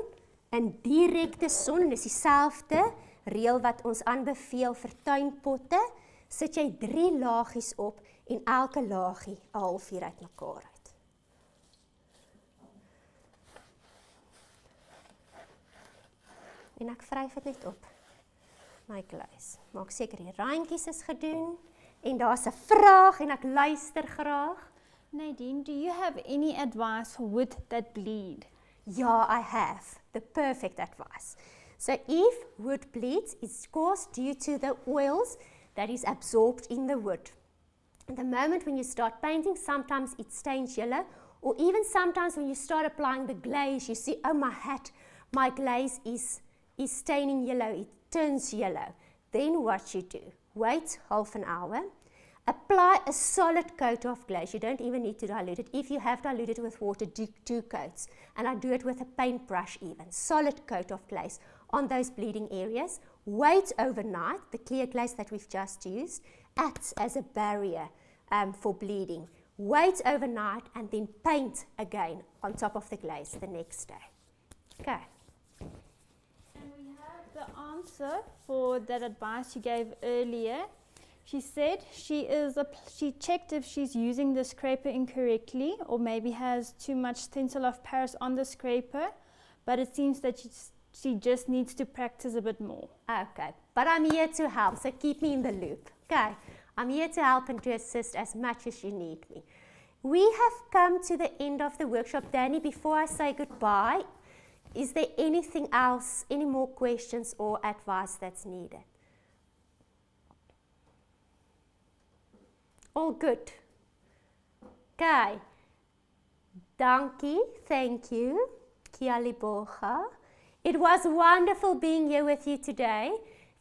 in direkte son, en dis dieselfde reël wat ons aanbeveel vir tuinpotte, sit jy 3 laagies op en elke laagie 'n halfuur uit mekaar uit. En ek vryf dit net op my glaze. Maak seker die randjies is gedoen. En daar's 'n vraag en ek luister graag. Nadine, do you have any advice for wood that bleed? Yeah, I have the perfect advice. So if wood bleeds, it's caused due to the oils that is absorbed in the wood. At the moment when you start painting, sometimes it stains yellow, or even sometimes when you start applying the glaze, you see, oh my glaze is staining yellow, it turns yellow. Then what you do? Wait half an hour, apply a solid coat of glaze. You don't even need to dilute it. If you have diluted with water, do 2 coats. And I do it with a paintbrush even. Solid coat of glaze on those bleeding areas. Wait overnight. The clear glaze that we've just used acts as a barrier for bleeding. wait overnight, and then paint again on top of the glaze the next day. Okay. And we have the answer for that advice you gave earlier. She said she checked if she's using the scraper incorrectly or maybe has too much stencil of Paris on the scraper, but it seems that she just needs to practice a bit more. Okay, but I'm here to help, so keep me in the loop. Okay, I'm here to help and to assist as much as you need me. We have come to the end of the workshop. Danny, before I say goodbye, is there anything else, any more questions or advice that's needed? All good. Okay. Dankie, thank you. Kia liboga. It was wonderful being here with you today.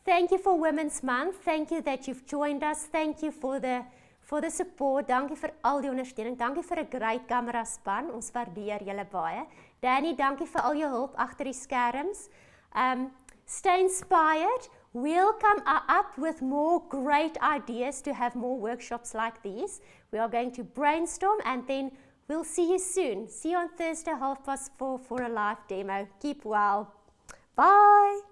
Thank you for Women's Month. Thank you that you've joined us. Thank you for the support. Dankie vir al die ondersteuning. Dankie vir 'n great camera span. Ons waardeer julle baie. Danny, dankie vir al jou hulp agter die skerms. Stay inspired. We'll come up with more great ideas to have more workshops like these. We are going to brainstorm and then we'll see you soon. See you on Thursday, 4:30 for a live demo. Keep well. Bye.